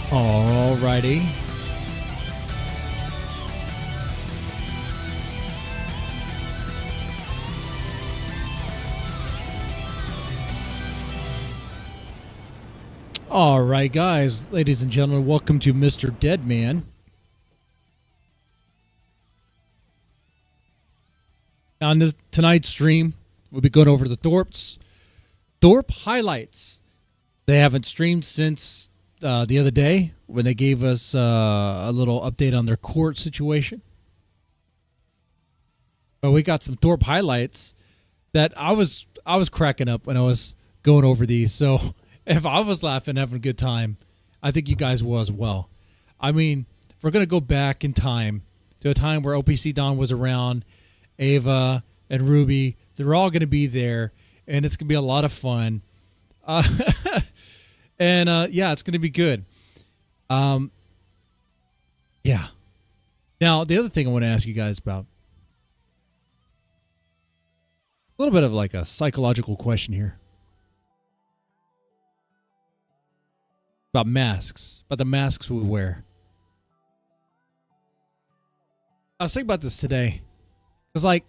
Alrighty. All right, guys, ladies and gentlemen, welcome to Mr. Deadman. On tonight's stream, we'll be going over the Thorp highlights. They haven't streamed since the other day when they gave us a little update on their court situation. But we got some Thorp highlights that I was cracking up when I was going over these. So if I was laughing, having a good time, I think you guys will as well. I mean, if we're going to go back in time to a time where OPCdon was around, Ava and Ruby, they're all going to be there, and it's going to be a lot of fun. Yeah, it's going to be good. Yeah. Now, the other thing I want to ask you guys about, a little bit of like a psychological question here. About masks, about the masks we wear. I was thinking about this today. Because, like,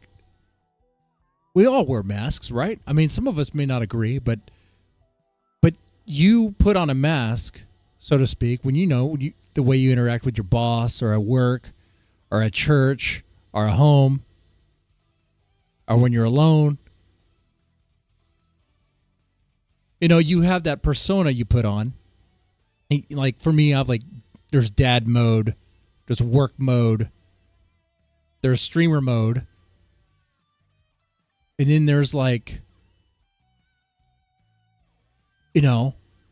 we all wear masks, right? I mean, some of us may not agree, but you put on a mask, so to speak, when the way you interact with your boss or at work or at church or at home or when you're alone. You know, you have that persona you put on. Like, for me, there's dad mode, there's work mode, there's streamer mode, and then there's like,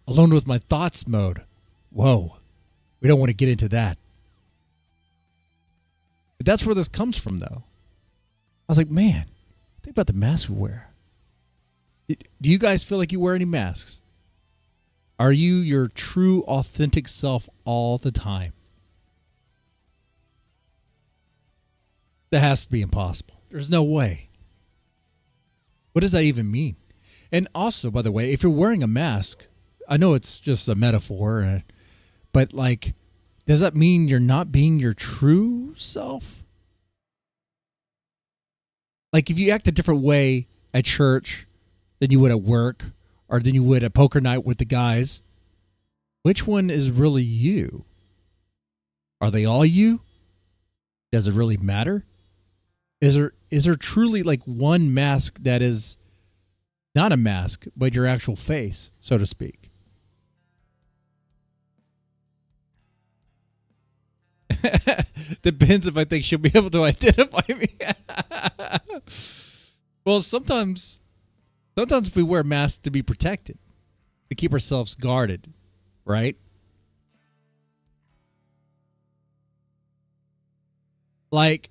alone with my thoughts mode. Whoa, we don't want to get into that. But that's where this comes from, though. I was like, man, think about the masks we wear. Do you guys feel like you wear any masks? Are you your true, authentic self all the time? That has to be impossible. There's no way. What does that even mean? And also, by the way, if you're wearing a mask, I know it's just a metaphor, but like, does that mean you're not being your true self? Like, if you act a different way at church than you would at work, or than you would at poker night with the guys, which one is really you? Are they all you? Does it really matter? Is there truly like one mask that is not a mask, but your actual face, so to speak? Depends if I think she'll be able to identify me. Well, sometimes we wear masks to be protected, to keep ourselves guarded, right? Like,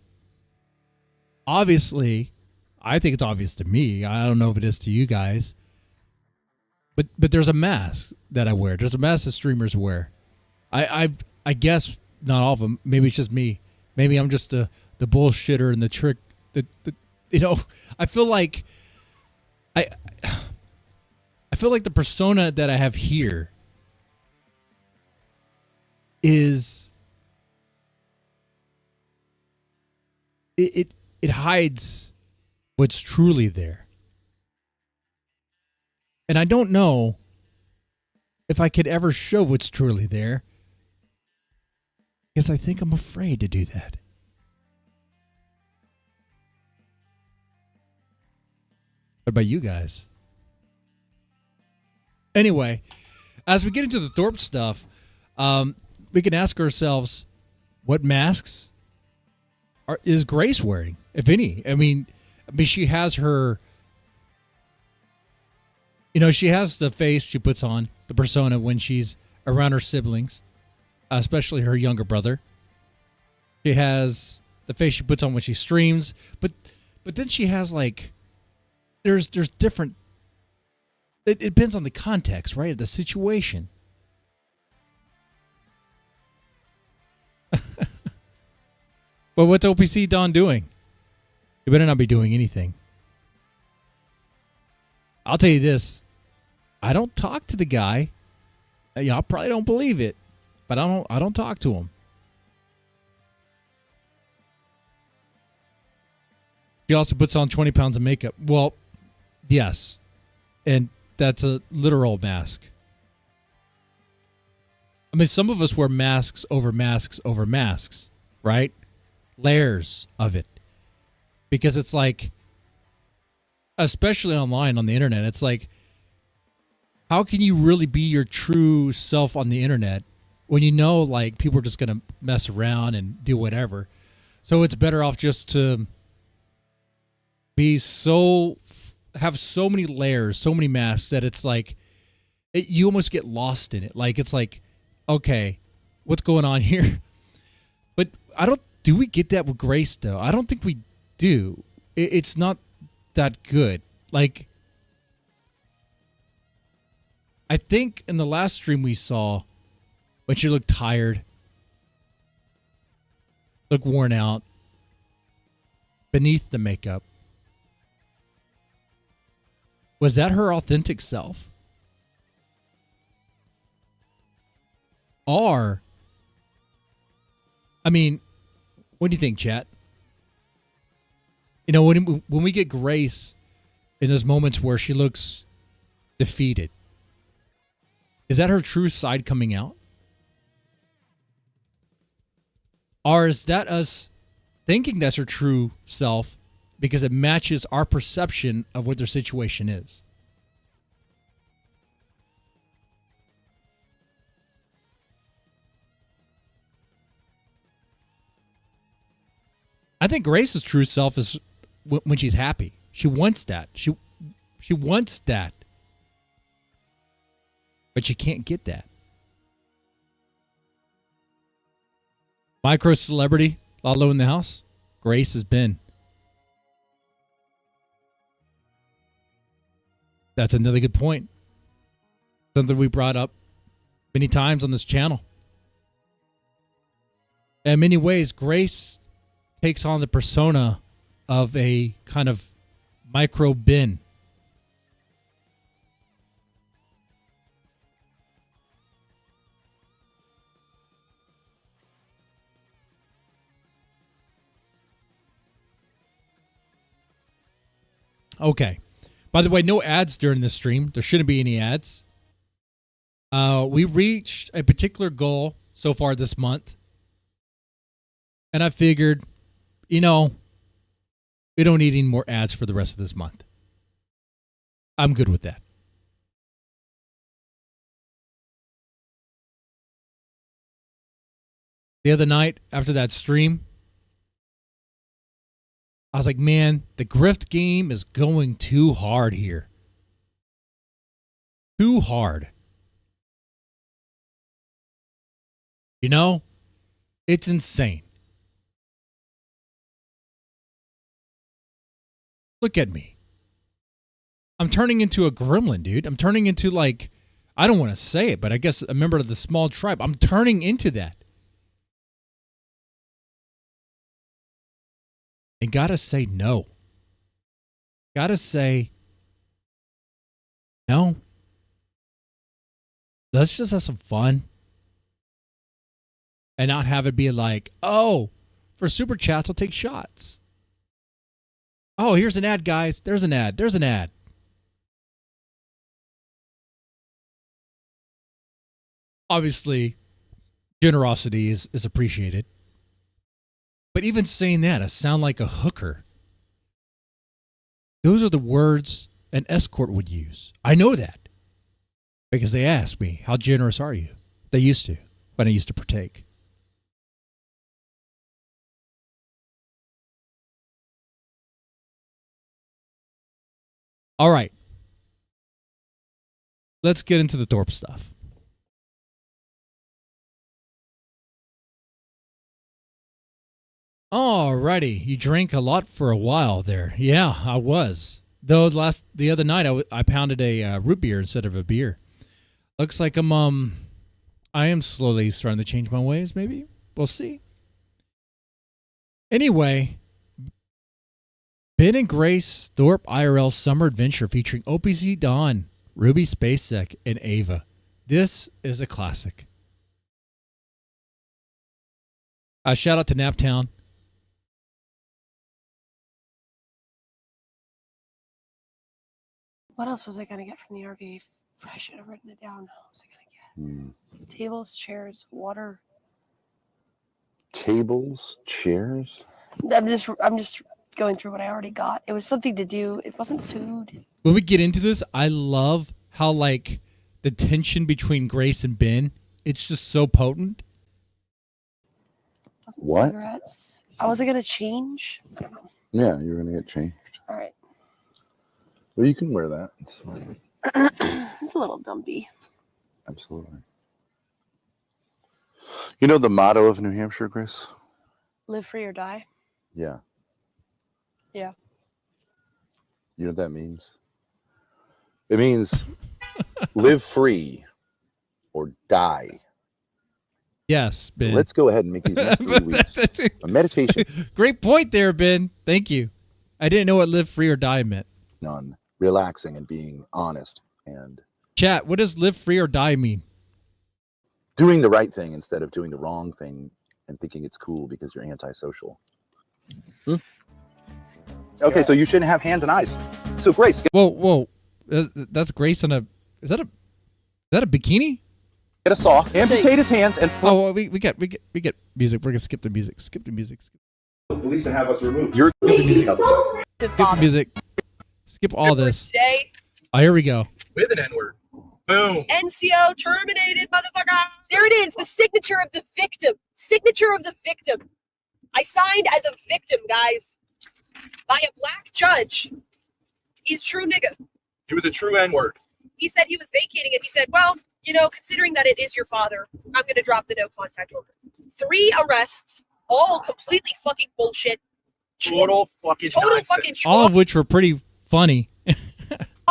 obviously, I think it's obvious to me. I don't know if it is to you guys. But there's a mask that I wear. There's a mask that streamers wear. I guess not all of them. Maybe it's just me. Maybe I'm just the bullshitter and the trick. I feel like I feel like the persona that I have here is it hides what's truly there. And I don't know if I could ever show what's truly there, because I think I'm afraid to do that. What about you guys? Anyway, as we get into the Thorp stuff, we can ask ourselves, what masks is Grace wearing, if any? I mean, she has her, she has the face she puts on, the persona when she's around her siblings, especially her younger brother. She has the face she puts on when she streams, but then she has like, there's different. It depends on the context, right? The situation. But what's OPCdon doing? You better not be doing anything. I'll tell you this. I don't talk to the guy. Y'all probably don't believe it, but but I don't talk to him. She also puts on 20 pounds of makeup. Well, yes. And that's a literal mask. I mean, some of us wear masks over masks over masks, right? Layers of it. Because it's like, especially online on the internet, it's like, how can you really be your true self on the internet when you know, like, people are just going to mess around and do whatever? So it's better off just to have so many layers, so many masks that it's like, you almost get lost in it. Like, it's like, okay, what's going on here? But do we get that with Grace, though? I don't think we do. It's not that good. Like, I think in the last stream we saw, when she looked tired, looked worn out, beneath the makeup, was that her authentic self? Or, I mean, what do you think, chat? You know, when we get Grace in those moments where she looks defeated, is that her true side coming out? Or is that us thinking that's her true self because it matches our perception of what their situation is? I think Grace's true self is when she's happy. She wants that. She wants that. But she can't get that. Micro celebrity, Lalo in the house. Grace has been. That's another good point. Something we brought up many times on this channel. In many ways, Grace takes on the persona of a kind of micro bin. Okay. By the way, no ads during this stream. There shouldn't be any ads. We reached a particular goal so far this month. And I figured, you know, we don't need any more ads for the rest of this month. I'm good with that. The other night after that stream, I was like, man, the grift game is going too hard here. Too hard. You know, it's insane. Look at me. I'm turning into a gremlin, dude. I'm turning into, like, I don't want to say it, but I guess a member of the small tribe. I'm turning into that. And gotta say no. Gotta say no. Let's just have some fun. And not have it be like, oh, for super chats, I'll take shots. Oh, here's an ad, guys. There's an ad. There's an ad. Obviously, generosity is appreciated. But even saying that, I sound like a hooker. Those are the words an escort would use. I know that. Because they ask me, how generous are you? They used to, when I used to partake. All right. Let's get into the Thorp stuff. Alrighty, you drank a lot for a while there. Yeah, I was. Though the other night I pounded a root beer instead of a beer. Looks like I am slowly starting to change my ways. Maybe we'll see. Anyway, Ben and Grace Thorp IRL Summer Adventure featuring OPCdon, Ruby SpaceSec, and Ava. This is a classic. Shout out to Naptown. What else was I going to get from the RV? I should have written it down. What was I going to get? Tables, chairs, water. Tables, chairs? I'm just going through what I already got. It was something to do. It wasn't food. When we get into this, I love how like the tension between Grace and Ben, it's just so potent. Wasn't What? Cigarettes. I wasn't going to change. I don't know. Yeah, you're going to get changed. All right. Well, you can wear that. It's fine. It's a little dumpy. Absolutely. You know the motto of New Hampshire, Chris? Live free or die. Yeah. Yeah. You know what that means? It means live free or die. Yes, Ben. Let's go ahead and make these next 3 weeks a meditation Great point there, Ben. Thank you. I didn't know what live free or die meant. on relaxing and being honest and Chat, what does live free or die mean? doing the right thing instead of doing the wrong thing and thinking it's cool because you're antisocial. Okay, so you shouldn't have hands and eyes. So Grace, Whoa. That's Grace in a... Is that a bikini? get a saw, amputate his hands, and Oh, we get music. We're gonna skip the music. Skip the music. police to have us removed. You're Skip the music. Skip all this. Today, Oh, here we go. With an N-word. Boom. NCO terminated, motherfucker. There it is, the signature of the victim. Signature of the victim. I signed as a victim, guys, by a black judge. He's true nigga. He was a true N-word. He said he was vacating it. He said, well, you know, considering that it is your father, I'm going to drop the no contact order. 3 arrests, all completely fucking bullshit. Total fucking nonsense. fucking All of which were pretty funny.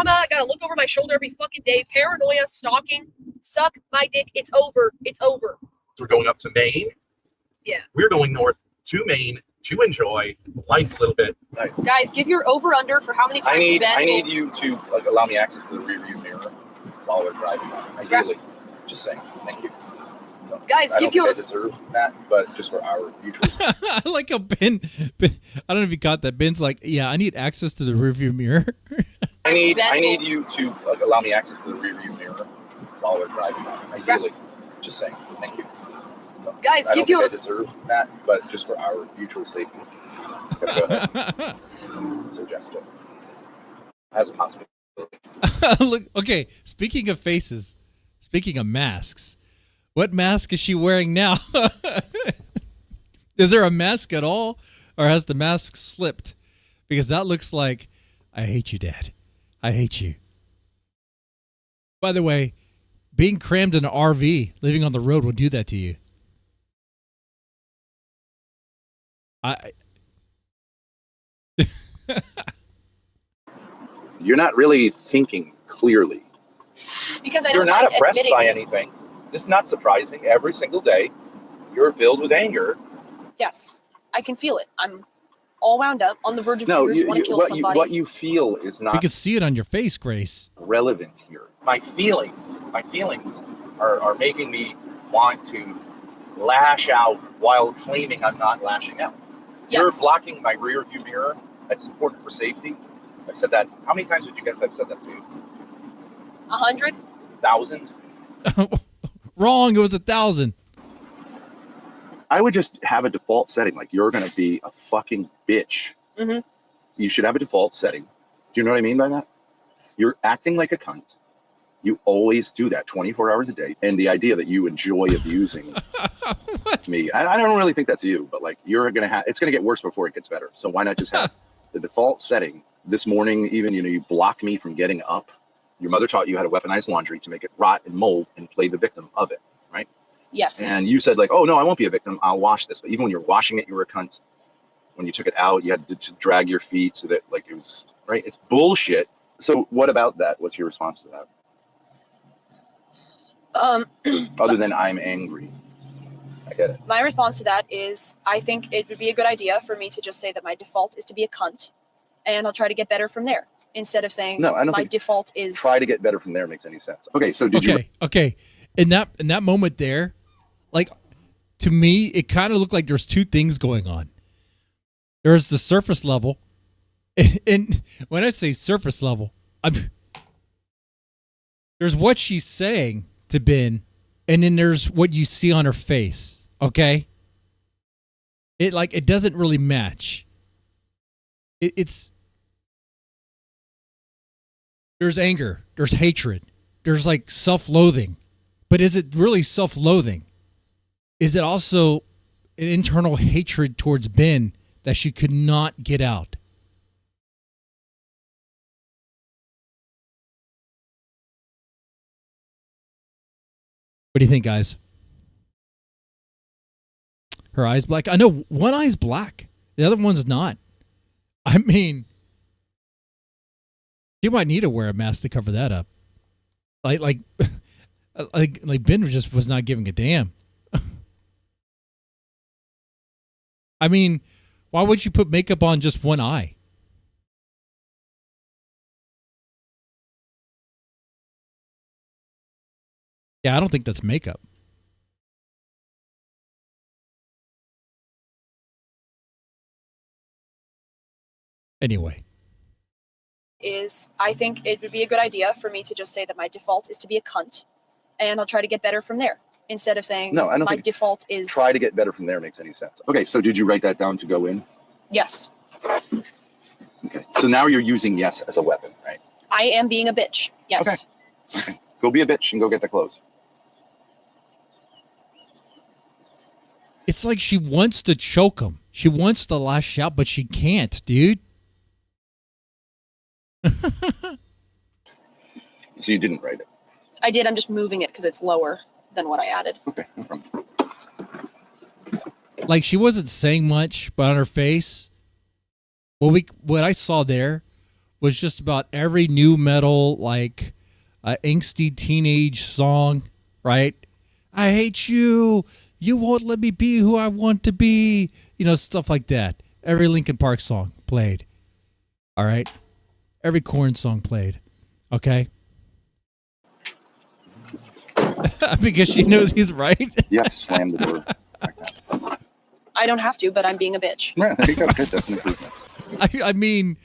I gotta look over my shoulder every fucking day. Paranoia, stalking, suck my dick. It's over. It's over. We're going up to Maine. Yeah. We're going north to Maine to enjoy life a little bit. nice. Guys, give your over under for how many times Ben I need you to allow me access to the rear view mirror while we're driving. Ideally, just saying. Thank you. So, Guys, I give don't your think I deserve that, but just for our mutual. I like how Ben, I don't know if you caught that. Ben's like, yeah, I need access to the rearview mirror. I need you to allow me access to the rear view mirror while we're driving. Ideally, just saying. Thank you. So, Guys, I give don't your think I deserve that, but just for our mutual safety. Go ahead. Suggest it as a possibility. Look, okay, speaking of faces, speaking of masks, what mask is she wearing now? Is there a mask at all, or has the mask slipped? Because that looks like, I hate you, Dad. I hate you. By the way, being crammed in an RV, living on the road will do that to you. You're not really thinking clearly. because I You're don't not like oppressed admitting. by anything. This is not surprising. Every single day, you're filled with anger. Yes, I can feel it. I'm all wound up, on the verge of tears, want to kill somebody. What you feel is We not can see it on your face, Grace. relevant here. My feelings are making me want to lash out while claiming I'm not lashing out. You're Yes. blocking my rear view mirror. That's important for safety. I've said that. How many times would you guess I've said that to you? 100. 1,000? Wrong. It was 1,000. I would just have a default setting. Like, you're going to be a fucking bitch. Mm-hmm. You should have a default setting. Do you know what I mean by that? You're acting like a cunt. You always do that 24 hours a day. And the idea that you enjoy abusing me, I don't really think that's you, but like, you're going to have, it's going to get worse before it gets better. So why not just have the default setting? This morning, even, you block me from getting up. Your mother taught you how to weaponize laundry to make it rot and mold and play the victim of it, right? Yes. And you said like, oh no, I won't be a victim. I'll wash this. But even when you're washing it, you were a cunt. When you took it out, you had to drag your feet so that like it was, right? It's bullshit. So what about that? What's your response to that? Other than I'm angry. I get it. My response to that is, I think it would be a good idea for me to just say that my default is to be a cunt, and I'll try to get better from there, instead of saying No, I don't my think default is. try to get better from there makes any sense. Okay, so did you? Okay. In that moment there, like, to me, it kind of looked like there's two things going on. There's the surface level. And when I say surface level, there's what she's saying to Ben, and then there's what you see on her face. Okay? It doesn't really match. It's there's anger, there's hatred, there's like self-loathing. But is it really self-loathing? Is it also an internal hatred towards Ben that she could not get out? What do you think, guys? Her eye's black. I know one eye's black. The other one's not. I mean, you might need to wear a mask to cover that up. Like Ben just was not giving a damn. I mean, why would you put makeup on just one eye? Yeah, I don't think that's makeup. Anyway. I think it would be a good idea for me to just say that my default is to be a cunt, and I'll try to get better from there. Instead of saying No, I don't my think default is try to get better from there makes any sense. Okay, so did you write that down to go in? yes. Okay, so now you're using yes as a weapon, right? I am being a bitch. Yes. Okay. Go be a bitch and go get the clothes. It's like she wants to choke him. She wants to lash out, but she can't, dude. So you didn't write it. I did. I'm just moving it because it's lower than what I added. Okay, no problem. Like she wasn't saying much, but on her face, what I saw there was just about every new metal, like angsty teenage song, right? I hate you. You won't let me be who I want to be. You know, stuff like that. Every Linkin Park song played. All right? Every Korn song played. Okay? Because she knows he's right. You have to slam the door like that. I don't have to, but I'm being a bitch. Right, I think that's an improvement. I mean,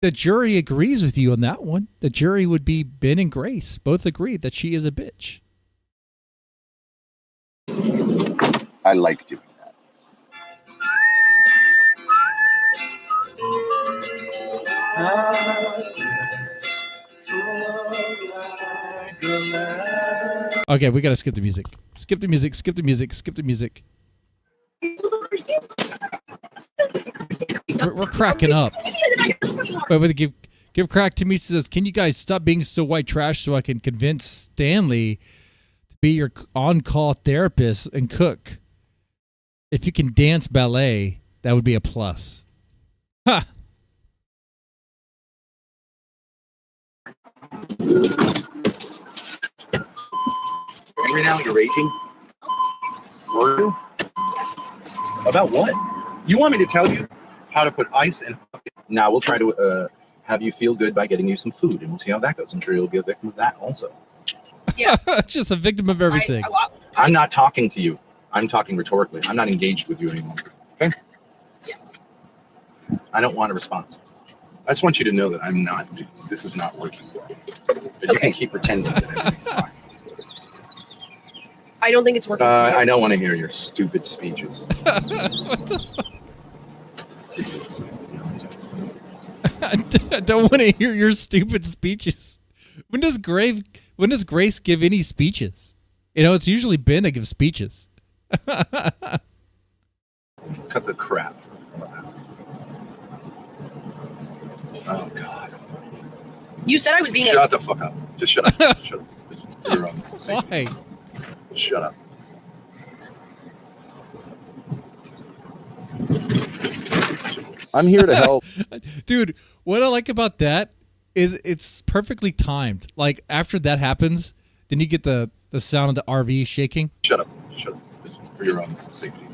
the jury agrees with you on that one. The jury would be Ben and Grace. Both agree that she is a bitch. I like doing that. Okay, we gotta skip the music. Skip the music. Skip the music. Skip the music. We're cracking up. Wait, give crack to me. Says, can you guys stop being so white trash so I can convince Stanley to be your on-call therapist and cook? If you can dance ballet, that would be a plus. Ha! Every now you're raging. Were you? About what? You want me to tell you how to put ice in? Now we'll try to have you feel good by getting you some food, and we'll see how that goes. I'm sure you'll be a victim of that also. Yeah. Just a victim of everything. I'm not talking to you. I'm talking rhetorically. I'm not engaged with you anymore. Okay? Yes. I don't want a response. I just want you to know that I'm not. This is not working for me. But you can keep pretending that everything's fine. I don't think it's working. I don't want to hear your stupid speeches. What the fuck? Ridiculous nonsense. I don't want to hear your stupid speeches. When does Grace give any speeches? You know, it's usually Ben that gives speeches. Cut the crap. Oh God! You said I was being Shut the fuck up. Just shut up. Shut up. Just do your own safety. Why? Shut up. I'm here to help. Dude, what I like about that is it's perfectly timed. Like after that happens, then you get the sound of the RV shaking. Shut up. Shut up. This is for your own safety.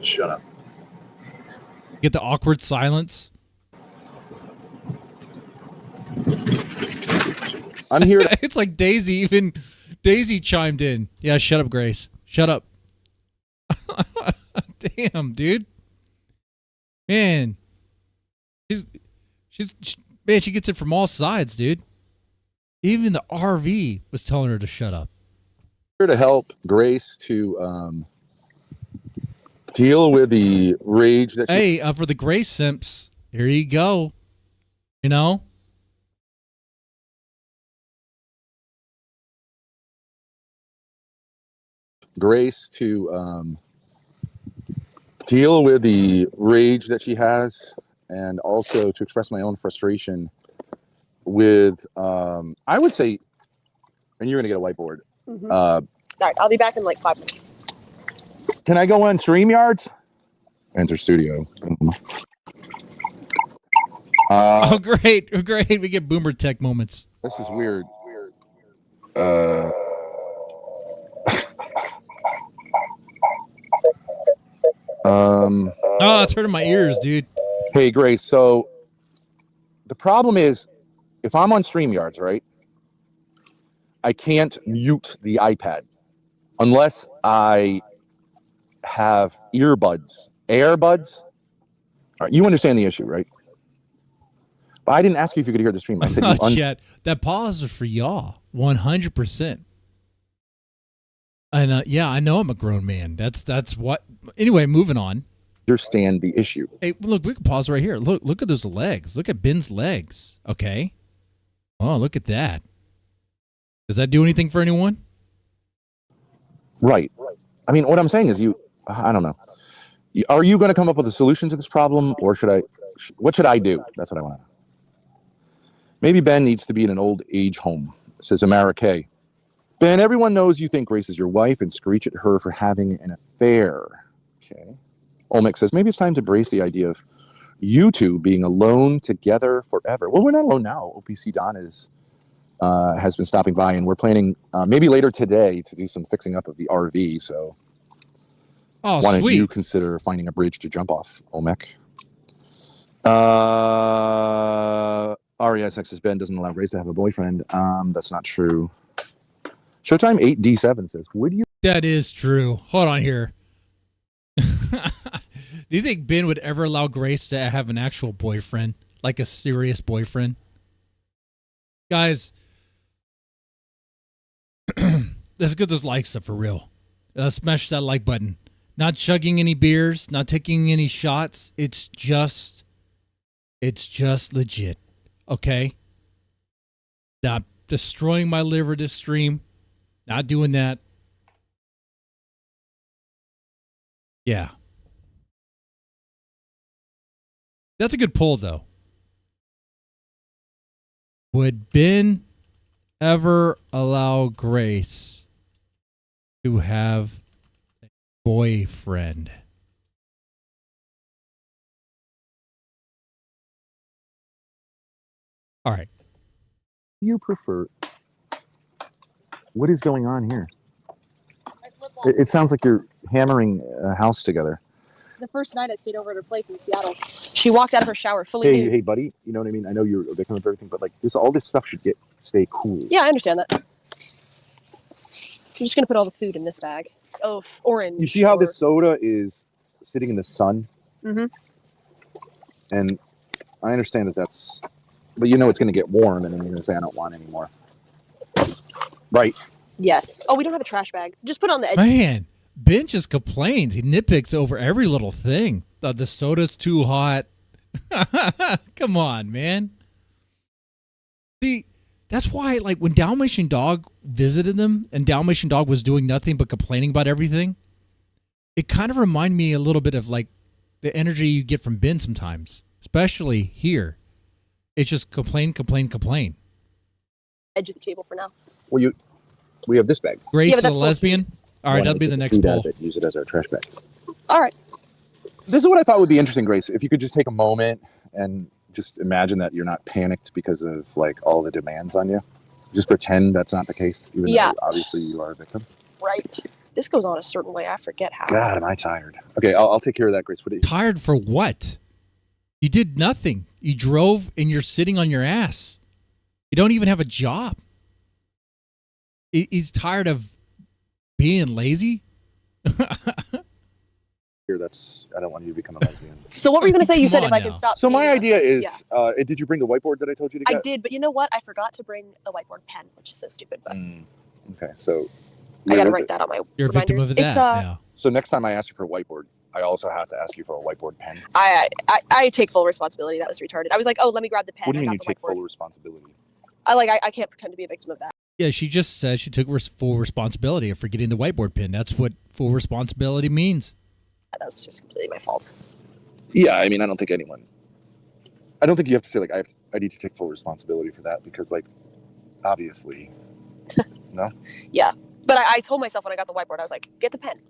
Shut up. You get the awkward silence. I'm here to It's like Daisy chimed in. Yeah, shut up, Grace. Shut up. Damn, dude. Man. Man, she gets it from all sides, dude. Even the RV was telling her to shut up. Here to help Grace to deal with the rage that she... Hey, for the Grace simps, here you go. You know? Grace to deal with the rage that she has, and also to express my own frustration with, I would say, and you're going to get a whiteboard. Mm-hmm. All right, I'll be back in like 5 minutes. Can I go on StreamYards? Enter studio. Oh, great. We get boomer tech moments. This is weird. Oh, it's hurting my ears, dude. Hey, Grace. So the problem is, if I'm on StreamYards, right, I can't mute the iPad unless I have earbuds, AirBuds. All right, you understand the issue, right? But I didn't ask you if you could hear the stream. I said, Chat. That pause is for y'all, 100%. And yeah, I know I'm a grown man. That's what. Anyway, moving on. Understand the issue. Hey, look, we can pause right here. Look at those legs. Look at Ben's legs. Okay. Oh, look at that. Does that do anything for anyone? Right. I mean, what I'm saying is, I don't know. Are you going to come up with a solution to this problem, or what should I do? That's what I want to know. Maybe Ben needs to be in an old age home, says Amara K. Ben, everyone knows you think Grace is your wife and screech at her for having an affair. Okay. Olmec says, maybe it's time to embrace the idea of you two being alone together forever. Well, we're not alone now. OPCdon has been stopping by, and we're planning maybe later today to do some fixing up of the RV. So why don't you consider finding a bridge to jump off, Olmec? RESX says, Ben doesn't allow Grace to have a boyfriend. That's not true. Showtime 8D7 says, would you? That is true. Hold on here. Do you think Ben would ever allow Grace to have an actual boyfriend? Like a serious boyfriend? Guys, let's get those likes up for real. Let's smash that like button. Not chugging any beers, not taking any shots. It's just legit. Okay? Not destroying my liver this stream. Not doing that. Yeah. That's a good poll, though. Would Ben ever allow Grace to have a boyfriend? All right. You prefer... What is going on here? It sounds like you're hammering a house together. The first night I stayed over at her place in Seattle, she walked out of her shower fully nude. Hey, buddy. You know what I mean? I know you're a victim of everything, but like all this stuff should stay cool. Yeah, I understand that. I'm just gonna put all the food in this bag. Oh, orange. You see how this soda is sitting in the sun? Mm-hmm. And I understand that's, but you know it's gonna get warm, and then you're gonna say I don't want any more. Right. Yes. Oh, we don't have a trash bag. Just put it on the edge. Man, Ben just complains. He nitpicks over every little thing. The soda's too hot. Come on, man. See, that's why, like, when Dalmatian Dog visited them and Dalmatian Dog was doing nothing but complaining about everything, it kind of reminded me a little bit of, like, the energy you get from Ben sometimes, especially here. It's just complain. Edge of the table for now. Well, we have this bag. Grace the lesbian? All right, that'll be the next poll. Use it as our trash bag. All right. This is what I thought would be interesting, Grace. If you could just take a moment and just imagine that you're not panicked because of like all the demands on you. Just pretend that's not the case, even though obviously you are a victim. Right. This goes on a certain way. I forget how. God, am I tired? Okay, I'll take care of that, Grace. Tired for what? You did nothing. You drove and you're sitting on your ass. You don't even have a job. He's tired of being lazy. here. I don't want you to become a lesbian. So what were you going to say? You Come said on if I now. can stop. So my being a- idea is, did you bring the whiteboard that I told you to get? I did, but you know what? I forgot to bring a whiteboard pen, which is so stupid. But Okay, so I got to where is write it? that on my You're a victim reminders. of that It's now. So next time I ask you for a whiteboard, I also have to ask you for a whiteboard pen. I take full responsibility. That was retarded. I was like, oh, let me grab the pen. What do you mean I you got the take whiteboard. full responsibility? I can't pretend to be a victim of that. Yeah, she just said she took full responsibility of forgetting the whiteboard pin. That's what full responsibility means. That was just completely my fault. Yeah, I mean, I don't think you have to say like I need to take full responsibility for that because like obviously no. Yeah, but I told myself when I got the whiteboard, I was like, get the pen.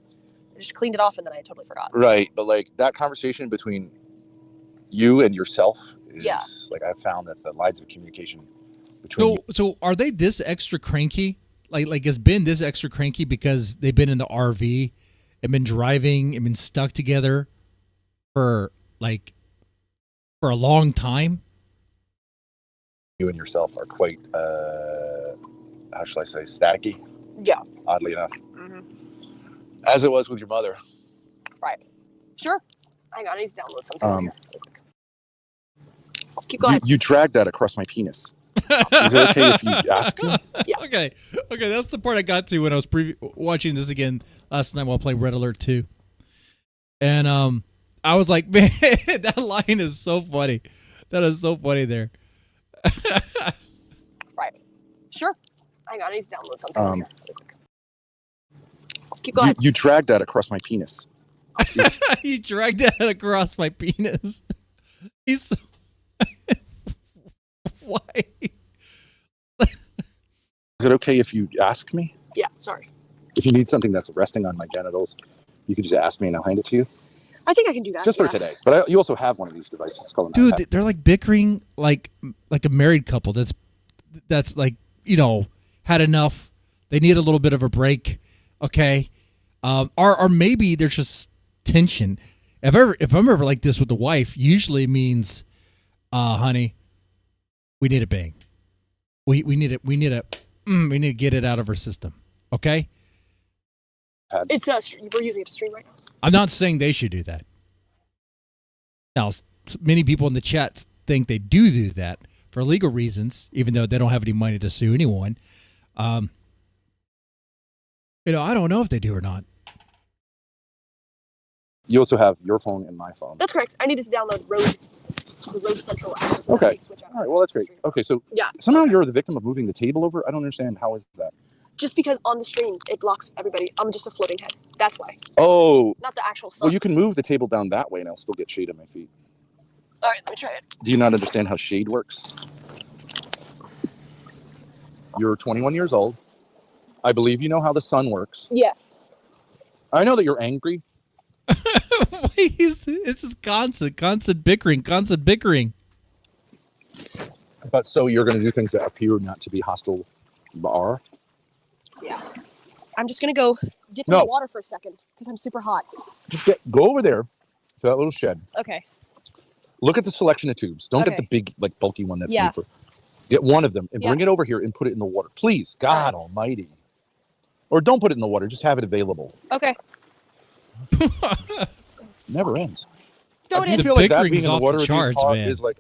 I just cleaned it off and then I totally forgot. So. Right, but like that conversation between you and yourself is like I've found that the lines of communication between So are they this extra cranky? Like has been this extra cranky because they've been in the RV and been driving and been stuck together for a long time? you and yourself are quite how shall I say staticky? Yeah. Oddly enough. Mm-hmm. As it was with your mother. Right. Sure. Hang on, I need to download something here. Keep going. You dragged that across my penis. Is it okay if you ask me? Yeah. Okay, that's the part I got to when I was watching this again last night while playing Red Alert 2. And I was like, man, that line is so funny. That is so funny there. Right. Sure. Hang on, I need to download something here. Keep going. You dragged that across my penis. You dragged that across my penis. He's so... Why? Is it okay if you ask me? Yeah, sorry. If you need something that's resting on my genitals, you could just ask me and I'll hand it to you. I think I can do that. Just for today. But you also have one of these devices. It's called an Dude, iPad. they're like bickering like a married couple that's like, had enough. They need a little bit of a break. Okay. Or maybe there's just tension. If I'm ever like this with the wife, usually means, honey, we need a bang. We need to get it out of our system. Okay. It's we're using it to stream right now. I'm not saying they should do that. Now, many people in the chat think they do that for legal reasons, even though they don't have any money to sue anyone. I don't know if they do or not. You also have your phone and my phone. That's correct. I needed to download the Road Central app. So Okay. Switch out. All right. Well, that's great. Okay. So Yeah. somehow you're the victim of moving the table over. I don't understand. How is that? Just because on the stream it blocks everybody. I'm just a floating head. That's why. Oh. Not the actual sun. Well, you can move the table down that way and I'll still get shade on my feet. All right, let me try it. Do you not understand how shade works? You're 21 years old. I believe you know how the sun works. Yes. I know that you're angry. It's just constant bickering. But so you're going to do things that appear not to be hostile are? Yeah. I'm just gonna go dip in No. the water for a second because I'm super hot. Just go over there to that little shed. Okay. Look at the selection of tubes. Don't get the Okay. big, like, bulky one that's Yeah. made for. Get one of them and Yeah. bring it over here and put it in the water. Please, God almighty. Or don't put it in the water. Just have it available. Okay. So Never ends. Throw Do it you in. feel like that bickering's being in the off the water with being charts, caught man. is like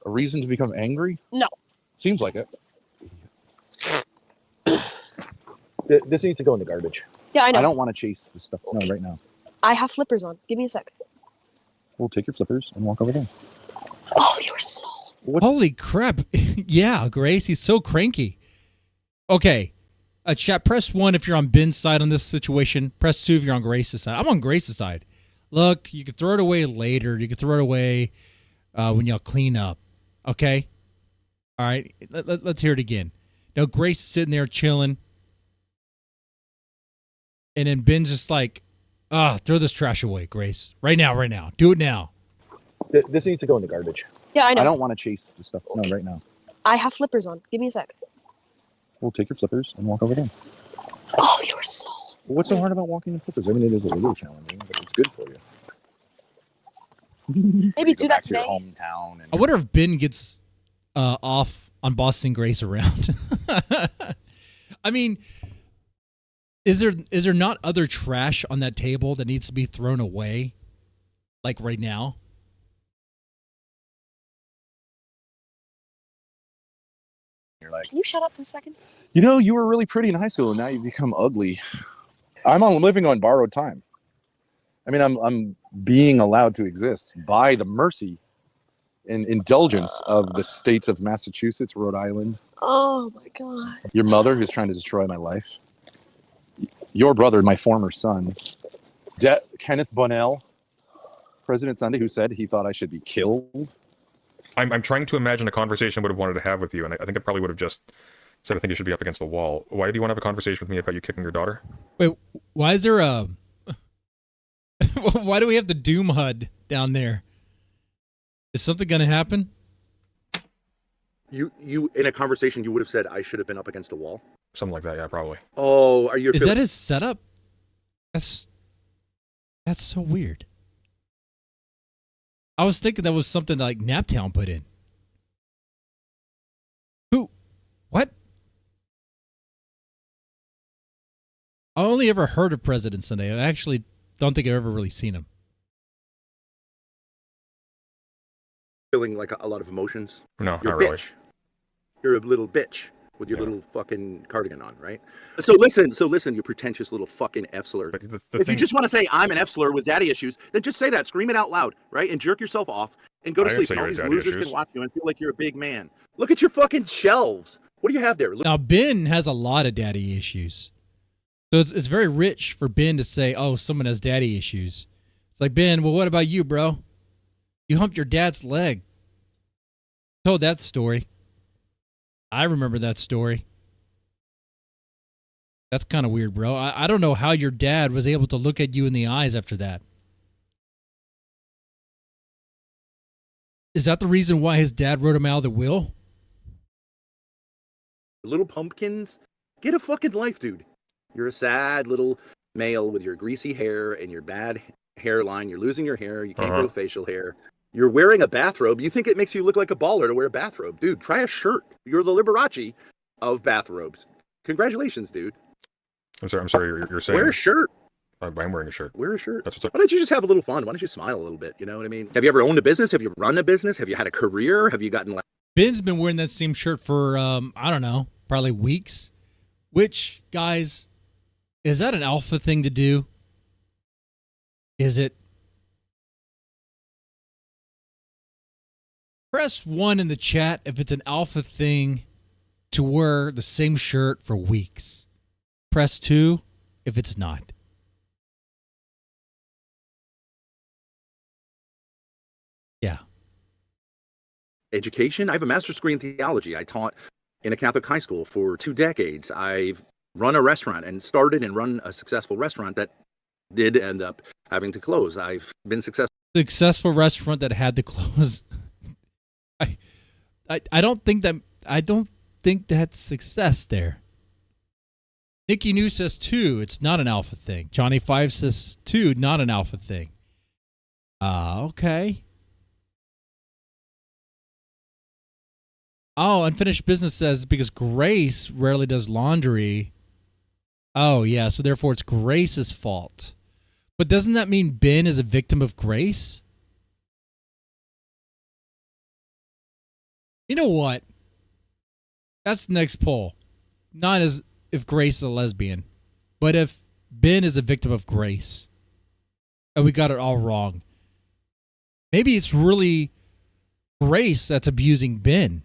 a reason to become angry? No. Seems like it. This needs to go in the garbage. Yeah, I know. I don't want to chase this stuff. No, right now. I have flippers on. Give me a sec. We'll take your flippers and walk over there. Oh, you are so. Holy crap. Yeah, Grace, he's so cranky. Okay. Chat, press 1 if you're on Ben's side on this situation. Press 2 if you're on Grace's side. I'm on Grace's side. Look, you can throw it away later. You can throw it away when y'all clean up. Okay? All right. Let's hear it again. Now, Grace is sitting there chilling. And then Ben's just like, throw this trash away, Grace. Right now. Do it now. This needs to go in the garbage. Yeah, I know. I don't want to chase this stuff. No, right now. I have flippers on. Give me a sec. We'll take your flippers and walk over there. Oh, you are so. What's so hard about walking in flippers? I mean, it is a little challenging, but it's good for you. Maybe You go do back that to your today. hometown. And I wonder if Ben gets off on bossing Grace around. I mean, Is there not other trash on that table that needs to be thrown away? Like right now? You're like, Can you shut up for a second? You know, you were really pretty in high school, and now you've become ugly. I'm living on borrowed time. I mean, I'm being allowed to exist by the mercy and indulgence of the states of Massachusetts, Rhode Island. Oh my god. Your mother, who's trying to destroy my life. Your brother, my former son, Kenneth Bonnell, President Sunday, who said he thought I should be killed. I'm trying to imagine a conversation I would have wanted to have with you, and I think I probably would have just said, I think you should be up against the wall. Why do you want to have a conversation with me about you kicking your daughter? Wait, why is there a... Why do we have the Doom HUD down there? Is something going to happen? You in a conversation, you would have said I should have been up against a wall. Something like that, yeah, probably. Oh, are you? Is that his setup? That's so weird. I was thinking that was something like Naptown put in. Who? What? I only ever heard of President Sunday. I actually don't think I've ever really seen him. Feeling like a lot of emotions? No, You're not a really. bitch. You're a little bitch with your little fucking cardigan on, right? So listen, you pretentious little fucking F-slur. But If you just want to say I'm an F-slur with daddy issues, then just say that, scream it out loud, right? And jerk yourself off and go to I didn't sleep. say And all you these had daddy losers issues. can watch you and feel like you're a big man. Look at your fucking shelves. What do you have there? Look, Now, Ben has a lot of daddy issues. So it's very rich for Ben to say, oh, someone has daddy issues. It's like, Ben, well, what about you, bro? You humped your dad's leg. Told that story. I remember that story. That's kind of weird, bro. I don't know how your dad was able to look at you in the eyes after that. Is that the reason why his dad wrote him out of the will? little pumpkins. Get a fucking life, dude. You're a sad little male with your greasy hair and your bad hairline. You're losing your hair. You can't grow facial hair. You're wearing a bathrobe. You think it makes you look like a baller to wear a bathrobe. Dude, try a shirt. You're the Liberace of bathrobes. Congratulations, dude. I'm sorry. You're saying Wear a shirt. I'm wearing a shirt. Wear a shirt. That's what's up. Why don't you just have a little fun? Why don't you smile a little bit? You know what I mean? Have you ever owned a business? Have you run a business? Have you had a career? Have you gotten like... Ben's been wearing that same shirt for, I don't know, probably weeks. Which, guys, is that an alpha thing to do? Is it? Press 1 in the chat if it's an alpha thing to wear the same shirt for weeks. Press 2 if it's not. Yeah. Education. I have a master's degree in theology. I taught in a Catholic high school for 2 decades. I've run a restaurant and started and run a successful restaurant that did end up having to close. I've been successful. Successful restaurant that had to close. I don't think that's success there. Nikki New says 2, it's not an alpha thing. Johnny 5 says 2, not an alpha thing. Okay. Oh, Unfinished Business says because Grace rarely does laundry. Oh, yeah, so therefore it's Grace's fault. But doesn't that mean Ben is a victim of Grace? You know what? That's the next poll. Not as if Grace is a lesbian, but if Ben is a victim of Grace. And we got it all wrong. Maybe it's really Grace that's abusing Ben.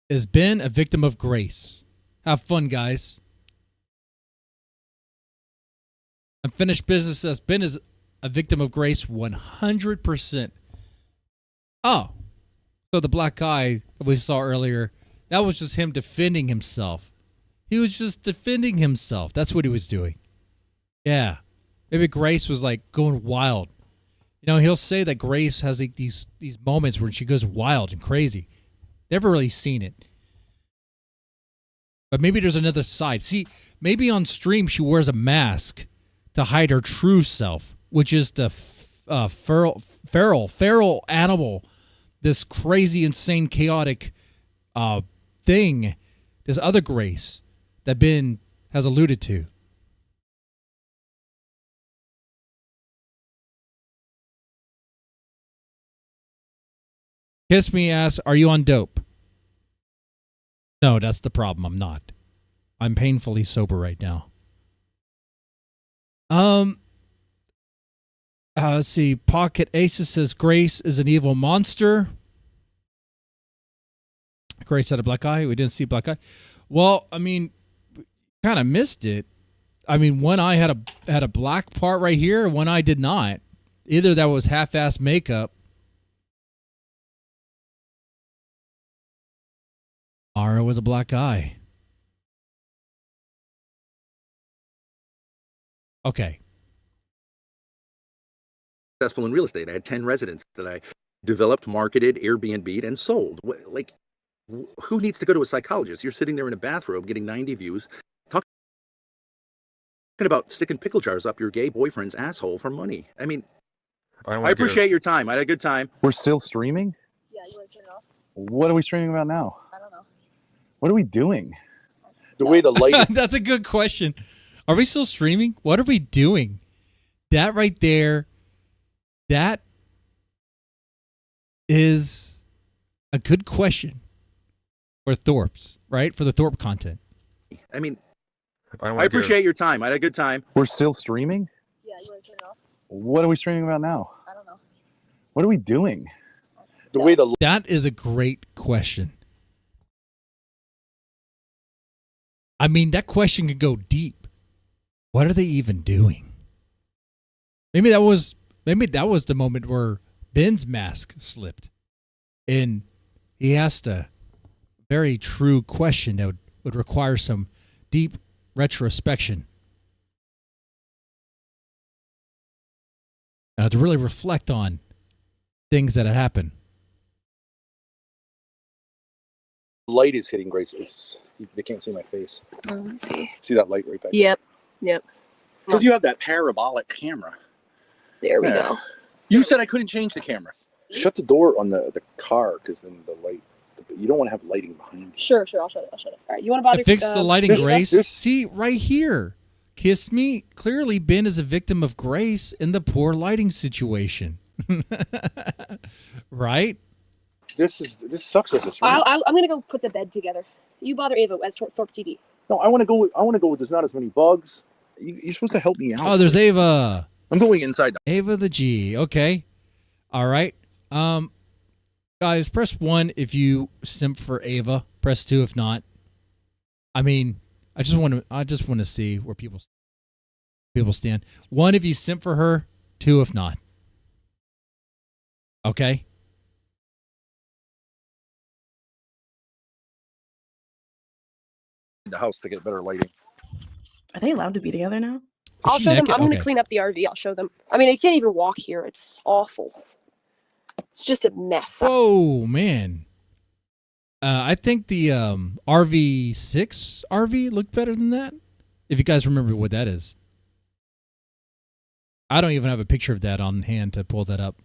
Is Ben a victim of Grace? Have fun, guys. Unfinished Business says Ben is a victim of Grace 100%. Oh. So the black guy that we saw earlier, that was just him defending himself. He was just defending himself. That's what he was doing. Yeah. Maybe Grace was like going wild. You know, he'll say that Grace has like these moments where she goes wild and crazy. Never really seen it. But maybe there's another side. See, maybe on stream she wears a mask to hide her true self, which is the feral animal, this crazy, insane, chaotic thing, this other Grace that Ben has alluded to. Kiss Me asks, are you on dope? No, that's the problem. I'm not. I'm painfully sober right now. Let's see. Pocket Aces says Grace is an evil monster. Grace had a black eye. We didn't see black eye. Well, I mean, kind of missed it. I mean, one eye had a black part right here, one eye did not. Either that was half-ass makeup. Ara was a black eye. Okay. Successful in real estate. I had 10 residents that I developed, marketed, Airbnb'd, and sold. Like, who needs to go to a psychologist? You're sitting there in a bathrobe getting 90 views, talking about sticking pickle jars up your gay boyfriend's asshole for money. I mean, I appreciate your time. I had a good time. We're still streaming? Yeah, you want to turn it off? What are we streaming about now? I don't know. What are we doing? The way the light That's a good question. Are we still streaming? What are we doing? That right there, that is a good question for Thorp's, right? For the Thorp content. I mean, I appreciate your time. I had a good time. We're still streaming? Yeah, you want to turn it off? What are we streaming about now? I don't know. What are we doing? The way the That is a great question. I mean, that question could go deep. What are they even doing? Maybe that was the moment where Ben's mask slipped. And he asked a very true question that would require some deep retrospection. To really reflect on things that had happened. light is hitting Grace. They can't see my face. Oh, let me see. See that light right back? Yep. Because you have that parabolic camera. There we Yeah. go. You said I couldn't change the camera. Shut the door on the car, because then the light. You don't want to have lighting behind you. Sure, I'll shut it. All right, you want to bother? To fix the lighting, this- Grace. this- See, right here. Kiss Me. Clearly, Ben is a victim of Grace in the poor lighting situation. Right? This sucks as a stream. I'm gonna go put the bed together. You bother Ava as Thorp TV. No, I want to go. I want to go. There's not as many bugs. You're supposed to help me out. Oh, there's Ava. I'm going inside. Ava the G. Okay. All right. Guys, press 1 if you simp for Ava. Press 2 if not. I mean, I just want to see where people stand. 1 if you simp for her. 2 if not. Okay. The house to get better lighting. Are they allowed to be together now? I'll she show them. naked? I'm gonna Okay. clean up the RV. I'll show them. I mean, I can't even walk here. It's awful. It's just a mess. Whoa, man. I think the RV6 RV looked better than that. If you guys remember what that is. I don't even have a picture of that on hand to pull that up.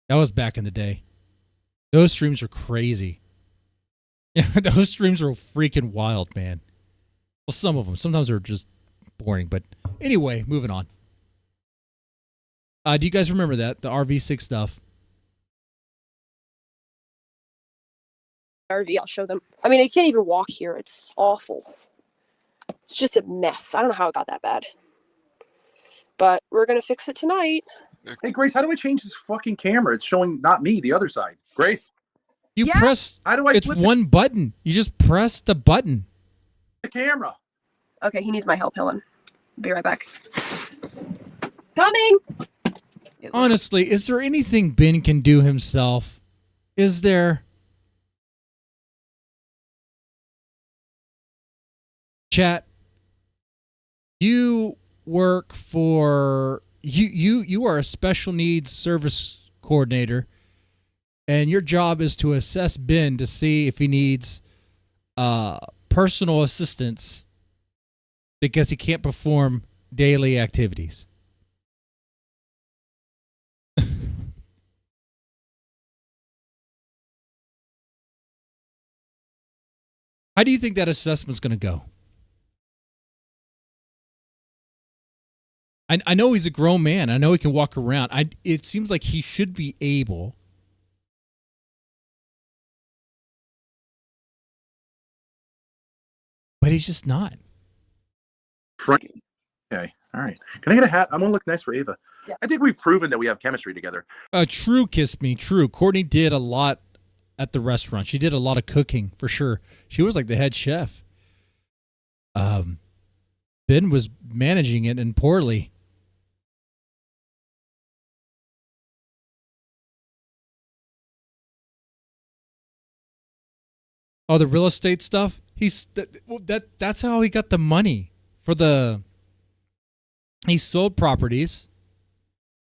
That was back in the day. Those streams are crazy. Yeah, those streams are freaking wild, man. Well, some of them. Sometimes they're just boring. But anyway, moving on. Do you guys remember that? The RV6 stuff? RV. I'll show them. I mean, I can't even walk here. It's awful. It's just a mess. I don't know how it got that bad. But we're gonna fix it tonight. Hey, Grace, how do I change this fucking camera? It's showing not me, the other side. Grace, You Yeah. press. how do I It's flip one button. You just press the button. the camera? Okay, he needs my help, Helen. Be right back. Coming. Honestly, is there anything Ben can do himself? Is there? Chat. You work for you are a special needs service coordinator, and your job is to assess Ben to see if he needs personal assistance because he can't perform daily activities. How do you think that assessment's going to go? I know he's a grown man. I know he can walk around. It seems like he should be able. But he's just not. Okay. All right. Can I get a hat? I'm going to look nice for Ava. Yeah. I think we've proven that we have chemistry together. True, Kiss Me, true. Courtney did a lot at the restaurant. She did a lot of cooking, for sure. She was like the head chef. Ben was managing it and poorly. Oh, the real estate stuff? That's how he got the money for he sold properties.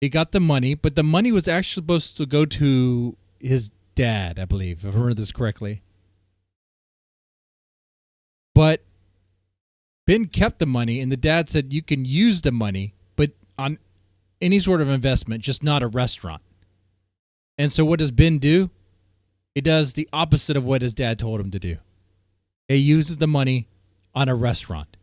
He got the money, but the money was actually supposed to go to his dad, I believe, if I remember this correctly. But Ben kept the money, and the dad said you can use the money, but on any sort of investment, just not a restaurant. And so what does Ben do? He does the opposite of what his dad told him to do. He uses the money on a restaurant.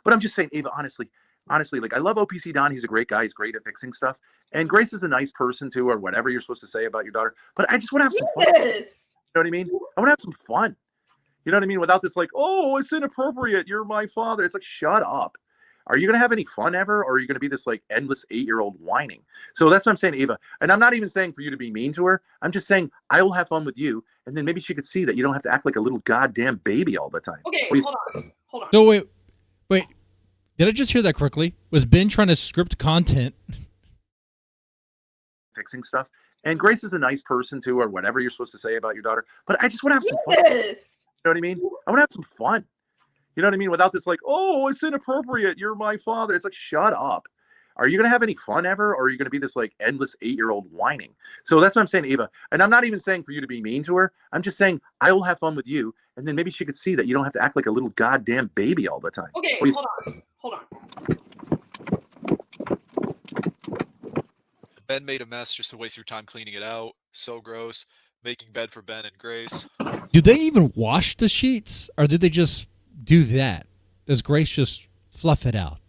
But I'm just saying, Ava, honestly, like I love OPCdon. He's a great guy. He's great at fixing stuff. And Grace is a nice person too, or whatever you're supposed to say about your daughter. But I just want to have some fun. Yes. You know what I mean? I want to have some fun. You know what I mean? Without this like, oh, it's inappropriate. You're my father. It's like, shut up. Are you going to have any fun ever? Or are you going to be this like endless 8-year-old whining? So that's what I'm saying, Ava. And I'm not even saying for you to be mean to her. I'm just saying I will have fun with you. And then maybe she could see that you don't have to act like a little goddamn baby all the time. Okay, hold on. So wait. Did I just hear that correctly? Was Ben trying to script content? Fixing stuff. And Grace is a nice person too, or whatever you're supposed to say about your daughter. But I just want to have some fun. Yes. You know what I mean? I want to have some fun. You know what I mean? Without this like, oh, it's inappropriate. You're my father. It's like, shut up. Are you going to have any fun ever? Or are you going to be this like endless 8-year-old whining? So that's what I'm saying, Ava. And I'm not even saying for you to be mean to her. I'm just saying I will have fun with you. And then maybe she could see that you don't have to act like a little goddamn baby all the time. Okay, hold on. Ben made a mess just to waste your time cleaning it out. So gross. Making bed for Ben and Grace. Do they even wash the sheets? Or did they just do that? Does Grace just fluff it out?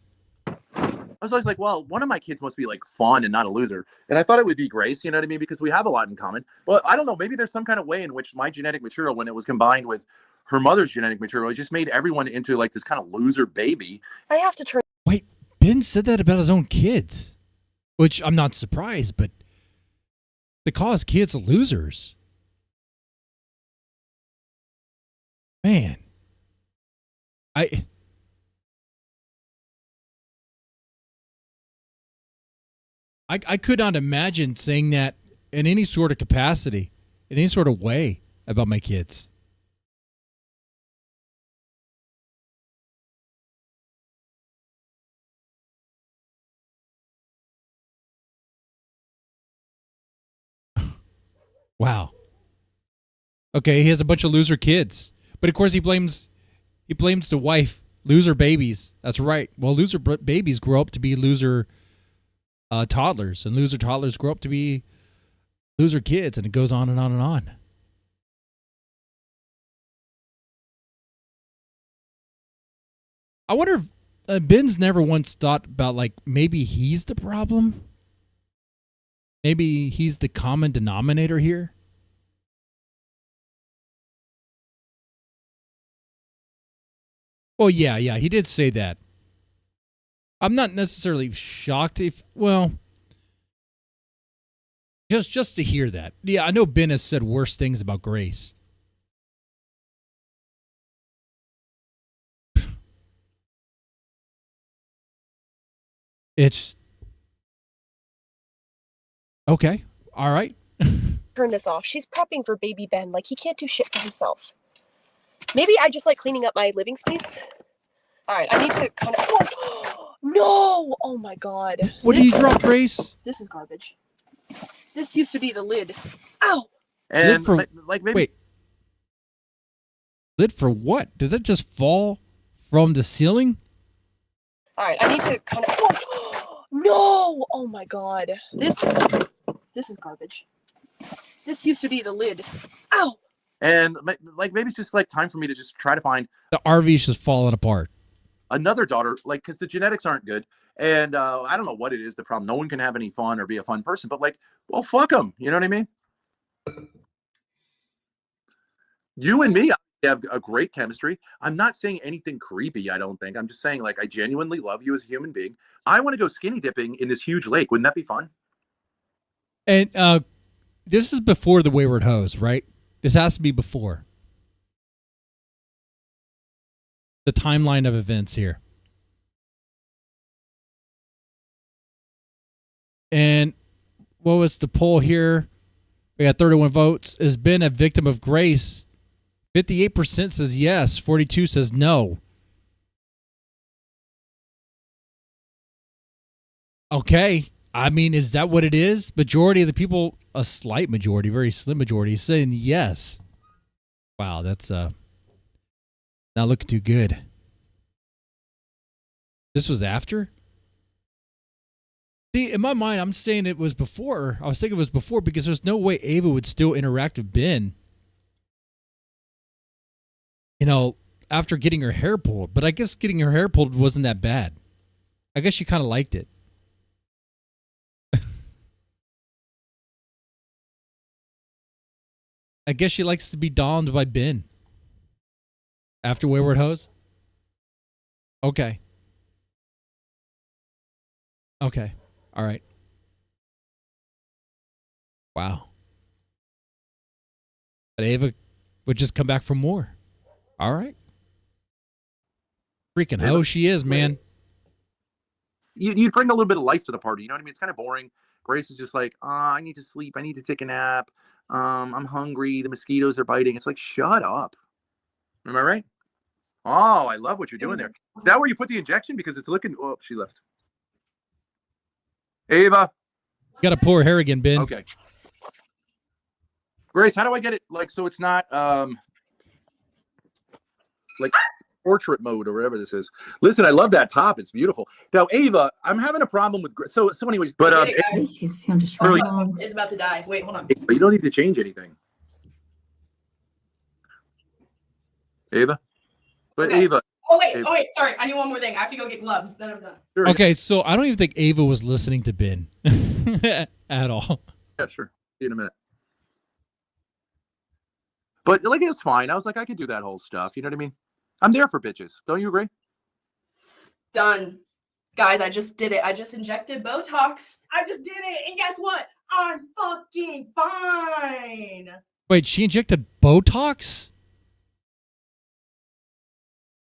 I was always like, well, one of my kids must be like fun and not a loser. And I thought it would be Grace, you know what I mean? Because we have a lot in common. But I don't know, maybe there's some kind of way in which my genetic material, when it was combined with her mother's genetic material, it just made everyone into like this kind of loser baby. I have to turn. Wait, Ben said that about his own kids. Which I'm not surprised, but they call his kids losers. Man. I could not imagine saying that in any sort of capacity, in any sort of way about my kids. Wow. Okay, he has a bunch of loser kids. But of course he blames the wife. Loser babies. That's right. Well, loser babies grow up to be loser toddlers, and loser toddlers grow up to be loser kids, and it goes on and on and on. I wonder if Ben's never once thought about, like, maybe he's the problem? Maybe he's the common denominator here? Well, yeah, he did say that. I'm not necessarily shocked if, well, just to hear that. Yeah, I know Ben has said worse things about Grace. It's okay. All right. Turn this off. She's prepping for baby Ben. Like, he can't do shit for himself. Maybe I just like cleaning up my living space. All right, I need to kind of. Oh, no! Oh my god. What did you drop, Grace? This is garbage. This used to be the lid. Ow! And For, like maybe wait. Lit for what? Did that just fall from the ceiling? All right, I need to kind of. Oh, no! Oh my god, this is garbage. This used to be the lid. Ow! And like maybe it's just like time for me to just try to find The RV's just falling apart. another daughter, like because the genetics aren't good. And I don't know what it is. The problem. No one can have any fun or be a fun person. But like, well, fuck them. You know what I mean? You and me have a great chemistry. I'm not saying anything creepy. I don't think. I'm just saying like I genuinely love you as a human being. I want to go skinny dipping in this huge lake. Wouldn't that be fun? And this is before the Wayward Hose, right? This has to be before the timeline of events here. And what was the poll here? We got 31 votes. Has been a victim of grace. 58% says yes. 42 says no. Okay. I mean, is that what it is? Majority of the people, a slight majority, very slim majority, is saying yes. Wow, that's not looking too good. This was after? See, in my mind, I'm saying it was before. I was thinking it was before because there's no way Ava would still interact with Ben, you know, after getting her hair pulled. But I guess getting her hair pulled wasn't that bad. I guess she kind of liked it. I guess she likes to be donned by Ben. After Wayward Hose? Okay. Okay. All right. Wow. But Ava would just come back for more. All right. Freaking hoe she is, man. You bring a little bit of life to the party. You know what I mean? It's kind of boring. Grace is just like, I need to sleep. I need to take a nap. I'm hungry. The mosquitoes are biting. It's like, shut up. Am I right? Oh, I love what you're doing there. Is that where you put the injection? Because it's looking. Oh, she left. Ava. You got to pull her hair again, Ben. Okay. Grace, how do I get it like so it's not like portrait mode or whatever this is? Listen, I love that top. It's beautiful. Now, Ava, I'm having a problem with so anyways, but Really, it's about to die. Wait, hold on. you don't need to change anything. Ava? But Okay. Ava. Oh wait, Ava. sorry. I need one more thing. I have to go get gloves. Then I'm done. Sure, Okay, so I don't even think Ava was listening to Ben at all. Yeah, sure. See you in a minute. But like it was fine. I was like, I could do that whole stuff. You know what I mean? I'm there for bitches. Don't you agree? Done. Guys, I just did it. I just injected Botox. I just did it. And guess what? I'm fucking fine. Wait, she injected Botox?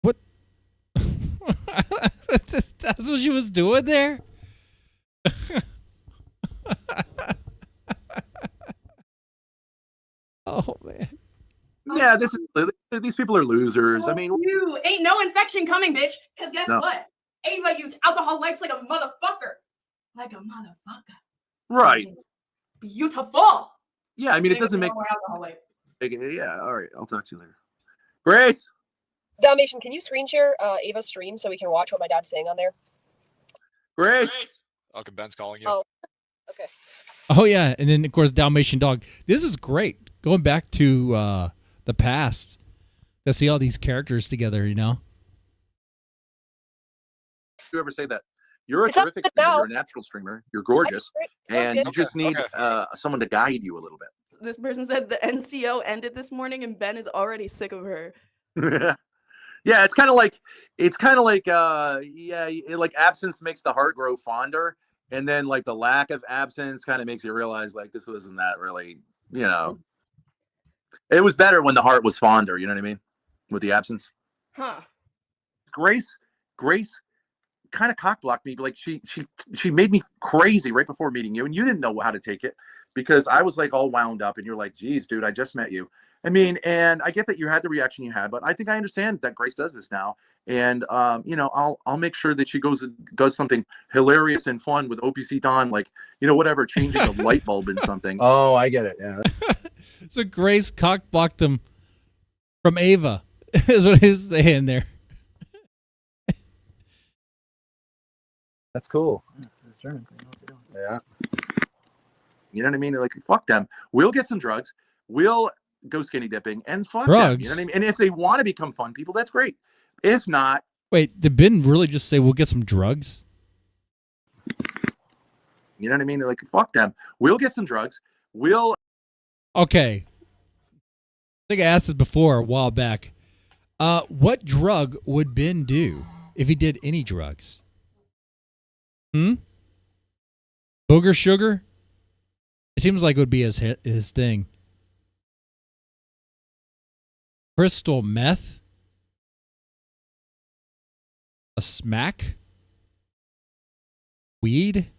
What? That's what she was doing there? Oh, man. Yeah, these people are losers. I mean, you ain't no infection coming, bitch. Because guess No. what? Ava used alcohol wipes like a motherfucker. Like a motherfucker. right. Beautiful. Yeah, I mean, it doesn't make. More alcohol wipe. Yeah, all right. I'll talk to you later. Grace. Dalmatian, can you screen share Ava's stream so we can watch what my dad's saying on there? Grace. Okay, Ben's calling you. Oh, okay. Oh, yeah. And then, of course, Dalmatian Dog. This is great. Going back to the past to see all these characters together, you know? You ever say that? You're a It's up terrific to streamer. now. You're a natural streamer. You're gorgeous. Sounds And good. you just need someone to guide you a little bit. This person said the NCO ended this morning and Ben is already sick of her. Yeah, it's kind of like like absence makes the heart grow fonder, and then like the lack of absence kind of makes you realize like this wasn't that really, you know. It was better when the heart was fonder, you know what I mean? With the absence. Huh. Grace kind of cock-blocked me, but like she made me crazy right before meeting you, and you didn't know how to take it because I was like all wound up, and you're like, geez, dude, I just met you. I mean, and I get that you had the reaction you had, but I think I understand that Grace does this now. And, you know, I'll make sure that she goes and does something hilarious and fun with OPCdon, like, you know, whatever, changing a light bulb in something. Oh, I get it. Yeah. So Grace cock-blocked him from Ava. is what he's saying there. That's cool. Yeah. You know what I mean? They're like, fuck them. We'll get some drugs. We'll go skinny dipping and fuck them. You know Drugs? what I mean? And if they want to become fun people, that's great. If not, Wait, did Ben really just say we'll get some drugs? you know what I mean? They're like, fuck them. We'll get some drugs. We'll. Okay. I think I asked this before a while back. What drug would Ben do if he did any drugs? Booger sugar? It seems like it would be his thing. Crystal meth? A smack? Weed?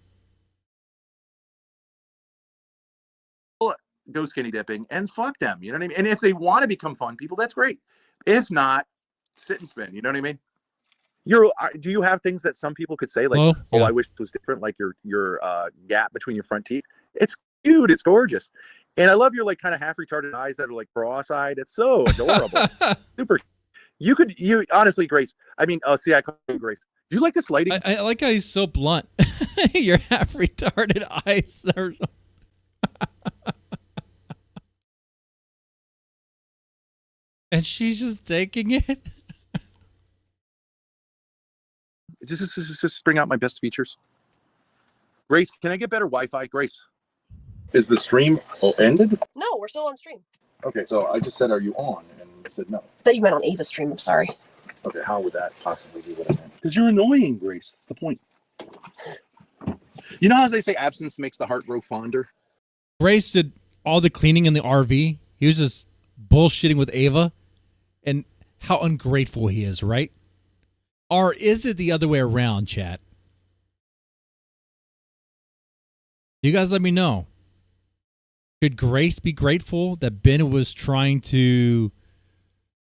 Go skinny dipping and fuck them. You know what I mean? And if they want to become fun people, that's great. If not, sit and spin. You know what I mean? Do you have things that some people could say like, yeah. I wish it was different, like your gap between your front teeth? It's cute. It's gorgeous. And I love your like kind of half retarded eyes that are like cross-eyed. It's so adorable. Super. You honestly, Grace. I mean, see, I call you Grace. Do you like this lighting? I like how he's so blunt. Your half retarded eyes are. And she's just taking it. Just bring out my best features. Grace, can I get better Wi-Fi? Grace, is the stream ended? No, we're still on stream. Okay, so I just said, are you on? And you said no. I thought you meant on Ava's stream. I'm sorry. Okay, how would that possibly be what I meant? Because you're annoying, Grace. That's the point. You know how they say absence makes the heart grow fonder? Grace did all the cleaning in the RV. He was just bullshitting with Ava. And how ungrateful he is, right? Or is it the other way around, chat? You guys let me know. Should Grace be grateful that Ben was trying to,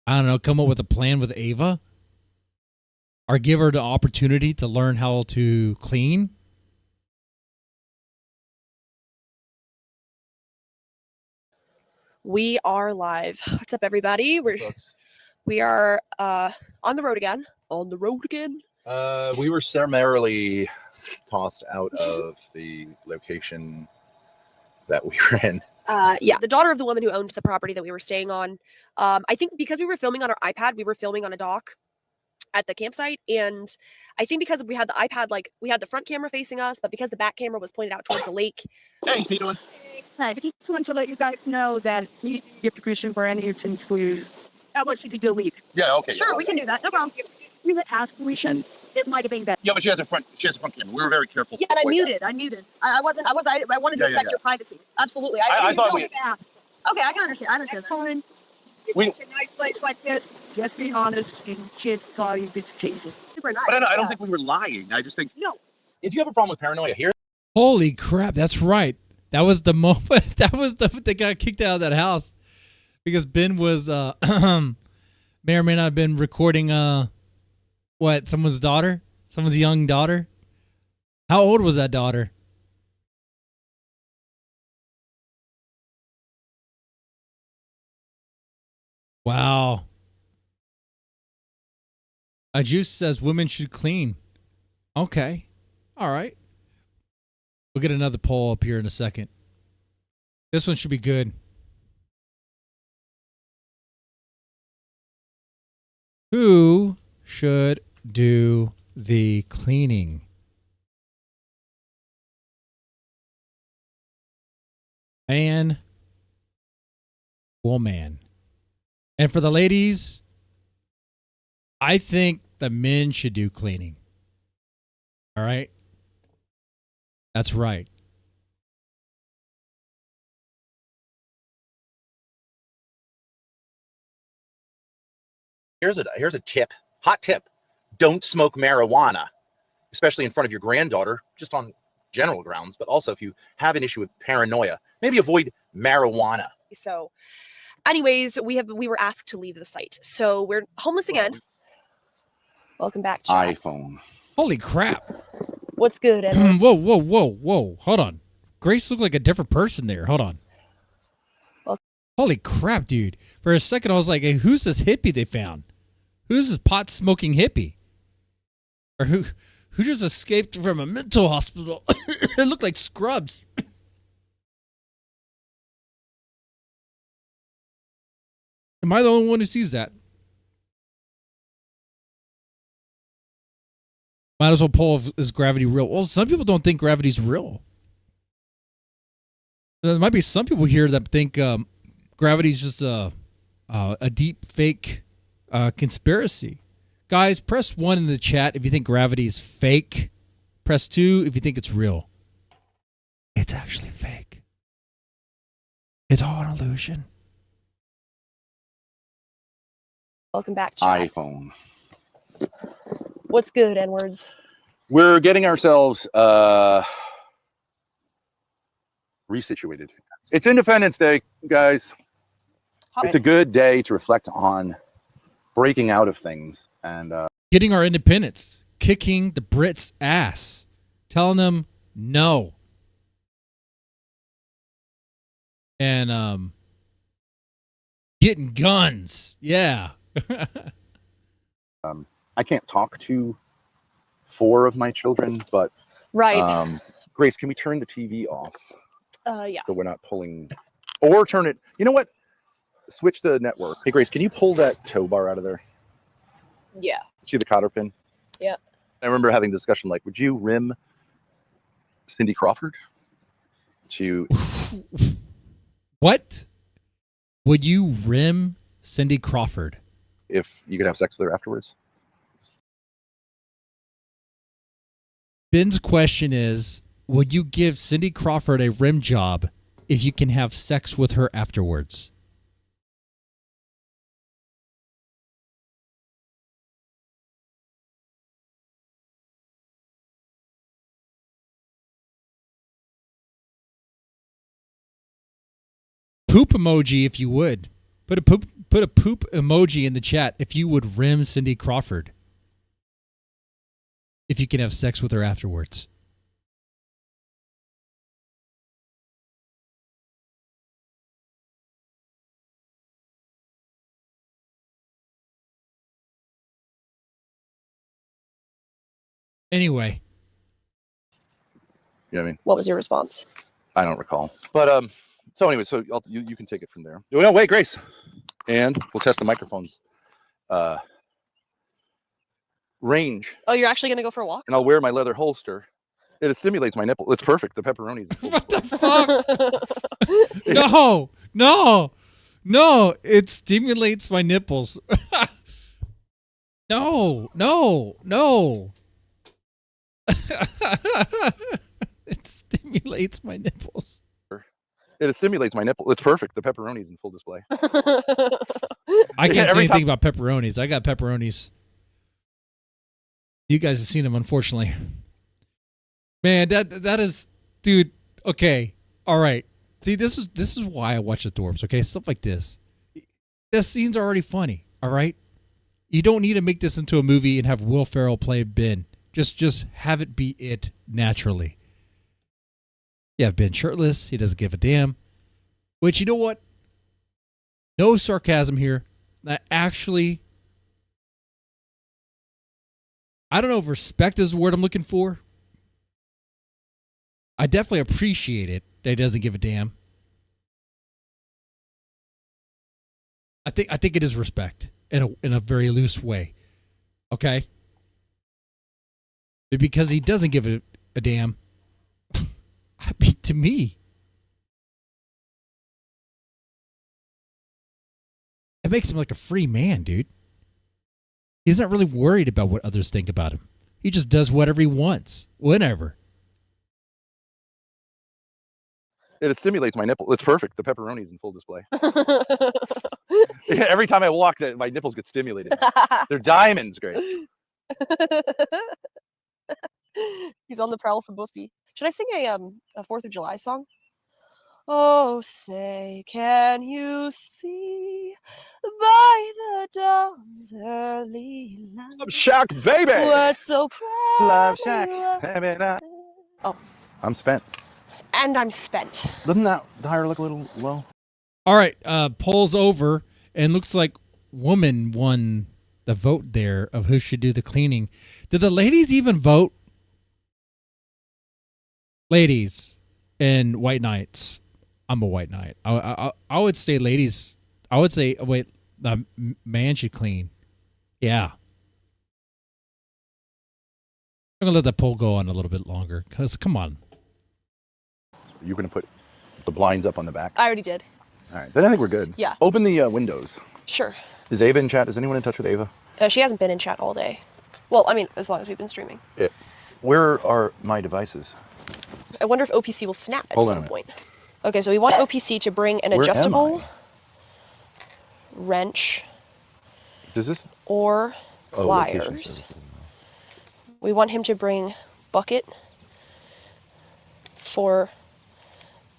I don't know, come up with a plan with Ava? Or give her the opportunity to learn how to clean? We are live. What's up, everybody? We are on the road again. On the road again. We were summarily tossed out of the location that we were in. Yeah, the daughter of the woman who owned the property that we were staying on. I think because we were filming on our iPad, we were filming on a dock at the campsite. And I think because we had the iPad, like we had the front camera facing us, but because the back camera was pointed out towards the lake. Hey, how you doing? Hi, I just want to let you guys know that we give permission for any of to include how much you could delete. Yeah, okay. Sure, we can do that. No problem. We would ask permission. It might have been better. Yeah, but she has a front camera. We were very careful. Yeah, and I muted. I wanted to respect your privacy. Absolutely. I thought we. Okay, I can understand. I understand. Fine. It's a nice place like this. Just be honest, and kids saw you get occasion. Super nice. But I don't think we were lying. I just think no. If you have a problem with paranoia, here. Holy crap! That's right. That was the moment. That was the they got kicked out of that house because Ben was may or may not have been recording someone's daughter, someone's young daughter. How old was that daughter? Wow. A juice says women should clean. Okay. All right. We'll get another poll up here in a second. This one should be good. Who should do the cleaning? Man, woman. And for the ladies, I think the men should do cleaning. All right? That's right. Here's a tip. Hot tip. Don't smoke marijuana, especially in front of your granddaughter, just on general grounds, but also if you have an issue with paranoia, maybe avoid marijuana. So anyways, we were asked to leave the site. So we're homeless again. Welcome back, chat. iPhone. Holy crap. What's good, Evan? Whoa. Hold on. Grace looked like a different person there. Hold on. Holy crap, dude. For a second, I was like, hey, who's this hippie they found? Who's this pot-smoking hippie? Or who just escaped from a mental hospital? It looked like Scrubs. Am I the only one who sees that? Might as well pull, is gravity real? Well, some people don't think gravity's real. There might be some people here that think gravity's just a deep fake conspiracy. Guys, press 1 in the chat if you think gravity is fake. Press 2 if you think it's real. It's actually fake. It's all an illusion. Welcome back, chat. iPhone. What's good, N-words? We're getting ourselves resituated. It's Independence Day, guys. It's a good day to reflect on breaking out of things and getting our independence, kicking the Brits' ass, telling them no. And getting guns. Yeah. I can't talk to 4 of my children, but Right. Grace, can we turn the TV off? Yeah. So we're not pulling, or turn it. You know what? Switch the network. Hey, Grace, can you pull that tow bar out of there? Yeah. See the cotter pin? Yeah. I remember having a discussion like, would you rim Cindy Crawford to What? Would you rim Cindy Crawford if you could have sex with her afterwards? Ben's question is, would you give Cindy Crawford a rim job if you can have sex with her afterwards? Poop emoji if you would. Put a poop emoji in the chat if you would rim Cindy Crawford. If you can have sex with her afterwards. Anyway. You know what I mean? What was your response? I don't recall. But so anyway, so you can take it from there. No, wait, Grace. And we'll test the microphones. Range. Oh, you're actually gonna go for a walk? And I'll wear my leather holster. It stimulates my nipple. It's perfect. The pepperonis. What the fuck? No. It stimulates my nipples. No. It stimulates my nipples. It stimulates my nipple. It's perfect. The pepperonis in full display. I can't say anything about pepperonis. I got pepperonis. You guys have seen them, unfortunately. Man, that is, dude. Okay, all right. See, this is why I watch the Thorps. Okay, stuff like this. The scenes are already funny. All right, you don't need to make this into a movie and have Will Ferrell play Ben. Just have it be it naturally. You have Ben shirtless. He doesn't give a damn. Which, you know what? No sarcasm here. Actually, I don't know if respect is the word I'm looking for. I definitely appreciate it that he doesn't give a damn. I think it is respect in a very loose way. Okay? But because he doesn't give a damn, I mean, to me, it makes him like a free man, dude. He's not really worried about what others think about him. He just does whatever he wants, whenever. It stimulates my nipple. It's perfect. The pepperonis in full display. Every time I walk, my nipples get stimulated. They're diamonds, Grace. He's on the prowl for pussy. Should I sing a 4th of July song? Oh, say, can you see by the dawn's early light? Love Shack, baby. What so proud? Love Shack. Oh. I'm spent. And I'm spent. Doesn't that tire look a little low? All right, poll's over, and looks like woman won the vote there of who should do the cleaning. Did the ladies even vote? Ladies and white knights. I'm a white knight. I would say ladies. I would say wait, the man should clean. Yeah. I'm gonna let the poll go on a little bit longer, cause come on. You're gonna put the blinds up on the back. I already did. All right, then I think we're good. Yeah. Open the windows. Sure. Is Ava in chat? Is anyone in touch with Ava? She hasn't been in chat all day. Well, I mean, as long as we've been streaming. Where are my devices? I wonder if OPC will snap at Hold on a some minute. point. Okay, so we want OPC to bring an Where am adjustable wrench Does this? or Oh, location pliers. services. We want him to bring bucket for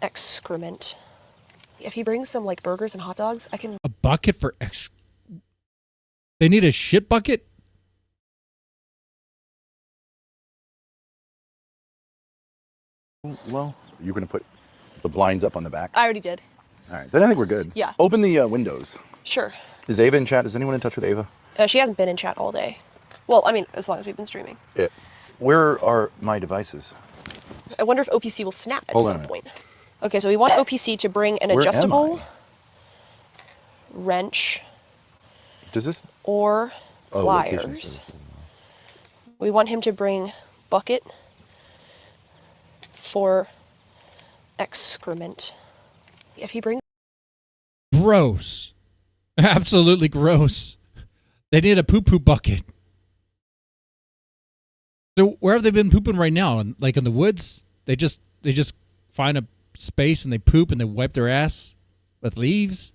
excrement. If he brings some like burgers and hot dogs, I can. A bucket for They need a shit bucket? Well, you're gonna put the blinds up on the back. I already did. All right, then I think we're good. Yeah. Open the windows. Sure. Is Ava in chat? Is anyone in touch with Ava? She hasn't been in chat all day. Well, I mean, as long as we've been streaming. Where are my devices? I wonder if OPC will snap at Hold on a some minute. point. Okay, so we want OPC to bring an Where am adjustable wrench Does this? or Oh, location pliers. services. We want him to bring bucket for excrement. If he brings Gross. Absolutely gross. They need a poo-poo bucket. So where have they been pooping right now? Like in the woods? They just find a space and they poop and they wipe their ass with leaves?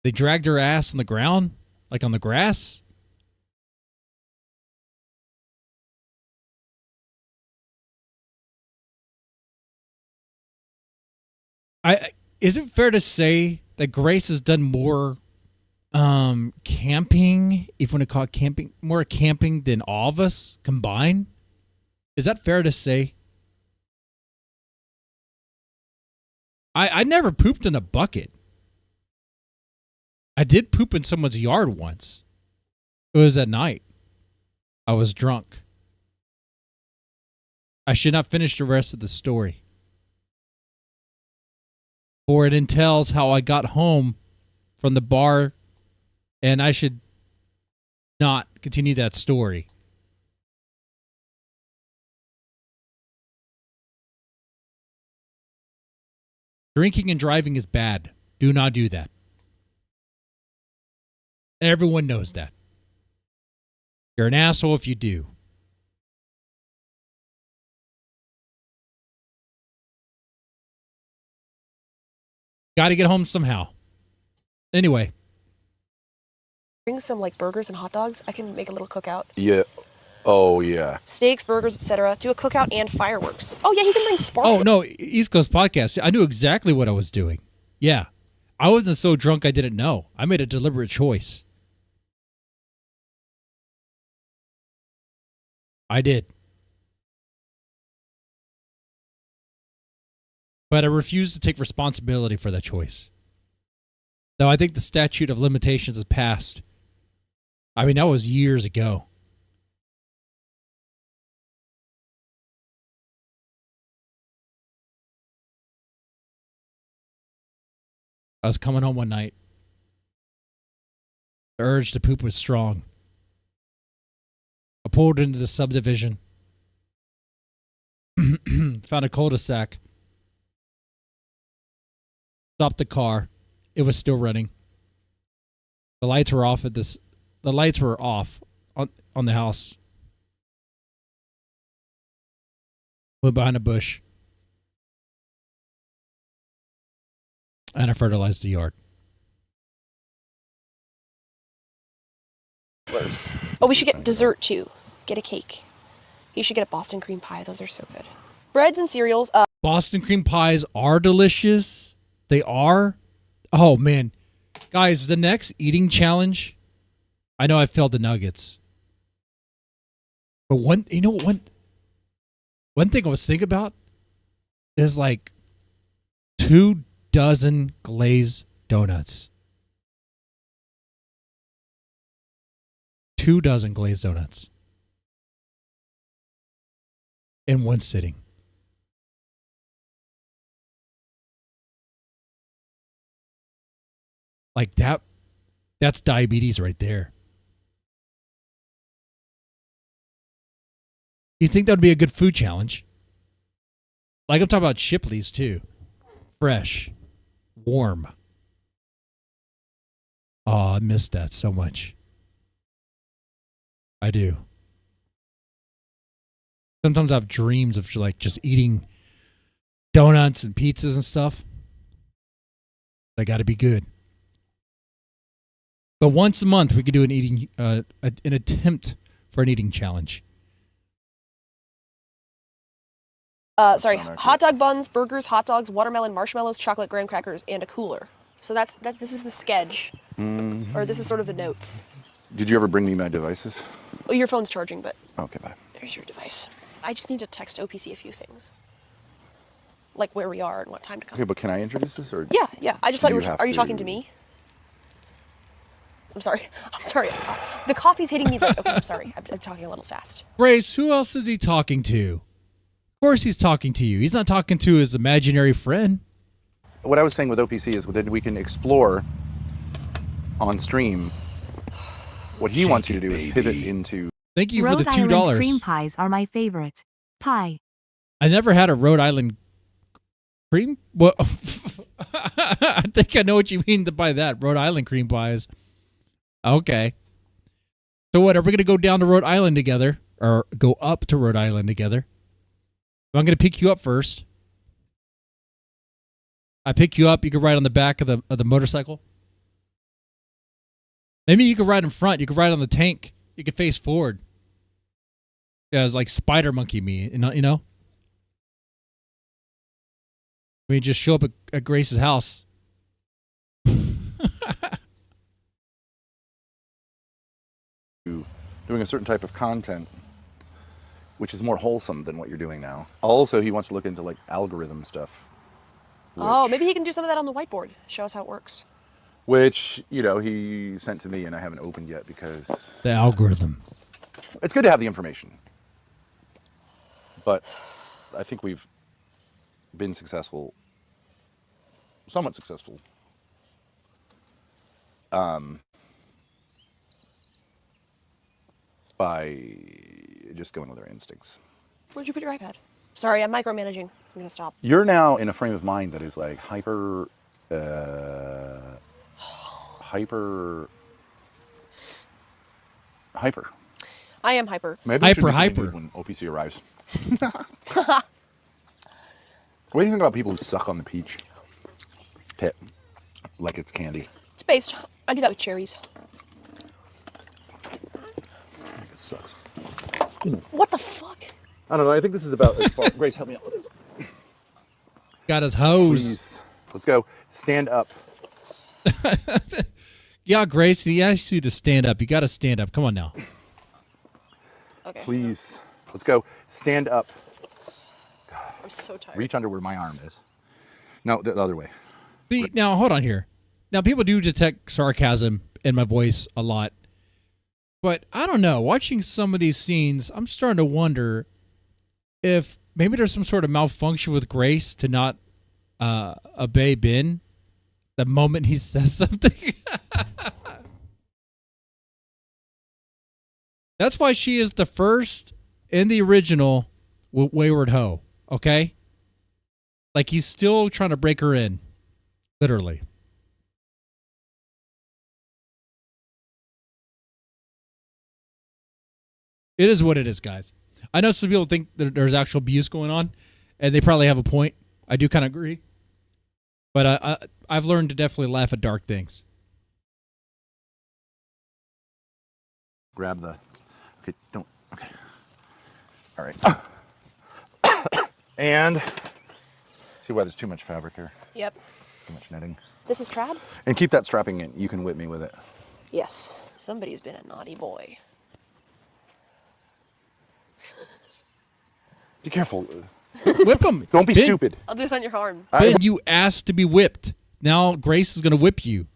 They drag their ass on the ground? Like on the grass? Is it fair to say that Grace has done more camping, if you want to call it camping, more camping than all of us combined? Is that fair to say? I never pooped in a bucket. I did poop in someone's yard once. It was at night. I was drunk. I should not finish the rest of the story, for it entails how I got home from the bar, and I should not continue that story. Drinking and driving is bad. Do not do that. Everyone knows that. You're an asshole if you do. Got to get home somehow. Anyway. bring some like burgers and hot dogs, I can make a little cookout. Yeah. Oh, yeah. Steaks, burgers, etc. Do a cookout and fireworks. Oh yeah, he can bring sparklers. Oh, no, East Coast Podcast. I knew exactly what I was doing. Yeah. I wasn't so drunk I didn't know. I made a deliberate choice. I did. But I refuse to take responsibility for that choice. Though I think the statute of limitations has passed. I mean, that was years ago. I was coming home one night. The urge to poop was strong. I pulled into the subdivision. Found a cul-de-sac. Stopped the car. It was still running. The lights were off the lights were off on the house. Went behind a bush. And I fertilized the yard. Oh, we should get dessert too. Get a cake. You should get a Boston cream pie. Those are so good. Breads and cereals. Boston cream pies are delicious. They are. Oh, man. Guys, the next eating challenge, I know I failed the nuggets. But one thing I was thinking about is like 2 dozen glazed donuts. 2 dozen glazed donuts. In one sitting. Like that's diabetes right there. You think that would be a good food challenge? Like I'm talking about Shipley's too. Fresh. Warm. Oh, I missed that so much. I do. Sometimes I have dreams of like just eating donuts and pizzas and stuff. They got to be good. But once a month, we could do an attempt for an eating challenge. Sorry, hot dog buns, burgers, hot dogs, watermelon, marshmallows, chocolate graham crackers, and a cooler. So this is the sketch, or this is sort of the notes. Did you ever bring me my devices? Oh, your phone's charging, but Okay, bye. there's your device. I just need to text OPC a few things, like where we are and what time to come. Okay, but can I introduce this or? Yeah. I just thought You you were. have Are you talking to me? I'm sorry. The coffee's hitting me. Okay, I'm sorry. I'm talking a little fast. Grace, who else is he talking to? Of course he's talking to you. He's not talking to his imaginary friend. What I was saying with OPC is that we can explore on stream. What he wants you to do is pivot into. Thank you for the Rhode $2. Island cream pies are my favorite. Pie. I never had a Rhode Island cream. Well, I think I know what you mean by that. Rhode Island cream pies. Okay. So what? Are we going to go down to Rhode Island together, or go up to Rhode Island together? I'm going to pick you up first. I pick you up. You can ride on the back of the motorcycle. Maybe you can ride in front. You can ride on the tank. You can face forward. Yeah, it's like Spider Monkey me. You know. We just show up at Grace's house. Doing a certain type of content, which is more wholesome than what you're doing now. Also, he wants to look into like algorithm stuff. Oh, maybe he can do some of that on the whiteboard. Show us how it works. Which, he sent to me and I haven't opened yet because... The algorithm. It's good to have the information. But I think we've been successful, somewhat successful. By just going with our instincts. Where'd you put your iPad? Sorry, I'm micromanaging. I'm gonna stop. You're now in a frame of mind that is like hyper. I am hyper. Maybe we should do something Hyper. new when OPC arrives. What do you think about people who suck on the peach pit like it's candy? It's based. I do that with cherries. It sucks. What the fuck? I don't know. I think this is about. Grace, help me out with this. Got his hose. Please. Let's go. Stand up. Yeah, Grace, he asked you to stand up. You got to stand up. Come on now. Okay. Please. Let's go. Stand up. I'm so tired. Reach under where my arm is. No, the other way. See, now, hold on here. Now, people do detect sarcasm in my voice a lot. But I don't know. Watching some of these scenes, I'm starting to wonder if maybe there's some sort of malfunction with Grace to not obey Ben the moment he says something. That's why she is the first in the original Wayward Ho, okay? Like he's still trying to break her in, literally. It is what it is, guys. I know some people think that there's actual abuse going on, and they probably have a point. I do kind of agree. But I've learned to definitely laugh at dark things. Grab the... Okay, don't... Okay. All right. And... See why there's too much fabric here? Yep. Too much netting. This is trad? And keep that strapping in. You can whip me with it. Yes. Somebody's been a naughty boy. Be careful. Whip him. Don't be Ben, stupid. I'll do it on your arm. Ben, you asked to be whipped. Now Grace is gonna whip you.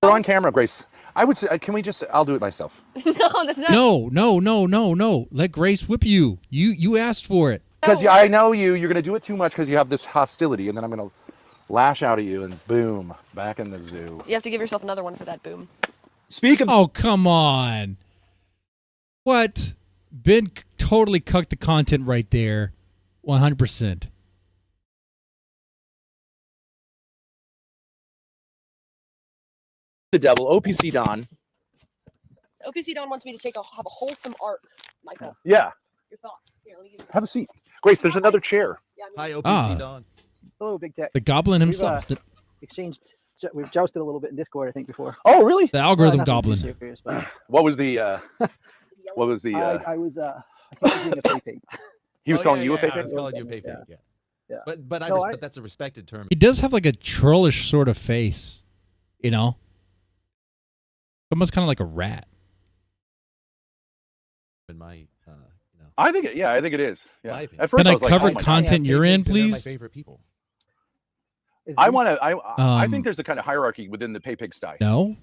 We're on camera, Grace. I would say, can we just? I'll do it myself. No, that's not. No. Let Grace whip you. You asked for it. Because I know you're going to do it too much because you have this hostility, and then I'm going to lash out at you, and boom, back in the zoo. You have to give yourself another one for that boom. Speak of. Oh, come on. What? Ben totally cucked the content right there. 100%. The devil, OPCdon. OPCdon wants me to have a wholesome arc, Michael. Yeah. Your thoughts? Here, let me give you Have a seat. Grace, there's another chair. Hi, OPCdon. Hello, Big Tech. The goblin himself. We've jousted a little bit in Discord, I think, before. Oh, really? The algorithm Nothing too goblin. serious, but What was the? What was the? I was being a pay pig. He was calling you a pay I pig. was calling you a pay pig. Yeah. Yeah. But but that's a respected term. He does have like a trollish sort of face, you know? Almost kind of like a rat. In my, I think it. Yeah, I think it is. Yeah. My opinion. At first Can I was like, cover oh my God. content you're in, Pay pigs, and they're my please? favorite people. I want to. I Um, think there's a kind of hierarchy within the pay pig style. No.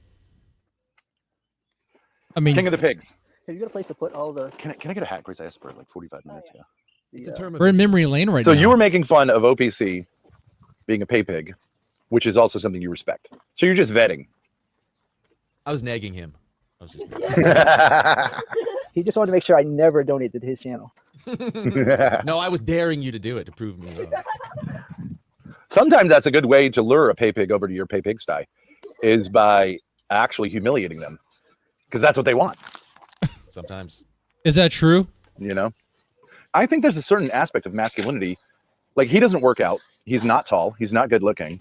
I mean, King of the pigs. Have you got a place to put all the? Can I get a hat, Grace? I asked for like 45 minutes. Yeah. It's a term of we're in memory lane right So now. you were making fun of OPC being a pay pig, which is also something you respect. So you're just vetting. I was nagging him. I was just He just wanted to make sure I never donated to his channel. No, I was daring you to do it to prove me wrong. Sometimes that's a good way to lure a pay pig over to your pay pig sty, is by actually humiliating them, because that's what they want. Sometimes. Is that true? You know, I think there's a certain aspect of masculinity. Like, he doesn't work out. He's not tall. He's not good looking.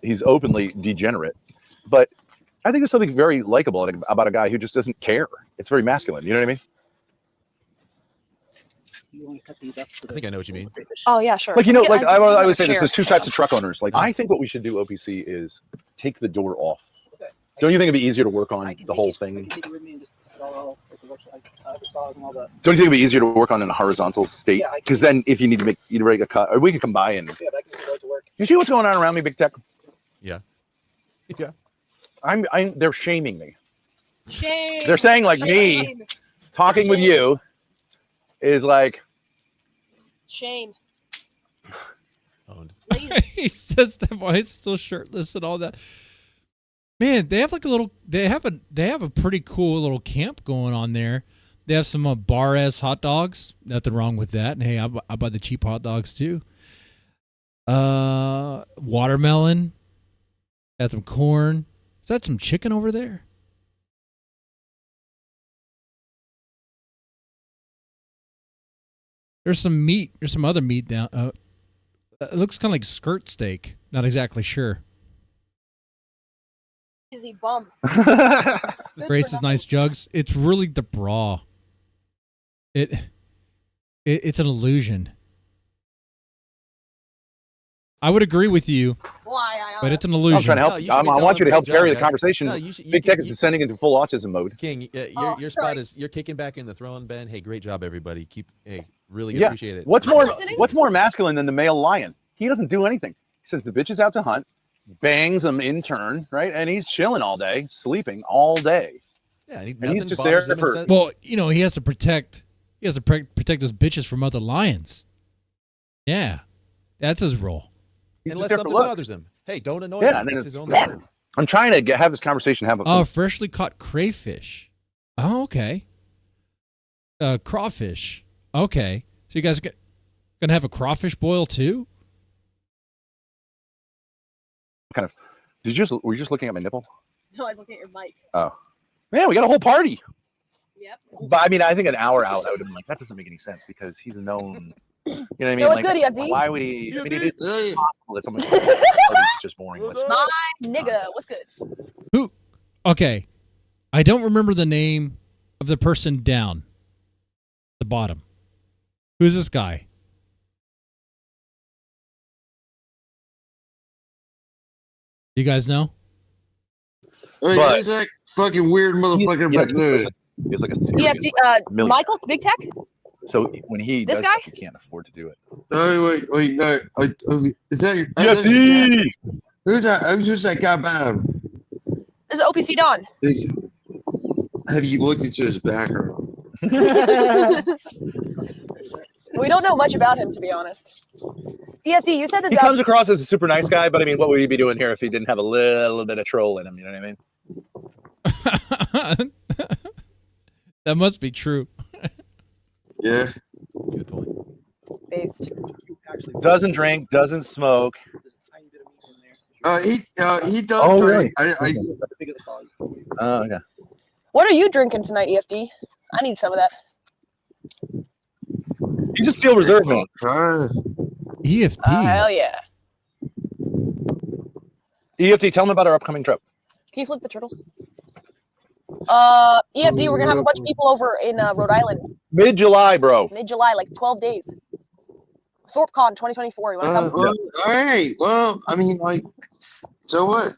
He's openly degenerate. But I think there's something very likable about a guy who just doesn't care. It's very masculine. You know what I mean? You want to cut these up? I think I know what you mean. Oh yeah, sure. Like, you know, Yeah, like I do would say share. there's two types of truck owners. Like, I think what we should do, OPC, is take the door off. Don't you think it'd be easier to work on the whole thing? Take it with me and just put it all like the workshop, the saws and all that. Don't you think it'd be easier to work on in a horizontal state? Yeah, I Because then if you need to make a cut, or we can come by and. Yeah, but I can go to work. You see what's going on around me, Big Tech? Yeah. Yeah. They're shaming me. Shame. They're saying like me Shame. talking with you is like. Shame. Owned. He says that while he's still shirtless and all that. Man, they have like a little. They have a pretty cool little camp going on there. They have some bar-ass hot dogs. Nothing wrong with that. And hey, I buy the cheap hot dogs too. Watermelon. Got some corn. Is that some chicken over there? There's some meat. There's some other meat down. It looks kind of like skirt steak. Not exactly sure. Easy bum. Grace's nice jugs. It's really the bra. It's an illusion. I would agree with you, but it's an illusion. I'm trying to help. No, you should be I want telling you to him help good carry job, the guys. conversation. No, you should- Big Tech is descending into full autism mode. King, your spot is you're kicking back in the throne, Ben. Hey, great job, everybody. Really Yeah. appreciate it. What's more masculine than the male lion? He doesn't do anything. He sends the bitches out to hunt, bangs them in turn, right? And he's chilling all day, sleeping all day. Yeah, and he's just there for. Well, he has to protect. He has to protect those bitches from other lions. Yeah, that's his role. Unless something bothers him. Hey, don't annoy Yeah, him. and then That's his own it's- word. I'm trying to have this conversation. Oh, freshly caught crayfish. Oh, okay. Crawfish. Okay. So you guys gonna have a crawfish boil too? Kind of. Were you just looking at my nipple? No, I was looking at your mic. Oh, man, we got a whole party. Yep. But I mean, I think an hour out, I would have been like, that doesn't make any sense because he's a known. You know what I mean? Yo, what's Like, good, EFD? why would he? I mean, it is possible that someone. It's just boring. My nigga, what's good? Who? Okay. I don't remember the name of the person down the bottom. Who's this guy? You guys know? Hey, who's that fucking weird motherfucker back there? He's like a EFD, million. Michael, Big Tech? So when he This does guy? stuff, he can't afford to do it. Oh, wait, no. Is that your. Yippee! Who's that? Who's that guy behind him? This is OPCdon. Have you looked into his background? We don't know much about him, to be honest. EFD, you said that. He comes across as a super nice guy, but I mean, what would he be doing here if he didn't have a little bit of troll in him? You know what I mean? That must be true. Yeah. Good point. Based. Doesn't drink, doesn't smoke. He does. Oh, drink. really? Oh, okay. What are you drinking tonight, EFD? I need some of that. He's a Steel Reserve man. EFT. Hell yeah. EFT, tell him about our upcoming trip. Can you flip the turtle? EFD, we're gonna have a bunch of people over in Rhode Island. Mid-July, bro. Mid-July, like 12 days. ThorpCon 2024. You wanna come? Well, all right. Well, I mean, like, so what?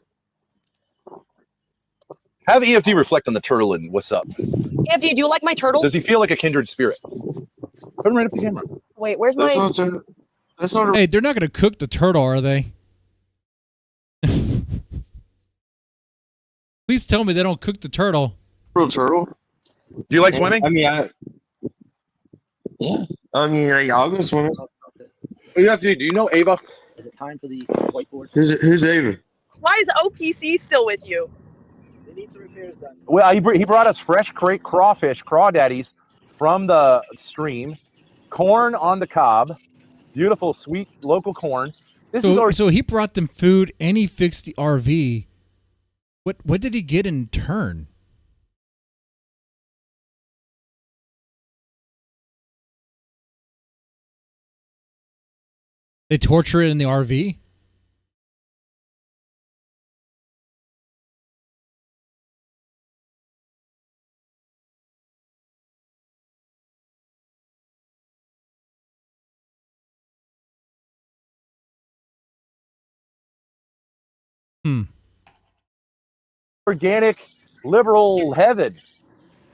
Have EFT reflect on the turtle and what's up. EFD, do you like my turtle? Does he feel like a kindred spirit? Put him right up the camera. Wait, where's my... That's not a... Hey, they're not going to cook the turtle, are they? Please tell me they don't cook the turtle. Turtle? Do you like swimming? I mean, yeah. I mean, I'll go swimming. EFT, do you know Ava? Is it time for the whiteboard? Who's Ava? Why is OPC still with you? They need some repairs done. Well, he brought us fresh crawfish, crawdaddies from the stream, corn on the cob, beautiful, sweet local corn. So he brought them food and he fixed the RV. What did he get in turn? They torture it in the RV? Organic, liberal heaven.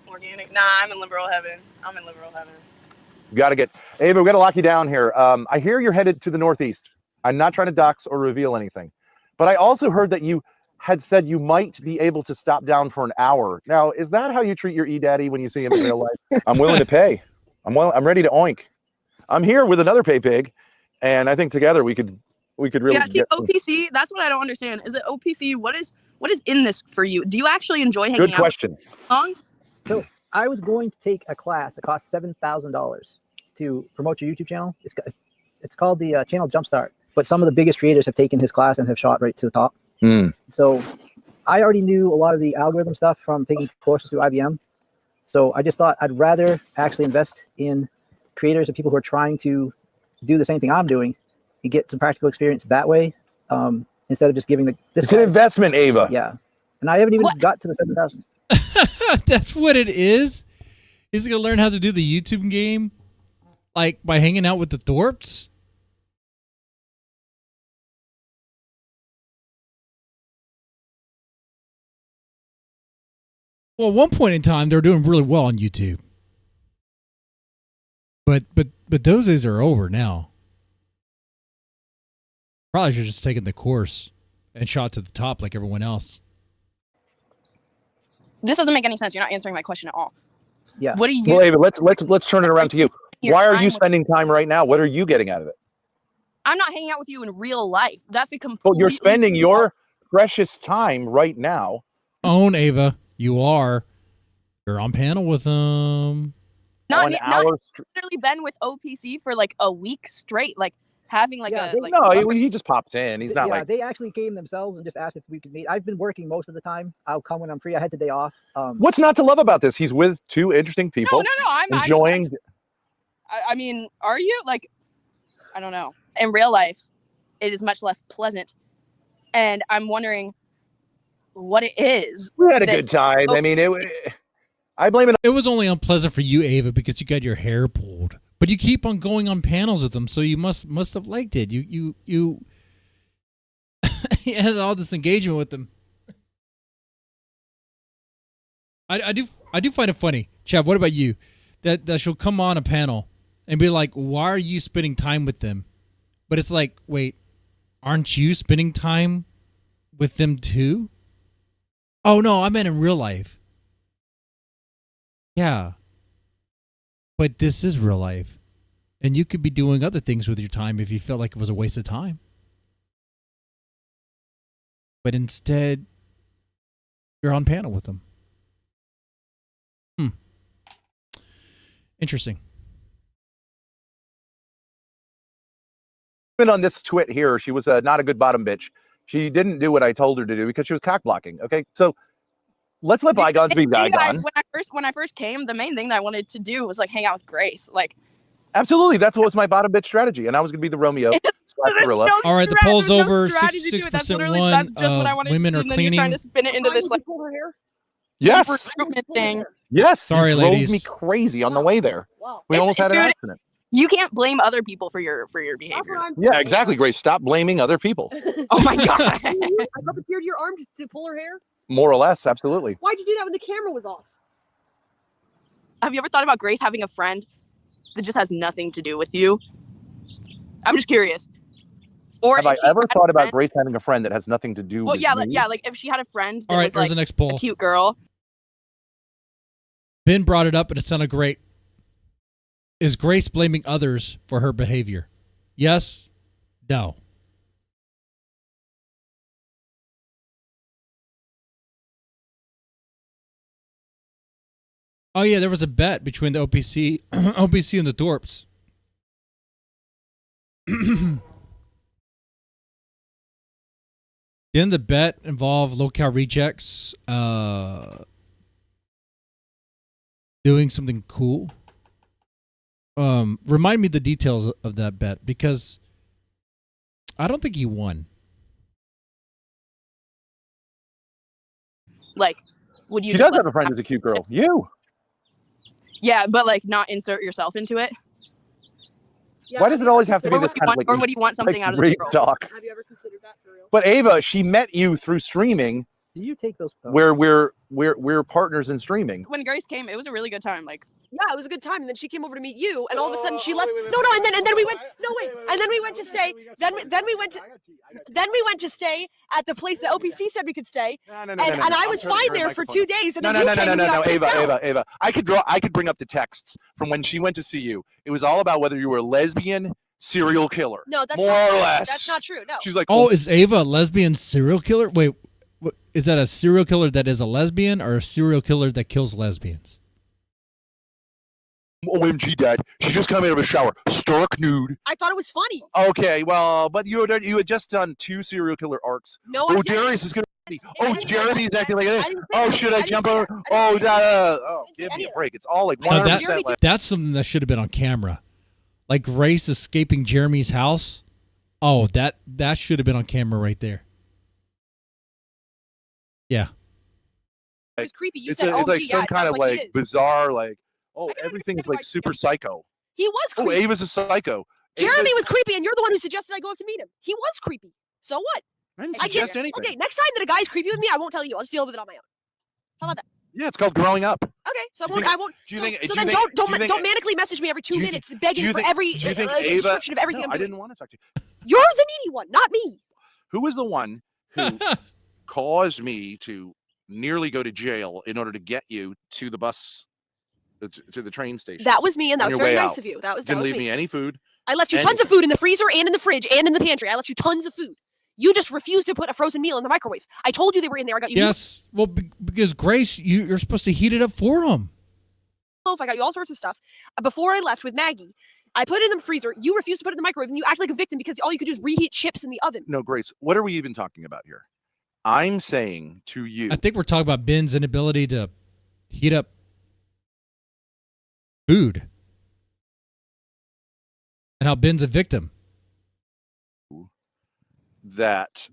Organic? Nah, I'm in liberal heaven. I'm in liberal heaven. We got to lock you down here. I hear you're headed to the Northeast. I'm not trying to dox or reveal anything, but I also heard that you had said you might be able to stop down for an hour. Now, is that how you treat your E-Daddy when you see him in real life? I'm willing to pay. I'm ready to oink. I'm here with another pay pig, and I think together we could really. Yeah, see, OPC, that's what I don't understand. Is it OPC? What is in this for you? Do you actually enjoy hanging out? Good question. So I was going to take a class that cost $7,000 to promote your YouTube channel. It's called the Channel Jumpstart. But some of the biggest creators have taken his class and have shot right to the top. So I already knew a lot of the algorithm stuff from taking courses through IBM. So I just thought I'd rather actually invest in creators and people who are trying to do the same thing I'm doing and get some practical experience that way, instead of just giving this. It's an investment, Ava. Yeah, and I haven't even got to the 7,000. That's what it is. He's gonna learn how to do the YouTube game, like by hanging out with the Thorps. Well, at one point in time, they were doing really well on YouTube, but those days are over now. Probably should have just taken the course and shot to the top like everyone else. This doesn't make any sense. You're not answering my question at all. Yeah. What do you? Well, Ava, let's turn it around to you. Why are you spending time right now? What are you getting out of it? I'm not hanging out with you in real life. That's a complete. Well, you're spending your precious time right now. Own Ava, you are. You're on panel with them. Not literally been with OPC for like a week straight, like having like he just pops in. He's not like they actually came themselves and just asked if we could meet. I've been working most of the time. I'll come when I'm free. I had the day off. What's not to love about this? He's with two interesting people. No. I'm enjoying. I mean, are you like? I don't know. In real life, it is much less pleasant, and I'm wondering what it is. We had a good time. I mean, I blame it. It was only unpleasant for you, Ava, because you got your hair pulled. But you keep on going on panels with them, so you must have liked it. You you had all this engagement with them. I do find it funny, Chav. What about you? that she'll come on a panel and be like, why are you spending time with them? But it's like, wait, aren't you spending time with them too? Oh, no, I meant in real life. Yeah. But this is real life. And you could be doing other things with your time if you felt like it was a waste of time. But instead, you're on panel with them. Interesting. On this twit here, she was not a good bottom bitch. She didn't do what I told her to do because she was cock blocking. Okay, so let's let bygones be bygones. When I first came, the main thing that I wanted to do was like hang out with Grace. Like, absolutely, that's what was my bottom bitch strategy, and I was going to be the Romeo. Gorilla. All right, the poll's over. 66% won. Women are cleaning. Trying to spin it into this like yes recruitment thing. Yes. Sorry, you ladies. drove me crazy on the way there. We almost had an accident. You can't blame other people for your behavior. Yeah, exactly, Grace. Stop blaming other people. Oh my god! I puppeteered your arm to pull her hair. More or less, absolutely. Why'd you do that when the camera was off? Have you ever thought about Grace having a friend that just has nothing to do with you? I'm just curious. Or have I ever thought about Grace having a friend that has nothing to do with yeah, me? like if she had a friend that All right, was there's like the next poll. a cute girl. Ben brought it up and it sounded great. Is Grace blaming others for her behavior? Yes? No? Oh yeah, there was a bet between the OPC and the Thorps. Didn't the bet involve locale rejects doing something cool? Remind me the details of that bet, because I don't think he won. Like, would you? She does have a friend who's a cute girl. You. Yeah, but like not insert yourself into it. Yeah, why does it always have to be this kind of like? Or would you want something out of the rape girl? talk? Have you ever considered that for real? But Ava, she met you through streaming. Do you take those? Where we're partners in streaming. When Grace came, it was a really good time. Like, Yeah, it was a good time, and then she came over to meet you, and all of a sudden she left. No, and then we went. No, wait, and then we went to stay. Then we went to stay at the place that OPC said we could stay. And I was fine there for 2 days, and then you came and we got kicked out. Ava. I could bring up the texts from when she went to see you. It was all about whether you were a lesbian serial killer. No, that's more not or true. less. That's not true. No. She's like, oh, is Ava a lesbian serial killer? Wait, is that a serial killer that is a lesbian, or a serial killer that kills lesbians? OMG, Dad. She just came out of a shower, stark nude. I thought it was funny. Okay, well, but you had just done 2 serial killer arcs. No, oh, Darius is gonna. Oh, Jeremy's acting like this. Oh, should I jump over? Oh, give me a break. It's all like 100%. That's something that should have been on camera. Like Grace escaping Jeremy's house. Oh, that should have been on camera right there. Yeah. It was creepy. You It's said, like yeah, some it kind sounds of like he like is. bizarre, like, oh, everything is like super psycho. He was creepy. Oh, Ava's a psycho. Jeremy was creepy, and you're the one who suggested I go up to meet him. He was creepy. So what? I didn't can't. suggest anything. Okay, next time that a guy's creepy with me, I won't tell you. I'll just deal with it on my own. How about that? Yeah, it's called growing up. Okay, so Do you I think- won't. do you So, think- so do you then think- don't do you think- manically message me every 2 minutes begging for every do you think like, Ava? description of everything No, I'm I doing. didn't want to talk to you. You're the needy one, not me. Who was the one who caused me to nearly go to jail in order to get you to the bus, to the train station? That was me, and that On was your very way nice out. of you. That was Didn't leave me. me any food. I left you Anything. tons of food in the freezer and in the fridge and in the pantry. I left you tons of food. You just refused to put a frozen meal in the microwave. I told you they were in there. I got you. Yes. Well, because Grace, you're supposed to heat it up for him. I got you all sorts of stuff. Before I left with Maggie, I put it in the freezer. You refused to put it in the microwave, and you act like a victim because all you could do is reheat chips in the oven. No, Grace, what are we even talking about here? I'm saying to you. I think we're talking about Ben's inability to heat up food. And how Ben's a victim. That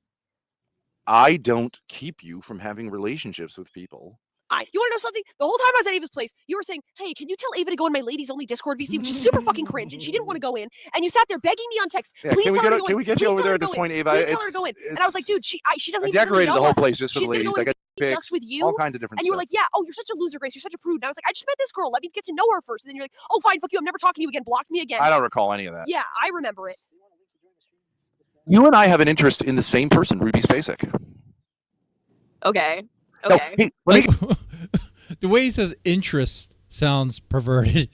I don't keep you from having relationships with people. You want to know something? The whole time I was at Ava's place, you were saying, hey, can you tell Ava to go in my ladies only Discord VC, which is super fucking cringe, and she didn't want to go in. And you sat there begging me on text, Yeah, please can we tell her get- to go in. can we get you Please over tell there her at to this go point, in. Ava? Please tell her to go in. And I was like, dude, she doesn't I even really decorated know the whole us. place just for the She's gonna ladies. go in. pics, just with you. all kinds of different And you were stuff. like, yeah, oh, you're such a loser, Grace. You're such a prude. And I was like, I just met this girl. Let me get to know her first. And then you're like, oh, fine, fuck you. I'm never talking to you again. Block me again. I don't recall any of that. Yeah, I remember it. You and I have an interest in the same person, Ruby Spacek. Okay. No, Okay. hey, let me The way he says interest sounds perverted.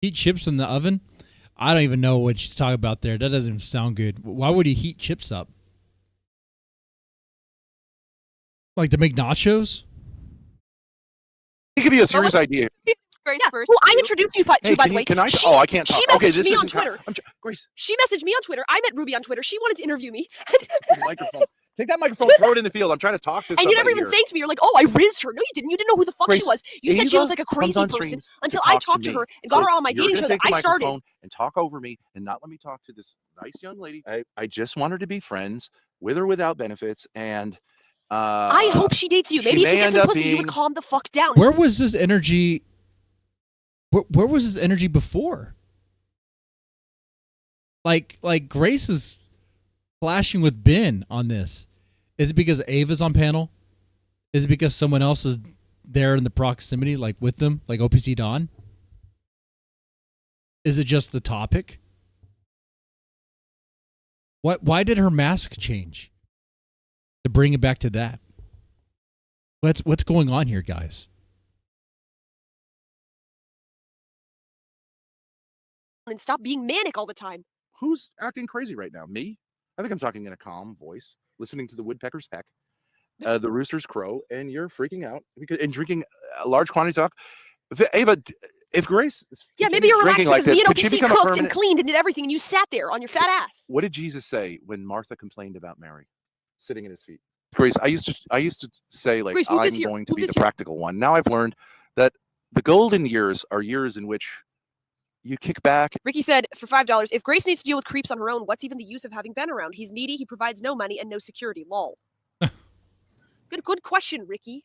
Heat chips in the oven? I don't even know what she's talking about there. That doesn't even sound good. Why would he heat chips up? Like to make nachos? Let me give you a serious idea. Grace Yeah, first. well, I introduced you to, Hey, by the way. can I? She, I can't talk. She Okay, messaged this me on isn't- Twitter. Grace, She messaged me on Twitter. I met Ruby on Twitter. She wanted to interview me. the microphone. Take that microphone, throw it in the field. I'm trying to talk to And somebody you never even here. thanked me. You're like, oh, I rizzed her. No, you didn't. You didn't know who the fuck Grace, she was. You said she Ava looked like a comes crazy on person streams until to I talk talked to me. her and got So her on my you're dating gonna show that take the I started. microphone and talk over me and not let me talk to this nice young lady. I just want her to be friends with or without benefits. And I hope she dates you. she Maybe if may you get end some up pussy, you would being- calm the fuck down. Where was this energy? Where was this energy before? Like Grace is flashing with Ben on this. Is it because Ava's on panel? Is it because someone else is there in the proximity, like with them, like OPCdon? Is it just the topic? Why did her mask change? To bring it back to that. What's going on here, guys? And stop being manic all the time. Who's acting crazy right now? Me? I think I'm talking in a calm voice, listening to the woodpeckers peck, the roosters crow, and you're freaking out and drinking large quantities of alcohol. Ava, if Grace, Yeah, maybe you're relaxed drinking because like me this, and could she OPC become a cooked and permanent- cleaned and did everything, and you sat there on your fat ass. What did Jesus say when Martha complained about Mary sitting at his feet? Grace, I used to say, like, Grace, move I'm this here. going to Move be this the here. practical one. Now I've learned that the golden years are years in which you kick back. Ricky said for $5, if Grace needs to deal with creeps on her own, what's even the use of having Ben around? He's needy, he provides no money and no security. Lol. Good question, Ricky.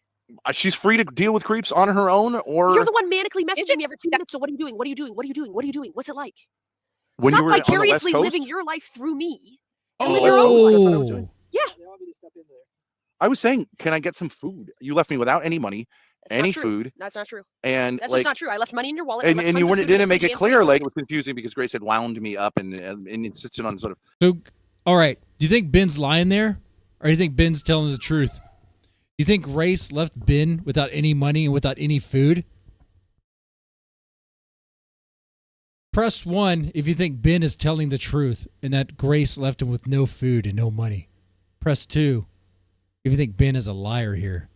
She's free to deal with creeps on her own, or You're the one manically messaging me every 2 minutes. So what are you doing? What are you doing? What are you doing? What are you doing? What's it like? when Stop you were on the West vicariously Coast? living your life through me. On And the live West your own Coast? life. That's what I was doing. Yeah. I was saying, can I get some food? You left me without any money, That's not any true. food, That's not true. and That's like, just not true. I left money in your wallet. I and, left and tons you of weren't, food in the didn't make fridge it and clear. freezer. Like, it was confusing because Grace had wound me up and insisted on sort of. So, all right. Do you think Ben's lying there, or do you think Ben's telling the truth? Do you think Grace left Ben without any money and without any food? Press 1 if you think Ben is telling the truth and that Grace left him with no food and no money. Press 2 if you think Ben is a liar here.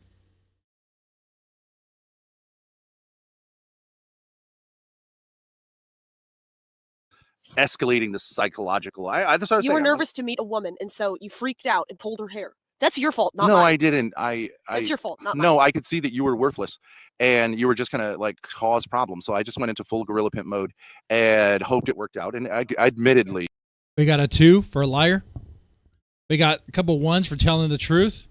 Escalating the psychological. I just. You were nervous to meet a woman, and so you freaked out and pulled her hair. That's your fault, not No, mine. I didn't. That's your fault, not No, mine. I could see that you were worthless, and you were just gonna like cause problems. So I just went into full gorilla pimp mode and hoped it worked out. And I admittedly, We got a 2 for a liar. We got a couple 1s for telling the truth.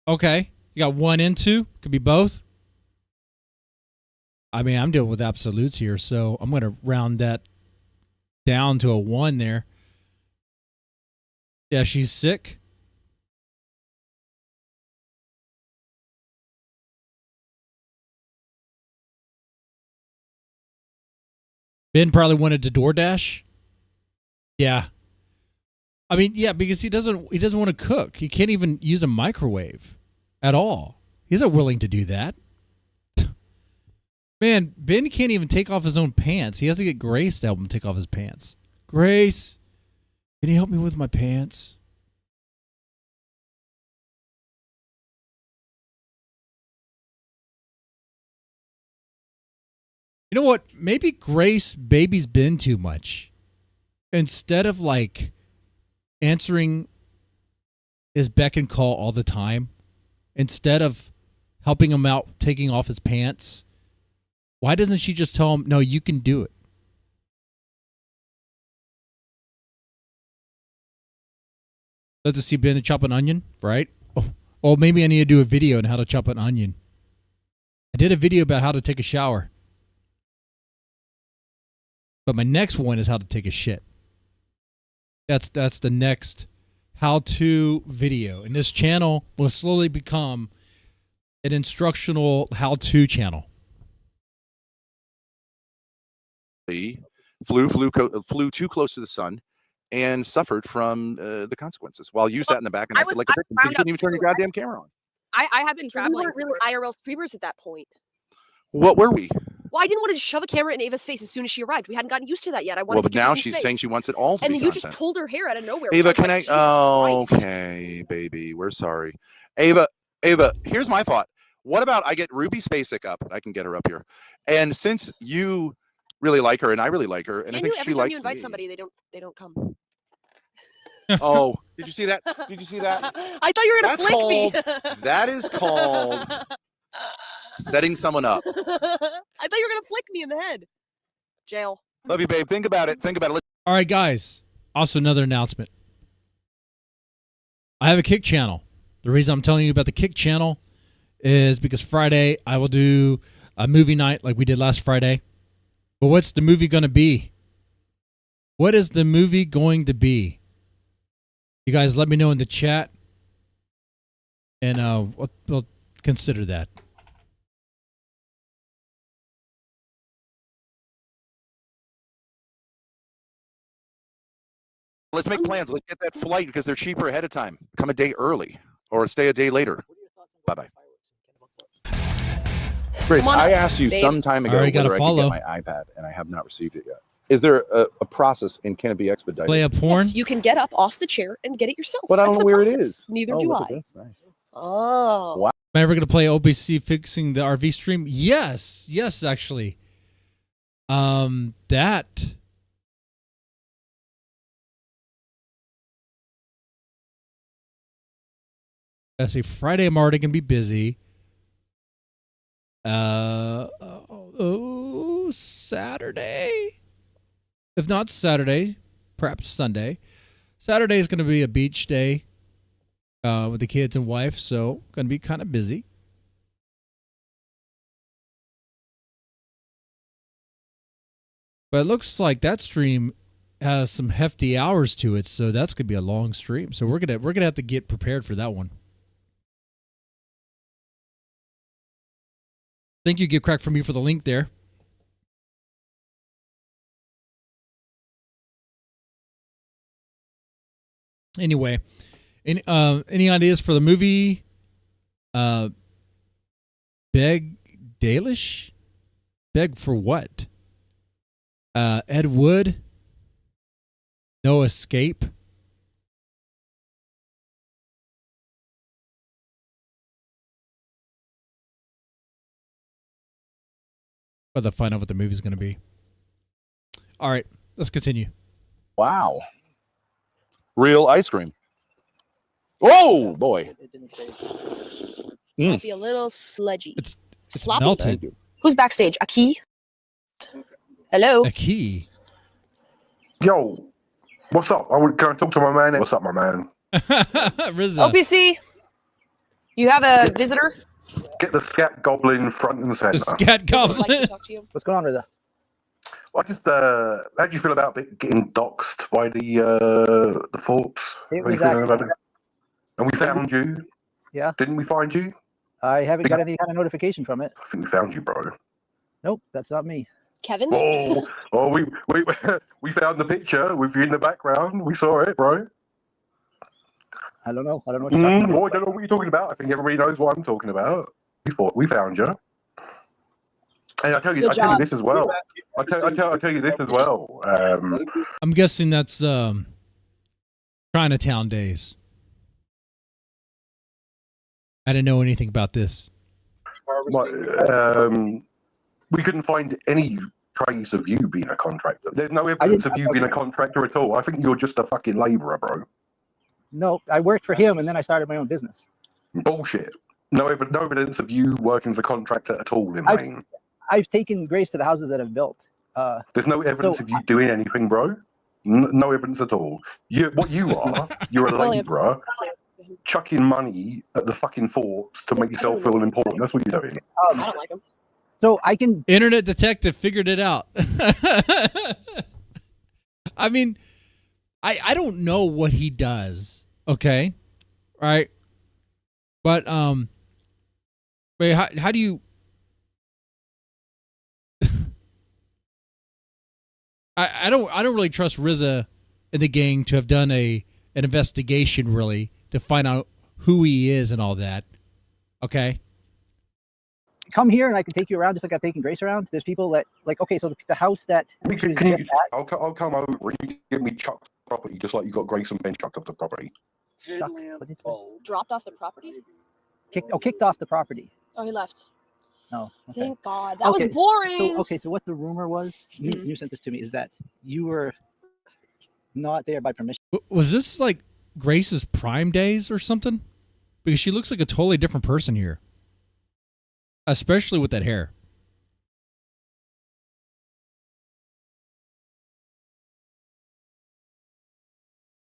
Okay. You got 1 and 2. Could be both. I mean, I'm dealing with absolutes here, so I'm going to round that down to a 1 there. Yeah, she's sick. Ben probably wanted to DoorDash. Yeah. I mean, yeah, because he doesn't want to cook. He can't even use a microwave at all. He's not willing to do that. Man, Ben can't even take off his own pants. He has to get Grace to help him take off his pants. Grace, can you help me with my pants? You know what? Maybe Grace babies Ben too much. Instead of like answering his beck and call all the time, instead of helping him out taking off his pants, why doesn't she just tell him, no, you can do it? Let us see Ben chop an onion, right? Oh, maybe I need to do a video on how to chop an onion. I did a video about how to take a shower. But my next one is how to take a shit. That's the next how-to video, and this channel will slowly become an instructional how-to channel. Flew too close to the sun and suffered from the consequences while you sat in the back and acted like a victim because you couldn't even turn your goddamn camera on. I have been We traveling. weren't really IRL streamers at that point. What were we? Well, I didn't want to shove a camera in Ava's face as soon as she arrived. We hadn't gotten used to that yet. I wanted Well, to but give her now some she's space. saying she wants it all to And be then you content. just pulled her hair out of nowhere. Ava, which I can I? was like, Jesus Christ. Okay, baby, we're sorry. Ava, here's my thought. What about I get Ruby Spacek up? I can get her up here. And since you really like her and I really like her, and I And think you, she every time likes you invite me. somebody, they don't come. Oh, did you see that? Did you see that? I thought you were gonna That's flick called. me. That is called setting someone up. I thought you were gonna flick me in the head. Jail. Love you, babe. Think about it. Think about it. All right, guys. Also, another announcement. I have a Kick channel. The reason I'm telling you about the Kick channel is because Friday I will do a movie night like we did last Friday. But what's the movie going to be? What is the movie going to be? You guys let me know in the chat, and we'll consider that. Let's make plans. Let's get that flight because they're cheaper ahead of time. Come a day early or stay a day later. Bye-bye. Grace, Come on I up, asked you babe. some time ago Already gotta whether I follow. could get my iPad, and I have not received it yet. Is there a process, and can it be expedited? Play a porn? Yes, you can get up off the chair and get it yourself. But I don't That's know the where it process. is. Neither Oh, do look I. at this. Nice. Oh. Wow. Am I ever going to play OPC fixing the RV stream? Yes, actually. That. I see. Friday, I'm already going to be busy. Saturday. If not Saturday, perhaps Sunday. Saturday is going to be a beach day with the kids and wife, so going to be kind of busy. But it looks like that stream has some hefty hours to it, so that's gonna be a long stream. So we're gonna have to get prepared for that one. Thank you, Get Crack, for me for the link there. Anyway, any ideas for the movie? Beg Dalish? Beg for what? Ed Wood? No Escape? But they'll find out what the movie's going to be. All right, let's continue. Wow. Real ice cream. Oh, boy. Might be a little sludgy. It's sloppy. melted. Who's backstage? Aki? Hello? Aki? Yo, what's up? Can I talk to my man? What's up, my man? Rizza. OPC? You have a visitor? Get the scat goblin front and center. The scat goblin. Like to talk to you. What's going on, Rizza? I just, how do you feel about getting doxxed by the Thorps? It How you was feeling actually- about it? And we found you. Yeah. Didn't we find you? I haven't got any kind of notification from it. I think we found you, bro. Nope, that's not me. Kevin? Oh, we found the picture with you in the background. We saw it, bro. I don't know. I don't know what you're talking about. I don't know what you're talking about. I think everybody knows what I'm talking about. We found you. And I tell you this as well. I tell you this as well. I'm guessing that's Chinatown days. I didn't know anything about this. We couldn't find any trace of you being a contractor. There's no evidence of you being a contractor at all. I think you're just a fucking laborer, bro. No, I worked for him and then I started my own business. Bullshit. No evidence of you working as a contractor at all in Maine. I've taken Grace to the houses that I've built. There's no evidence of you doing anything, bro. No evidence at all. What you are, you're a laborer chucking money at the fucking Thorps to make yourself feel important. That's what you're doing. I don't like him. So I can... Internet detective figured it out. I mean, I don't know what he does. Okay. All right. But wait, how do you I don't really trust RZA and the gang to have done an investigation really to find out who he is and all that. Okay. Come here and I can take you around just like I've taken Grace around. There's people that like, okay, so the house that she was just at. I'll come over and you get me chucked property, just like you got Grace and Ben chucked off the property. Dropped off the property? Kicked off the property. Oh, he left. No. Okay. Thank God. That was boring. So what the rumor was, you sent this to me, is that you were not there by permission. Was this like Grace's prime days or something? Because she looks like a totally different person here. Especially with that hair.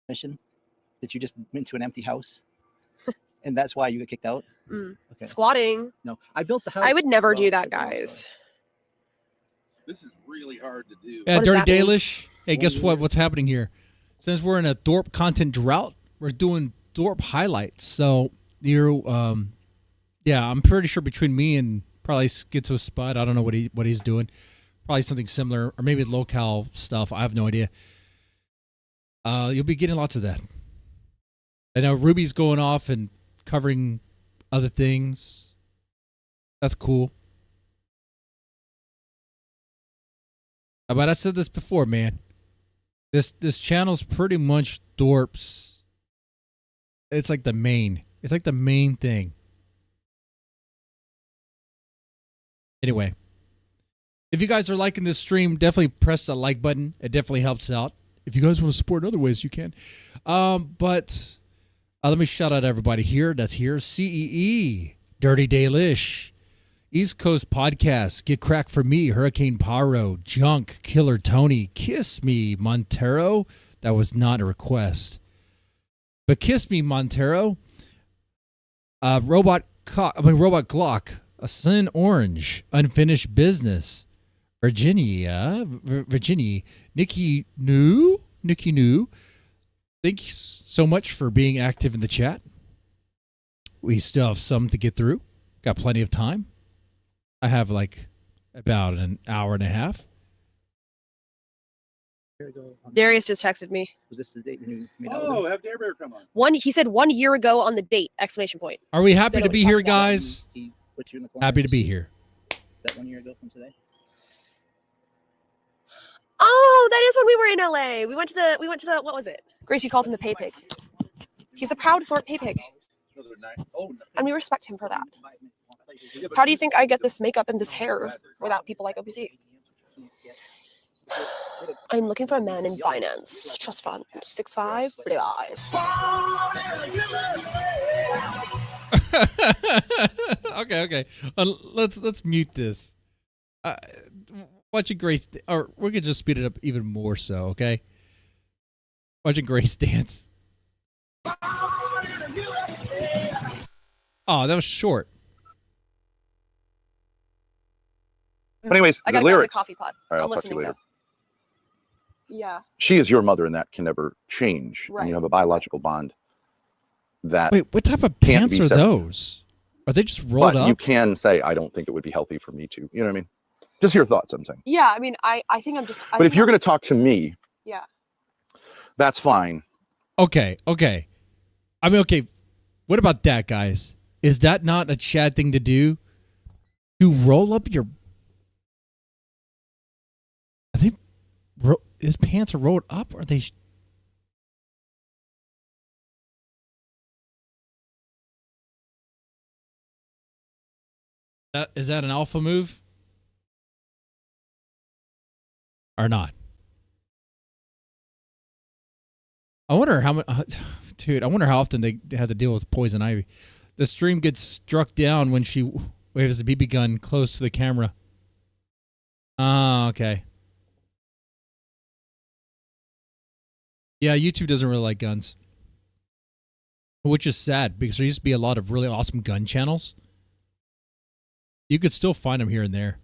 That you just went to an empty house and that's why you got kicked out? Mm. Okay. Squatting. No, I built the house. I would never do that, guys. This is really hard to do. Yeah, Dirty Dalish. Hey, guess what? What's happening here? Since we're in a Thorp content drought, we're doing Thorp highlights. So you're, yeah, I'm pretty sure between me and probably Schizo Spud, I don't know what he's doing. Probably something similar, or maybe locale stuff. I have no idea. You'll be getting lots of that. I know Ruby's going off and covering other things. That's cool. But I said this before, man. This channel's pretty much Thorp's. It's like the main. It's like the main thing. Anyway, if you guys are liking this stream, definitely press the like button. It definitely helps out. If you guys want to support in other ways, you can. But let me shout out everybody here. That's here. CEE, Dirty Dalish, East Coast Podcast, Get Crack for Me, Hurricane Paro, Junk, Killer Tony, Kiss Me, Montero. That was not a request. But Kiss Me, Montero. Robot Glock, A Sin Orange, Unfinished Business, Virginia, Nikki New. Thank you so much for being active in the chat. We still have some to get through. Got plenty of time. I have like about an hour and a half. Darius just texted me. Was this the date you made Oh, have Dare Bear come on. He said 1 year ago on the date! Exclamation point. Are we happy Don't to know be what here, he's talking about. guys? He put you in the corner. Happy to be here. That 1 year ago from today? Oh, that is when we were in LA. We went to the what was it? Grace, you called him a pay pig. He's a proud Thorp pay pig. And we respect him for that. How do you think I get this makeup and this hair without people like OPC? I'm looking for a man in finance. Trust fund. 6'5", blue eyes. Okay. Let's mute this. Watching Grace, or we could just speed it up even more so, okay? Watching Grace dance. Oh, that was short. But anyways, I the gotta grab the lyrics. coffee pot. All right, I'm I'll talk to you listening later. though. Yeah. She is your mother, and that can never change. Right. And you have a biological bond that Wait, what type of can't pants be are separated. those? Are they just rolled But up? you can say, I don't think it would be healthy for me to. You know what I mean? Just your thoughts, I'm saying. Yeah, I mean, I think I'm just. But if you're going to talk to me, Yeah. that's fine. Okay. I mean, okay. What about that, guys? Is that not a Chad thing to do? To roll up your. Are they? His pants are rolled up, or are they? Is that an alpha move? Or not? I wonder how much, dude. I wonder how often they had to deal with poison ivy. The stream gets struck down when she waves the BB gun close to the camera. Ah, okay. Yeah, YouTube doesn't really like guns, which is sad because there used to be a lot of really awesome gun channels. You could still find them here and there.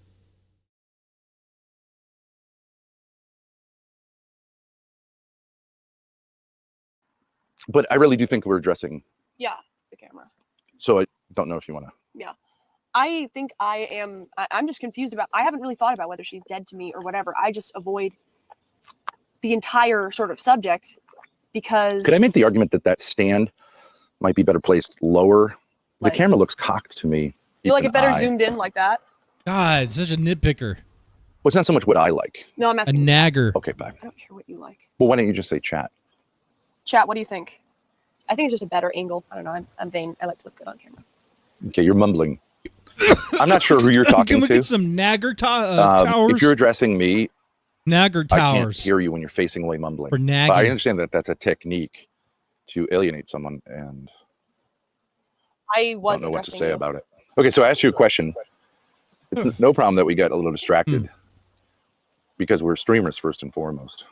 But I really do think we're addressing. Yeah, the camera. So I don't know if you want to. Yeah. I think I'm just confused about, I haven't really thought about whether she's dead to me or whatever. I just avoid the entire sort of subject because. Could I make the argument that that stand might be better placed lower? Like, the camera looks cocked to me. You like it better zoomed in like that? God, such a nitpicker. Well, it's not so much what I like. No, I'm A asking. nagger. Okay, bye. I don't care what you like. Well, why don't you just say chat? Chat, what do you think? I think it's just a better angle. I don't know. I'm vain. I like to look good on camera. Okay, you're mumbling. I'm not sure who you're talking Can we to. get some nagger towers? If you're addressing me, nagger I can't towers. hear you when you're facing away mumbling. For nagging. But I understand that that's a technique to alienate someone, and I was don't know what to addressing say you. about it. Okay, so I asked you a question. It's no problem that we got a little distracted because we're streamers first and foremost.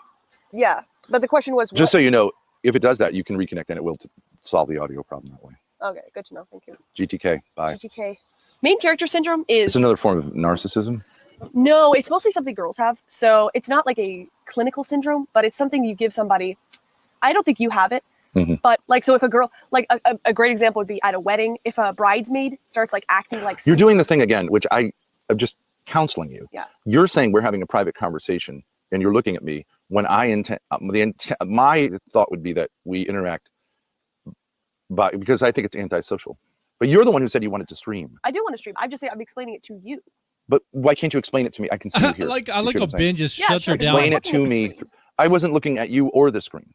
Yeah, but the question was. Just so you know, if it does that, you can reconnect and it will solve the audio problem that way. Okay, good to know. Thank you. GTK, bye. GTK. Main character syndrome is. It's another form of narcissism. No, it's mostly something girls have. So it's not like a clinical syndrome, but it's something you give somebody. I don't think you have it, but like, so if a girl, like a great example would be at a wedding, if a bridesmaid starts like acting like. You're doing the thing again, which I'm just counseling you. Yeah. You're saying we're having a private conversation and you're looking at me when I intend, my thought would be that we interact because I think it's antisocial. But you're the one who said you wanted to stream. I do want to stream. I'm just saying I'm explaining it to you. But why can't you explain it to me? I can see you here. I like how Ben just shuts her down. Explain it to me. I wasn't looking at you or the screen.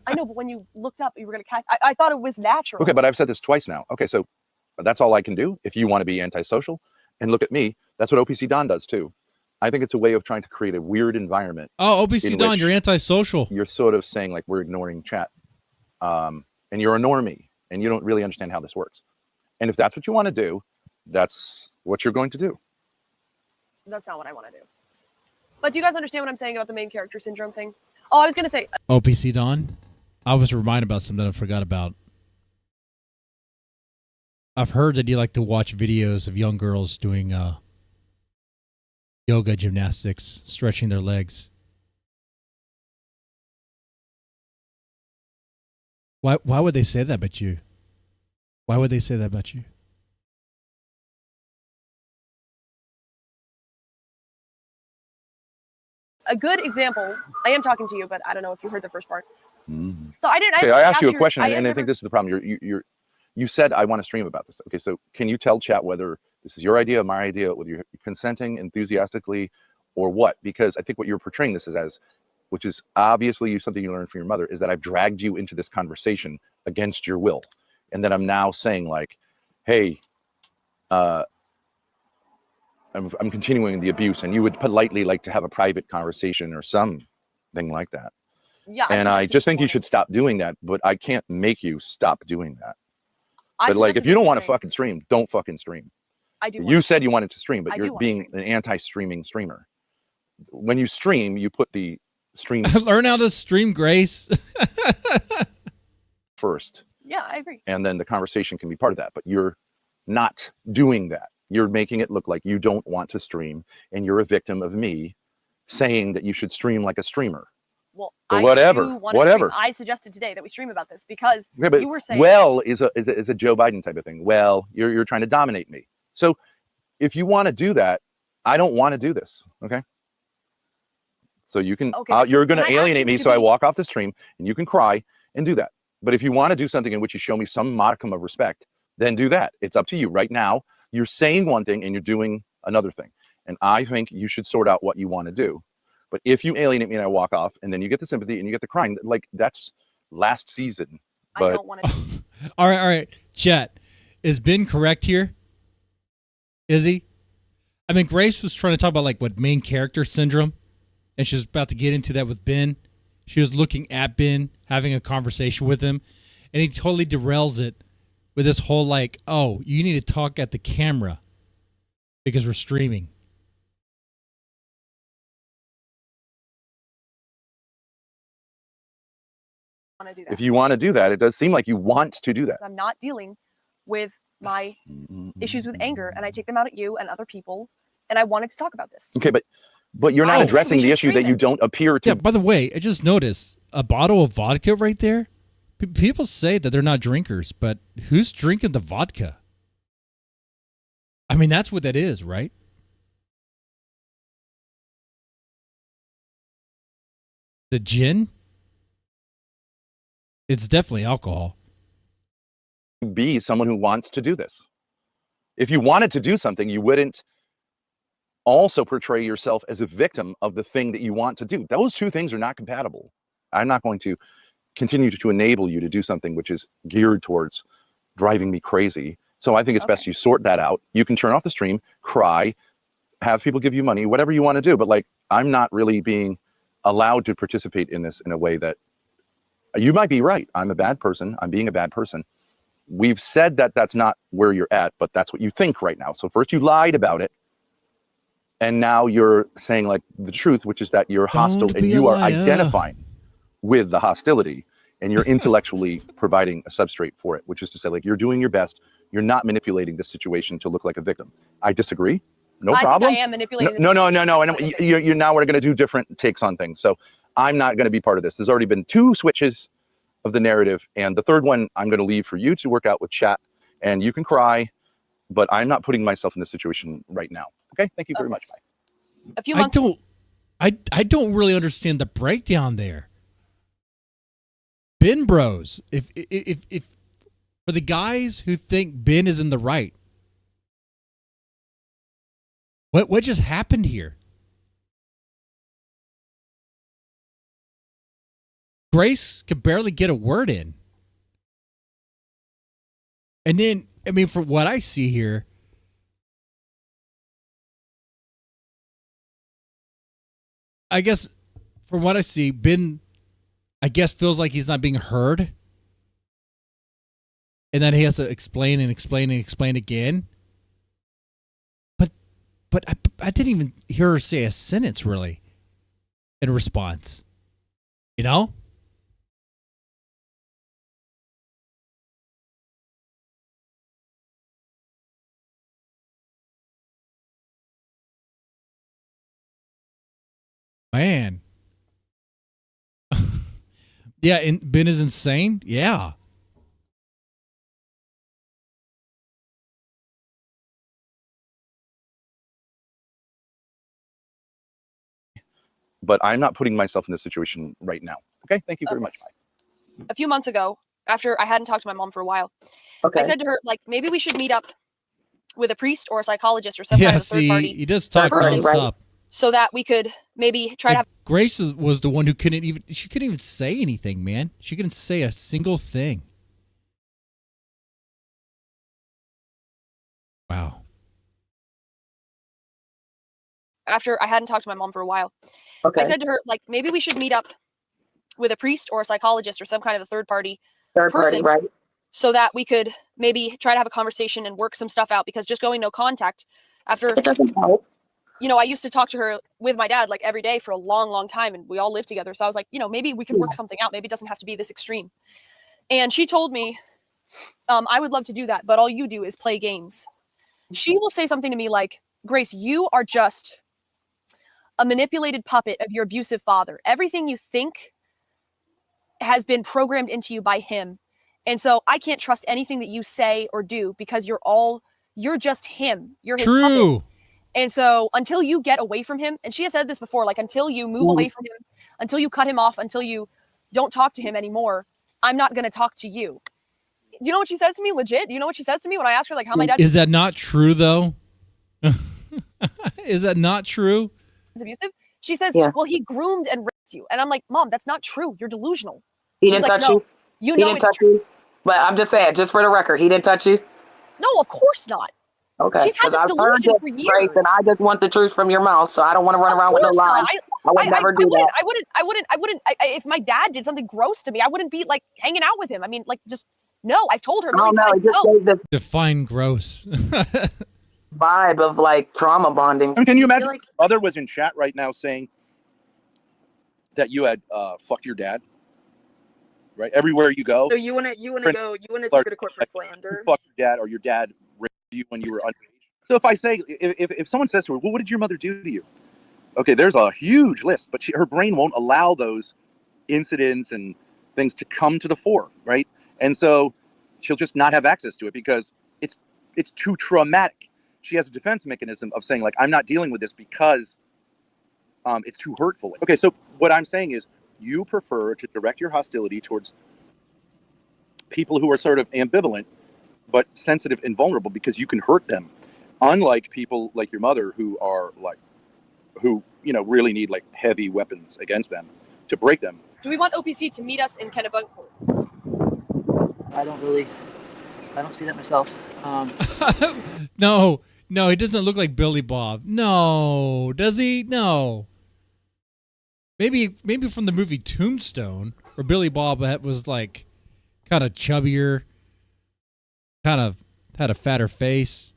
I know, but when you looked up, you were going to catch. I thought it was natural. Okay, but I've said this twice now. Okay, so that's all I can do. If you want to be antisocial and look at me, that's what OPCdon does too. I think it's a way of trying to create a weird environment. Oh, OPCdon, you're antisocial. You're sort of saying like we're ignoring chat, and you're a normie, and you don't really understand how this works. And if that's what you want to do, that's what you're going to do. That's not what I want to do. But do you guys understand what I'm saying about the main character syndrome thing? Oh, I was going to say. OPCdon, I was reminded about something I forgot about. I've heard that you like to watch videos of young girls doing yoga gymnastics, stretching their legs. Why would they say that about you? Why would they say that about you? A good example. I am talking to you, but I don't know if you heard the first part. Mm-hmm. So I didn't. Okay, I asked you a your- question, and I never- think this is the problem. You said I want to stream about this. Okay, so can you tell chat whether this is your idea, my idea, whether you're consenting enthusiastically, or what? Because I think what you're portraying this as, which is obviously something you learned from your mother, is that I've dragged you into this conversation against your will, and that I'm now saying like, hey, I'm continuing the abuse, and you would politely like to have a private conversation or something like that. Yeah. And I just think you should stop doing that, but I can't make you stop doing that. But like, if you don't want to fucking stream, don't fucking stream. I do. You said you wanted to stream, I but do you're wanna being an anti-streaming streamer. When you stream, you put the stream Learn how to stream, Grace. first, Yeah, I agree. and then the conversation can be part of that. But you're not doing that. You're making it look like you don't want to stream, and you're a victim of me saying that you should stream like a streamer. Well, Or I whatever, do wanna whatever. stream. I suggested today that we stream about this because Okay, but you were saying. well is a Joe Biden type of thing. Well, you're trying to dominate me. So if you want to do that, I don't want to do this. Okay. So you can, Okay, you're going can to I ask alienate you me. to So I be- walk off the stream, and you can cry and do that. But if you want to do something in which you show me some modicum of respect, then do that. It's up to you. Right now, you're saying one thing and you're doing another thing. And I think you should sort out what you want to do. But if you alienate me and I walk off, and then you get the sympathy and you get the crying, like that's last season. But I don't want to. All right. Chat, is Ben correct here? Is he? I mean, Grace was trying to talk about like what main character syndrome, and she was about to get into that with Ben. She was looking at Ben, having a conversation with him, and he totally derails it with this whole like, oh, you need to talk at the camera because we're streaming. Want to do that. if you want to do that, it does seem like you want to do that. I'm not dealing with my issues with anger, and I take them out at you and other people, and I wanted to talk about this. Okay, but you're not I said we addressing the should issue that stream you it. don't appear to. Yeah, by the way, I just noticed a bottle of vodka right there People say that they're not drinkers, but who's drinking the vodka? I mean, that's what that is, right? The gin? It's definitely alcohol. Be someone who wants to do this. If you wanted to do something, you wouldn't also portray yourself as a victim of the thing that you want to do. Those two things are not compatible. I'm not going to continue to enable you to do something which is geared towards driving me crazy. So I think it's best you sort that out. You can turn off the stream, cry, have people give you money, whatever you want to do. But like, I'm not really being allowed to participate in this in a way that you might be right. I'm a bad person. I'm being a bad person. We've said that that's not where you're at, but that's what you think right now. So first you lied about it. And now you're saying like the truth, which is that you're hostile and you are identifying with the hostility and you're intellectually providing a substrate for it, which is to say like you're doing your best. You're not manipulating the situation to look like a victim. I disagree. No problem. I am manipulating this No. situation. You're now we're going to do different takes on things. So I'm not going to be part of this. There's already been 2 switches of the narrative. And the third one, I'm going to leave for you to work out with chat and you can cry, but I'm not putting myself in this situation right now. Okay. Thank you very much. Bye. A few months. I don't really understand the breakdown there. Ben bros, if for the guys who think Ben is in the right, what just happened here? Grace could barely get a word in. And then, I mean, from what I see here, I guess from what I see, Ben, I guess, feels like he's not being heard. And then he has to explain and explain and explain again. But I didn't even hear her say a sentence, really, in response. You know? Man. Yeah, and Ben is insane? Yeah. But I'm not putting myself in this situation right now. Okay, thank you very much. Bye. A few months ago, after I hadn't talked to my mom for a while, I said to her, like, maybe we should meet up with a priest or a psychologist or some kind of third party. He does talk person, nonstop. so that we could maybe try to have. Grace was the one who couldn't even say anything, man. She couldn't say a single thing. Wow. After I hadn't talked to my mom for a while, I said to her, like, maybe we should meet up with a priest or a psychologist or some kind of a third party person, so that we could maybe try to have a conversation and work some stuff out, because just going no contact after it doesn't help. You know, I used to talk to her with my dad like every day for a long, long time, and we all lived together. So I was like, you know, maybe we could work something out. Maybe it doesn't have to be this extreme. And she told me, I would love to do that, but all you do is play games. She will say something to me like, Grace, you are just a manipulated puppet of your abusive father. Everything you think has been programmed into you by him. And so I can't trust anything that you say or do, because you're just him. You're his puppet. And so until you get away from him, and she has said this before, like, until you move away from him, until you cut him off, until you don't talk to him anymore, I'm not going to talk to you. Do you know what she says to me? Legit? Do you know what she says to me when I ask her, like, how my dad is that not true, though? Is that not true? is abusive? She says, well, he groomed and raped you. And I'm like, Mom, that's not true. You're delusional. He She's didn't like, touch no, you? You He know didn't it's touch true. you? But I'm just saying, just for the record, he didn't touch you? No, of course not. Okay. She's had this I've heard delusion this, for years. Grace, and I just want the truth from your mouth, so I don't want to run around with no lies. I would never do that. I wouldn't. If my dad did something gross to me, I wouldn't be like hanging out with him. I mean, like, just no. I've told her many times. No. Define gross. Vibe of like trauma bonding. I mean, can you imagine? Other was in chat right now saying that you had fucked your dad. Right, everywhere you go. So you want to take her to court for slander? You fucked your dad, or your dad raped you when you were underage. So if I say, if someone says to her, well, what did your mother do to you? Okay, there's a huge list, but her brain won't allow those incidents and things to come to the fore, right? And so she'll just not have access to it because it's too traumatic. She has a defense mechanism of saying, like, I'm not dealing with this because it's too hurtful. Okay, so what I'm saying is you prefer to direct your hostility towards people who are sort of ambivalent but sensitive and vulnerable because you can hurt them, unlike people like your mother who are like, who, you know, really need like heavy weapons against them to break them. Do we want OPC to meet us in Kennebunkport? I don't see that myself. No, he doesn't look like Billy Bob. No, does he? No. Maybe from the movie Tombstone, where Billy Bob was like kind of chubbier, kind of had a fatter face.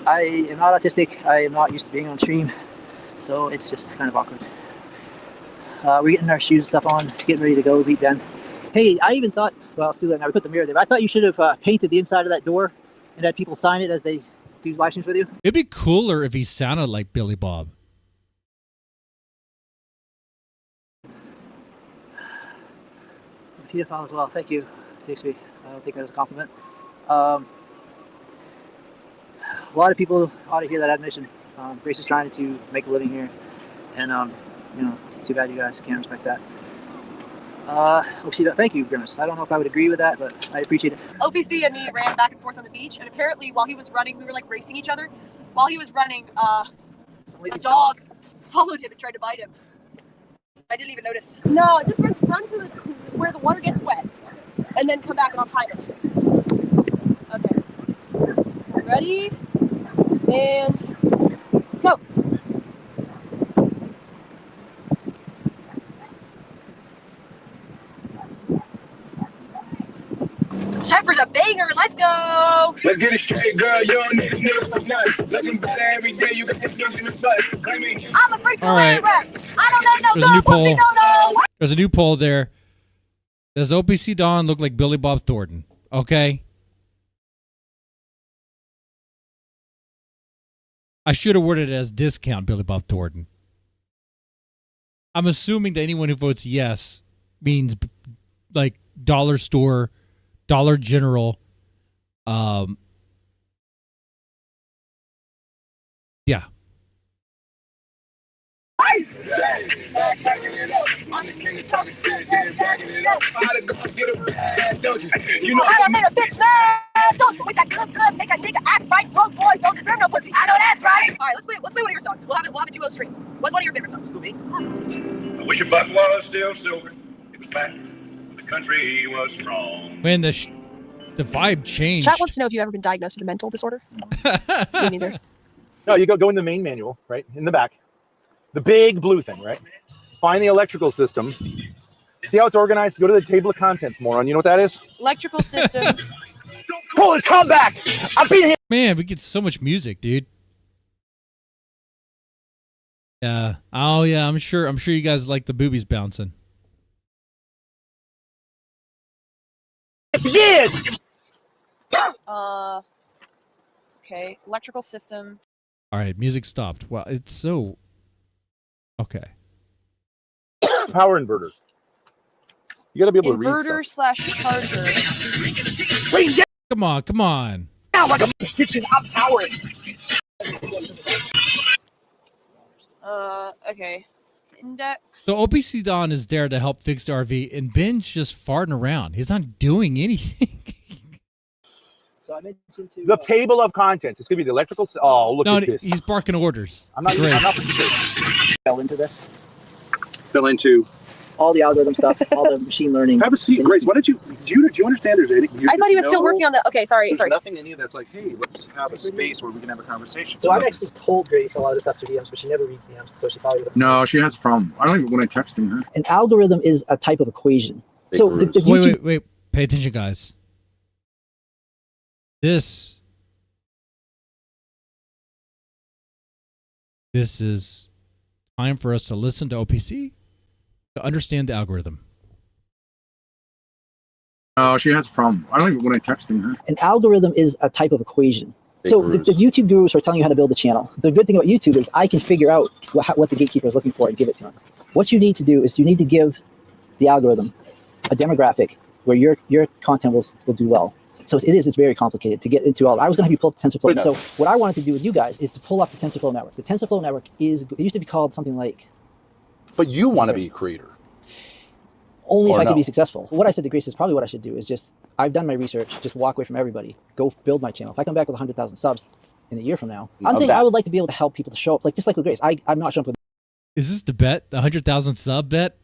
I am not autistic. I am not used to being on stream, so it's just kind of awkward. We're getting our shoes and stuff on, getting ready to go meet Ben. Hey, I even thought, well, I'll do that now. We put the mirror there, but I thought you should have painted the inside of that door and had people sign it as they do live streams with you. It'd be cooler if he sounded like Billy Bob. Pedophile as well. Thank you, TXP. I don't think that was a compliment. A lot of people ought to hear that admission. Grace is trying to make a living here, and you know, it's too bad you guys can't respect that. OPCdon, thank you, Grimace. I don't know if I would agree with that, but I appreciate it. OPC and me ran back and forth on the beach, and apparently while he was running, we were like racing each other. While he was running, a dog followed him and tried to bite him. I didn't even notice. No, just run to where the water gets wet, and then come back and I'll time it. Okay. Ready? And go. It's time for the banger. Let's go. Let's get it straight, girl. You don't need a nigga for nothing. Looking better every day. You got the things in the butt. I'm a freak All right. I don't know There's a new poll. no. There's a new poll there. Does OPCdon look like Billy Bob Thornton? Okay. I should have worded it as discount Billy Bob Thornton. I'm assuming that anyone who votes yes means like dollar store, Dollar General. Yeah. Backing it up. I'm the king of talking shit, then backing it up. I had to go and get a bag, don't you? You know I made a bitch mad. Don't you with that good, make a nigga act right. Broke boys don't deserve no pussy. I know that's right. All right, let's play one of your songs. We'll have a duo stream. What's one of your favorite songs, Scooby? I wish your butt was still silver. It was back. The country was strong. When the vibe changed. Chat wants to know if you've ever been diagnosed with a mental disorder. Me neither. No, you go in the main manual, right? In the back. The big blue thing, right? Find the electrical system. See how it's organized? Go to the table of contents, moron. You know what that is? Electrical system. Pull it, come back! I've been here. Man, we get so much music, dude. Yeah. Oh yeah, I'm sure you guys like the boobies bouncing. Yes! Okay. Electrical system. All right, music stopped. Well, it's so okay. Power inverter. You got to be able to read Inverter stuff. / charger. Come on. Now like a kitchen, I'm powering. Okay. Index. So OPCdon is there to help fix the RV, and Ben's just farting around. He's not doing anything. So I mentioned to The table of contents. It's gonna be the electrical. Oh, look No, at this. he's barking orders. I'm not Great. fell into this. Fill into All the algorithm stuff, all the machine learning. Have a seat, Grace. What did you do? You understand? There's any. I thought he was still working on the. Okay, sorry. There's nothing in you that's like, hey, let's have a space where we can have a conversation. So I've actually told Grace a lot of the stuff through DMs, but she never reads DMs, so she probably doesn't. No, she has a problem. I don't even when I texting her. An algorithm is a type of equation. So the YouTube, Wait. Pay attention, guys. This is time for us to listen to OPC to understand the algorithm. No, she has a problem. I don't even when I texting her. an algorithm is a type of equation. So the YouTube gurus are telling you how to build the channel. The good thing about YouTube is I can figure out what the gatekeeper is looking for and give it to him. What you need to do is you need to give the algorithm a demographic where your content will do well. So it's very complicated to get into all. I was going to have you pull up the TensorFlow. No. So what I wanted to do with you guys is to pull up the TensorFlow network. The TensorFlow network it used to be called something like. But you want to be a creator. Only if I could be successful. What I said to Grace is probably what I should do is just, I've done my research, just walk away from everybody, go build my channel. If I come back with 100,000 subs in a year from now, I'm saying I would like to be able to help people to show up, just like with Grace. I'm not showing up with. Is this the bet? The 100,000 sub bet?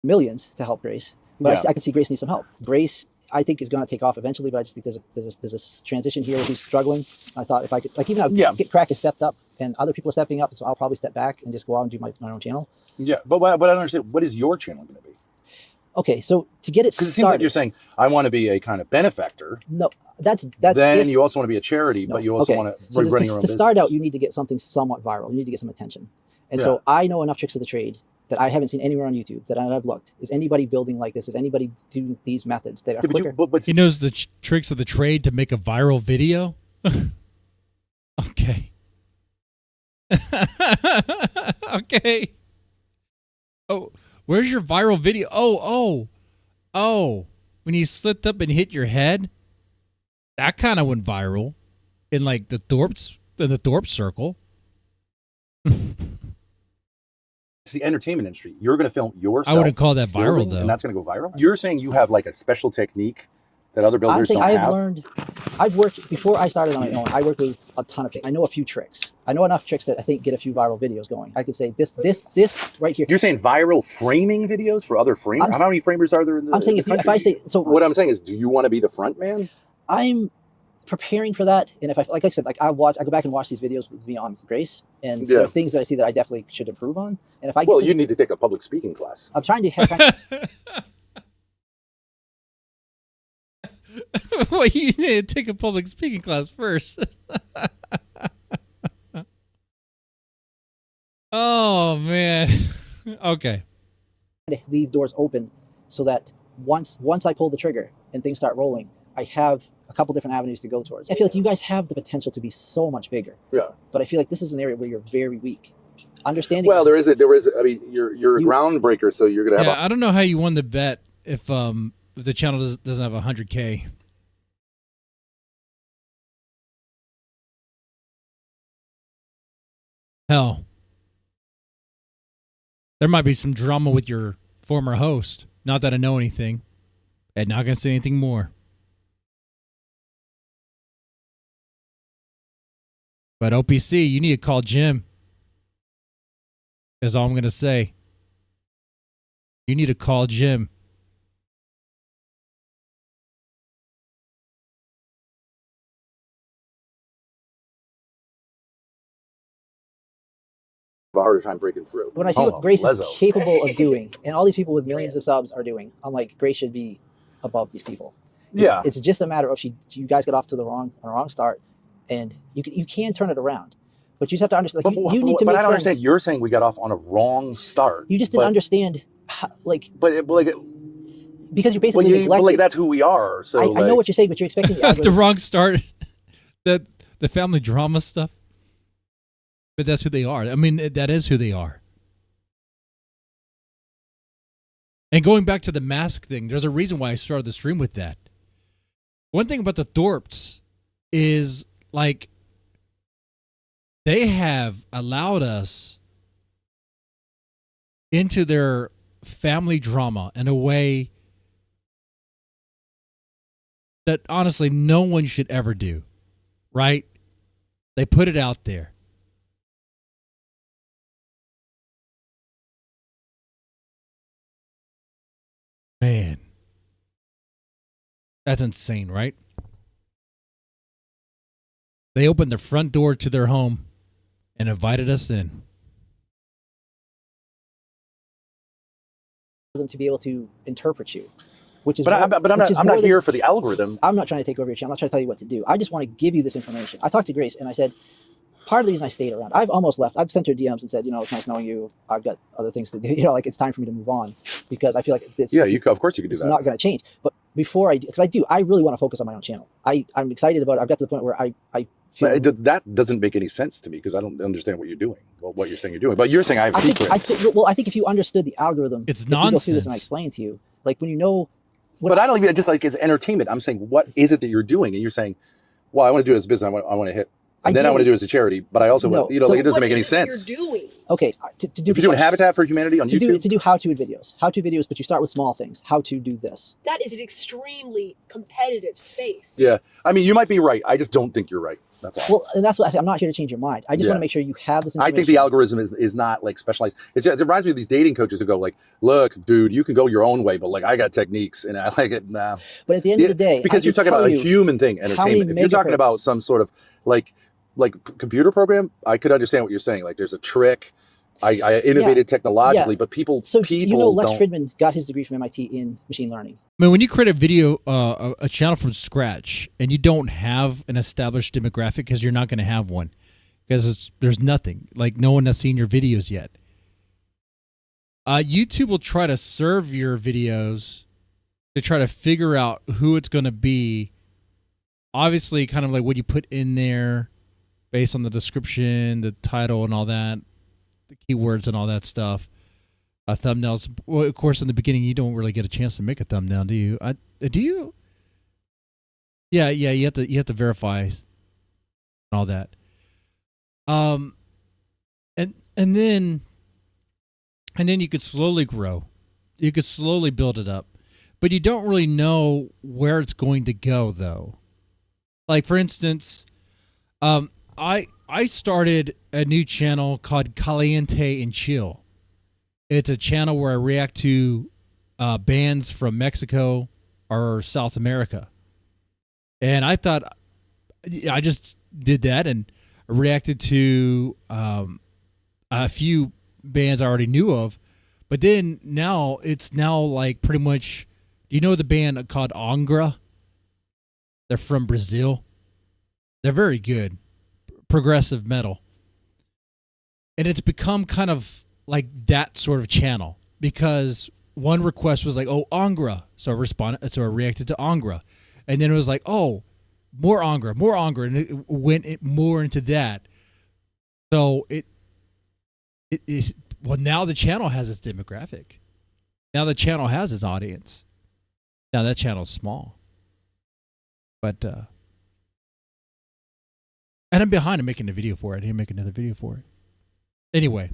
Millions to help Grace. But I can see Grace needs some help. Grace, I think, is going to take off eventually, but I just think there's a transition here where he's struggling. I thought if I could, even now, Crack has stepped up and other people are stepping up, so I'll probably step back and just go out and do my own channel. Yeah, but I don't understand. What is your channel going to be? Okay, so to get it started, because it seems like you're saying I want to be a kind of benefactor. No, that's. Then you also want to be a charity, but you also want to run your own to start out, you need to get something somewhat viral. You need to get some attention, and so I know enough tricks of the trade that I haven't seen anywhere on YouTube that I've looked. Is anybody building like this? Is anybody doing these methods that are quicker? But he knows the tricks of the trade to make a viral video. Okay. Okay. Oh, where's your viral video? Oh, when you slipped up and hit your head, that kind of went viral in like the Thorp circle. It's the entertainment industry. You're going to film yourself. I wouldn't call that viral though, and that's going to go viral. You're saying you have like a special technique that other builders don't have? I've worked, before I started on my own, I worked with a ton of tricks. I know a few tricks. I know enough tricks that I think get a few viral videos going. I could say this right here. You're saying viral framing videos for other framers? How many framers are there in the I'm saying if I say, so what I'm saying is, do you want to be the front man? I'm preparing for that. And if like I said, I go back and watch these videos with me on Grace, and there are things that I see that I definitely should improve on. And if I you need to take a public speaking class. I'm trying to well, you need to take a public speaking class first. Oh man. Okay. Leave doors open so that once I pull the trigger and things start rolling, I have a couple different avenues to go towards. I feel like you guys have the potential to be so much bigger. Yeah. But I feel like this is an area where you're very weak. Understanding. Well, there is. I mean, you're a groundbreaker, so you're gonna have. I don't know how you won the bet if the channel doesn't have 100K. Hell, there might be some drama with your former host. Not that I know anything, and not gonna say anything more. But OPC, you need to call Jim. That's all I'm gonna say. You need to call Jim. A harder time breaking through. When I see what Grace is capable of doing, and all these people with millions of subs are doing, I'm like, Grace should be above these people. It's just a matter of you guys got off to the wrong start, and you can turn it around, but you just have to understand. Like, you need to. But make I don't friends. understand. You're saying we got off on a wrong start. You just didn't understand, because you're basically neglecting. But like that's who we are. So I know what you're saying, but you're expecting the wrong start. The family drama stuff. But that's who they are. I mean, that is who they are. And going back to the mask thing, there's a reason why I started the stream with that. One thing about the Thorps is, like, they have allowed us into their family drama in a way that honestly no one should ever do, right? They put it out there. Man, that's insane, right? They opened the front door to their home and invited us in. For them to be able to interpret you, which is. But I'm not here for the algorithm. I'm not trying to take over your channel. I'm not trying to tell you what to do. I just want to give you this information. I talked to Grace and I said, part of the reason I stayed around, I've almost left. I've sent her DMs and said, it's nice knowing you. I've got other things to do. Like, it's time for me to move on because I feel like this. Of course you could do that. It's not going to change. But before because I really want to focus on my own channel. I'm excited about it. I've got to the point where I feel that doesn't make any sense to me because I don't understand what you're doing. Well, what you're saying you're doing, but you're saying I have secrets. I think if you understood the algorithm, it's if we go through this and I nonsense. explain to you, like when you know. But I don't even just like it's entertainment. I'm saying, what is it that you're doing? And you're saying, well, I want to do it as a business. I want to hit. And then I want to do it as a charity. But I also, No, like, it doesn't make any sense. Doing? To do If you're doing Habitat for Humanity on YouTube, to do how-to videos, but you start with small things. How to do this. That is an extremely competitive space. yeah. I mean, you might be right. I just don't think you're right. That's all. Well, and that's what I'm not here to change your mind. I just Yeah. want to make sure you have this I information. think the algorithm is not like specialized. It reminds me of these dating coaches who go like, look, dude, you can go your own way, but like I got techniques and I like it. Nah. But at the end of the day, because you're talking about a human thing, entertainment. If you're talking about some sort of like computer program, I could understand what you're saying. Like there's a trick. I innovated technologically, but people Lex don't. Fridman got his degree from MIT in machine learning. I mean, when you create a video, a channel from scratch, and you don't have an established demographic because you're not going to have one, because there's nothing. Like no one has seen your videos yet. YouTube will try to serve your videos to try to figure out who it's going to be. Obviously, kind of like what you put in there, based on the description, the title, and all that, the keywords and all that stuff. Thumbnails. Well, of course, in the beginning, you don't really get a chance to make a thumbnail, do you? Do you? Yeah. You have to verify and all that. And then you could slowly grow. You could slowly build it up, but you don't really know where it's going to go, though. Like for instance, I started a new channel called Caliente and Chill. It's a channel where I react to bands from Mexico or South America. And I thought I just did that and reacted to a few bands I already knew of. But then it's now like pretty much, do you know the band called Angra? They're from Brazil. They're very good. Progressive metal. And it's become kind of like that sort of channel because one request was like, oh, Angra. So I reacted to Angra. And then it was like, oh, more Angra. And it went more into that. So it is, well, now the channel has its demographic. Now the channel has its audience. Now that channel's small. But, and I'm behind in making a video for it. I didn't make another video for it. Anyway.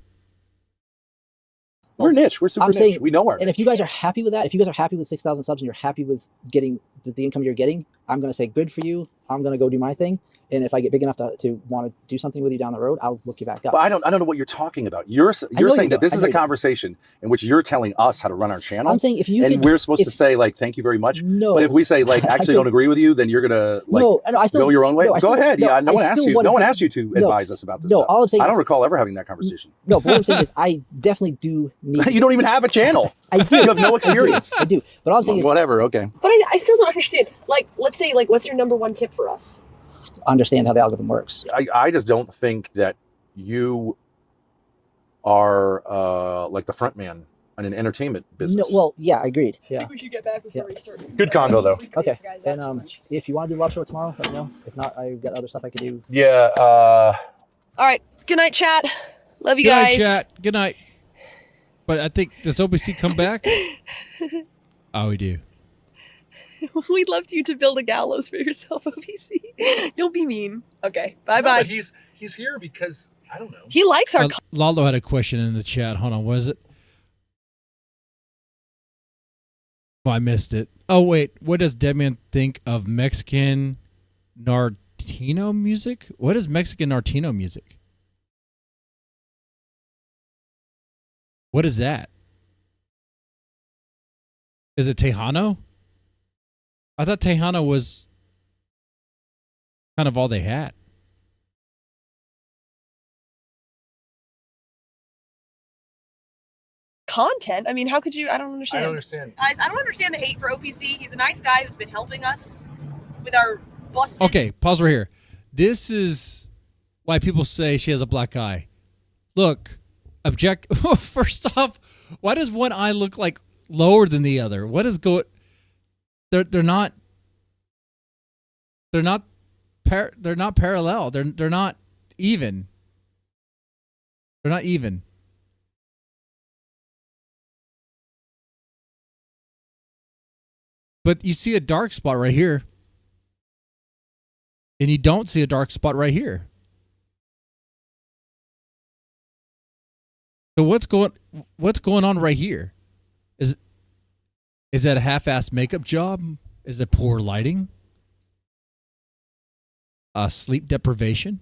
We're niche. We're super niche. We know our And if you guys are happy with that, if you guys are happy with 6,000 subs and you're happy with getting the income you're getting, I'm going to say good for you. I'm going to go do my thing. And if I get big enough to want to do something with you down the road, I'll look you back up. But I don't know what you're talking about. You're saying that this is a conversation in which you're telling us how to run our channel. I'm saying if you and we're supposed to say like thank you very much. No. But if we say like actually don't agree with you, then you're gonna like go your own way. Go ahead. Yeah. No one asked you. No one asked you to advise us about this. No. Stuff. All I'm saying I don't recall ever having that conversation. No. But what I'm saying is I definitely do need. You don't even have a channel. I do. You have no experience. I do. But all I'm saying is whatever. Okay. But I still don't understand. Like, let's say, like, what's your number one tip for us? Understand how the algorithm works. I just don't think that you are like the front man in an entertainment business. No, well, yeah, I agreed. I Yeah. think we should get back before we start. Good combo though. Okay. And if you want to do Love Show tomorrow, let me know. If not, I've got other stuff I could do. Yeah. All right. Good night, chat. Love you Good guys. night, chat. Good night. But I think, does OPC come back? Oh, we do. We'd love you to build a gallows for yourself, OPC. Don't be mean. Okay. Bye-bye. But he's here because I don't know. He likes our Lalo had a question in the chat. Hold on, what is it? Oh, I missed it. Oh, wait. What does Deadman think of Mexican Nartino music? What is Mexican Nartino music? What is that? Is it Tejano? I thought Tejano was kind of all they had. content. I mean, how could you? I don't understand. I don't understand. Guys, I don't understand the hate for OPC. He's a nice guy who's been helping us with our busted. Okay, pause right here. This is why people say she has a black eye. Look, first off, why does one eye look like lower than the other? What is going? they're not parallel. They're not even. They're not even. But you see a dark spot right here. And you don't see a dark spot right here. So what's going on right here? Is that a half-assed makeup job? Is it poor lighting? Sleep deprivation?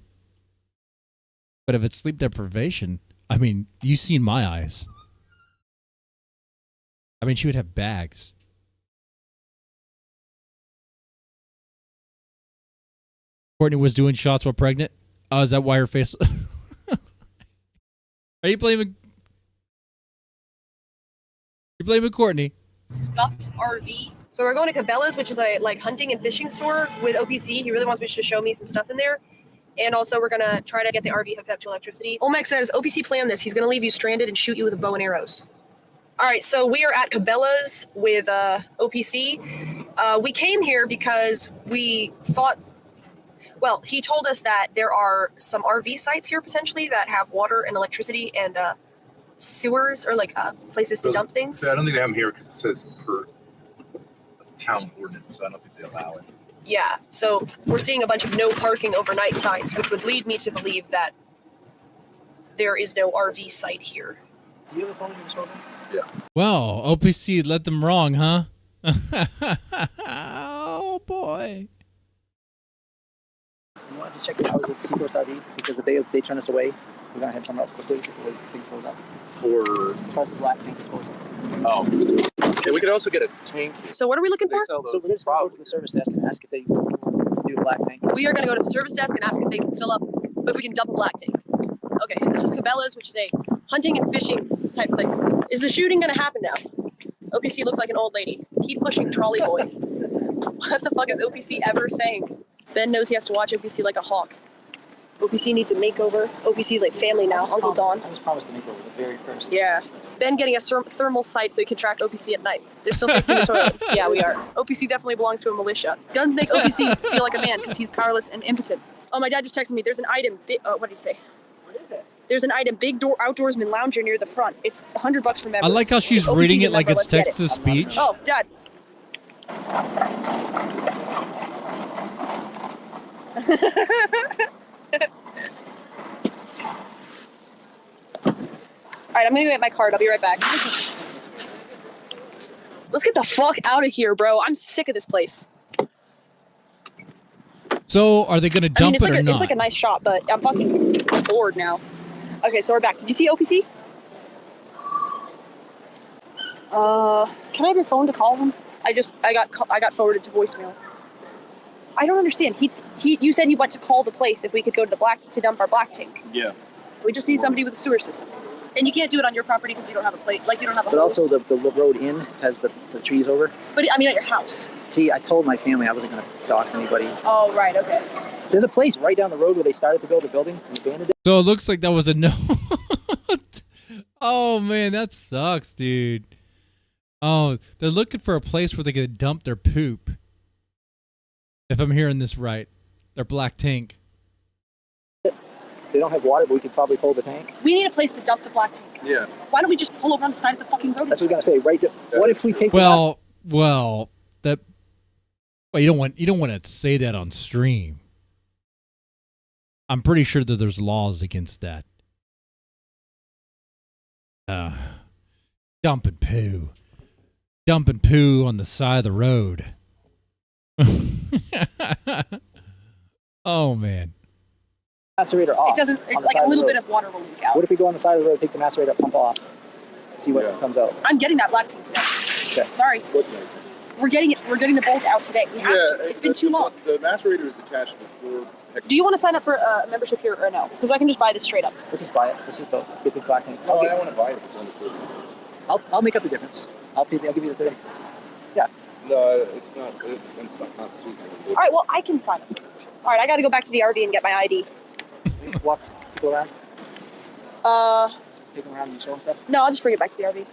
But if it's sleep deprivation, I mean, you've seen my eyes. I mean, she would have bags. Courtney was doing shots while pregnant. Oh, is that why her face? Are you blaming? You're blaming Courtney. Scuffed RV. So we're going to Cabela's, which is a like hunting and fishing store with OPC. He really wants me to show me some stuff in there. And also we're gonna try to get the RV hooked up to electricity. Olmec says OPC planned this. He's gonna leave you stranded and shoot you with a bow and arrows. All right, so we are at Cabela's with OPC. We came here because we thought, well, he told us that there are some RV sites here potentially that have water and electricity and sewers or like places to dump things. So I don't think they have them here because it says per town ordinance, so I don't think they allow it. Yeah, so we're seeing a bunch of no parking overnight signs, which would lead me to believe that there is no RV site here. Do you have a phone in this program? Yeah. Well, OPC led them wrong, huh? Oh boy. You want to check it out with Seacoast RV because if they turn us away, we're gonna have someone else quickly before things goes up. For the black tank disposal. Oh. Yeah, we could also get a tank. So what are we looking for? So we're just going to go to the service desk and ask if they do a black tank. We are going to go to the service desk and ask if they can fill up, if we can dump a black tank. Okay, this is Cabela's, which is a hunting and fishing type place. Is the shooting going to happen now? OPC looks like an old lady. Keep pushing, trolley boy. What the fuck is OPC ever saying? Ben knows he has to watch OPC like a hawk. OPC needs a makeover. OPC is like family now. Uncle Don. I was promised the makeover the very first. Yeah. Ben getting a thermal sight so he can track OPC at night. They're still fixing the toilet. Yeah, we are. OPC definitely belongs to a militia. Guns make OPC feel like a man because he's powerless and impotent. Oh, my dad just texted me. There's an item. What did he say? What is it? There's an item. Big door outdoorsman lounger near the front. It's $100 for members. I like how she's If reading OPC's a it like member, it's let's get text to it. speech. Oh, Dad. All right, I'm gonna go get my card. I'll be right back. Let's get the fuck out of here, bro. I'm sick of this place. So, are they going to dump it's it like or not? It's like a nice shop, but I'm fucking bored now. Okay, so we're back. Did you see OPC? Can I have your phone to call him? I got forwarded to voicemail. I don't understand. You said he went to call the place if we could go to dump our black tank. Yeah. We just need somebody with a sewer system. And you can't do it on your property because you don't have a plate, like you don't have a But hose. also the road in has the trees over. But I mean at your house. See, I told my family I wasn't going to dox anybody. Oh, right, okay. There's a place right down the road where they started to build a building and abandoned it. So it looks like that was a no. Oh man, that sucks, dude. Oh, they're looking for a place where they can dump their poop. If I'm hearing this right, their black tank. They don't have water, but we could probably hold the tank. We need a place to dump the black tank. Yeah. Why don't we just pull over on the side of the fucking road? That's what I was gonna say. Right. What if we take? Well, you don't want to say that on stream. I'm pretty sure that there's laws against that. Dumping poo on the side of the road. Oh man. Macerator off. It doesn't. It's like a little bit of water will leak out. What if we go on the side of the road, take the macerator, pump off, see what comes out? I'm getting that black tank today. Okay. Sorry. We're getting it. We're getting the bolt out today. We have to. It's been too long. The macerator is attached before. Do you want to sign up for a membership here or no? Because I can just buy this straight up. Let's just buy it. Let's just go get the black tank. No, I want to buy it. It's on the food. I'll make up the difference. I'll give you the 30. Yeah. No, it's not. It's not constitutional. All right. Well, I can sign up. All right. I got to go back to the RV and get my ID. Walk people around. Take them around and show them stuff. No, I'll just bring it back to the RV.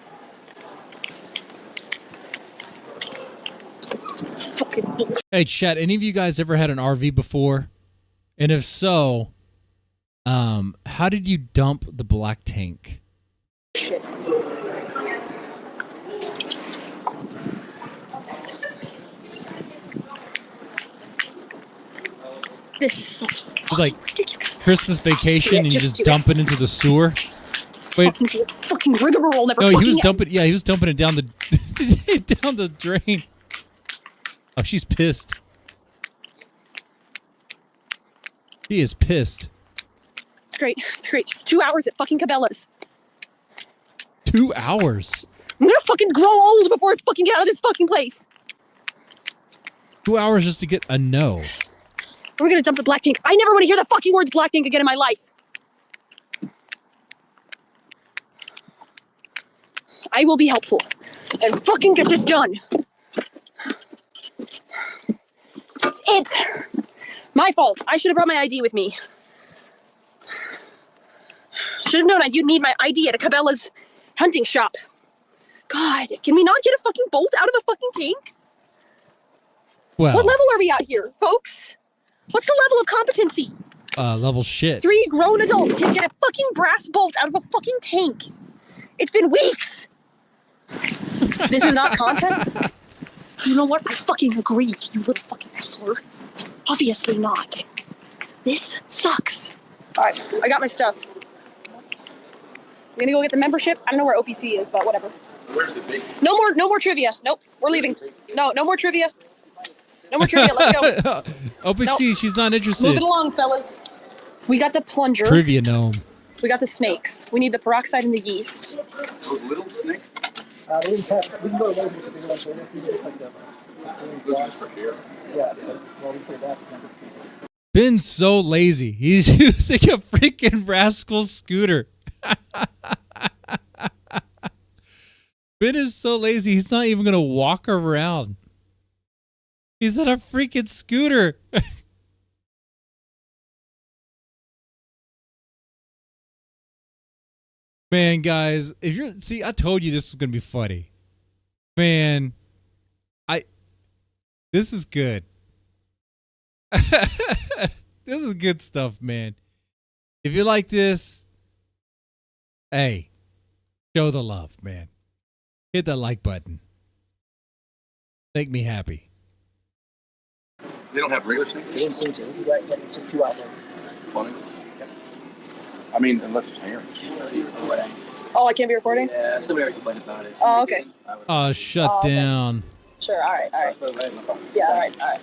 That's fucking bullshit. Hey, chat, any of you guys ever had an RV before? And if so, how did you dump the black tank? Shit. This is so It's like ridiculous. Christmas vacation and you Just just do dump it into the sewer. Wait, fucking rigmarole never no, fucking he was ends. dumping. Yeah, he was dumping it down the down the drain. Oh, she's pissed. She is pissed. It's great. It's great. 2 hours at fucking Cabela's. 2 hours. I'm gonna fucking grow old before I fucking get out of this fucking place. 2 hours just to get a no. We're gonna dump the black tank. I never want to hear the fucking words black tank again in my life. I will be helpful and fucking get this done. That's it. My fault. I should have brought my ID with me. Should have known you'd need my ID at a Cabela's hunting shop. God, can we not get a fucking bolt out of a fucking tank? Well, What level are we at here, folks? What's the level of competency? level shit. 3 grown adults can get a fucking brass bolt out of a fucking tank. It's been weeks. This is not content. You know what? I fucking agree, you little fucking wrestler. Obviously not. This sucks. All right, I got my stuff. I'm gonna go get the membership. I don't know where OPC is, but whatever. Where's the big? No more trivia. Nope, we're leaving. No more trivia. No more trivia. Let's go. OPC, Nope. she's not interested. Move it along, fellas. We got the plunger. Trivia gnome. We got the snakes. We need the peroxide and the yeast. Those little snakes? We can go to Lowe's with the big ones. This is for here. Yeah, well, we put that. Ben's so lazy. He's using a freaking rascal scooter. Ben is so lazy. He's not even gonna walk around. He's on a freaking scooter. Man, guys, if you're I told you this was gonna be funny. Man, this is good. This is good stuff, man. If you like this, hey, show the love, man. Hit that like button. Make me happy. They don't have regular snakes? They didn't seem to. Right, yeah, it's just 2 out there. Funny. I mean, unless it's hair. Oh, I can't be recording? Yeah, somebody already complained about it. Oh, okay. Oh, shut okay. down. Sure, all right. Yeah, all right.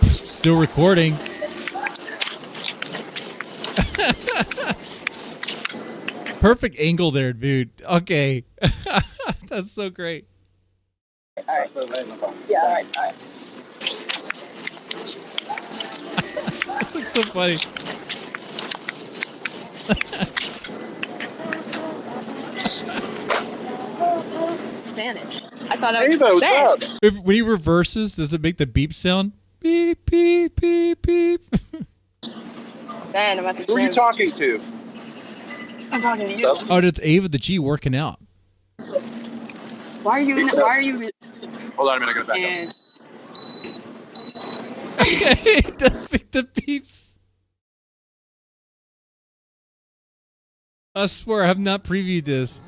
Still recording. Perfect angle there, dude. Okay. That's so great. All right. Yeah, all right. That looks so funny. Spanish. I thought I was Spanish. When he reverses, does it make the beep sound? Beep, beep, beep, beep. Ben, I'm at the Who are you talking to? I'm talking to you. Oh, it's Ava the G working out. Why are you in? Why are you? Hold on a minute, I gotta back And It does make the beeps. I swear I have not previewed this.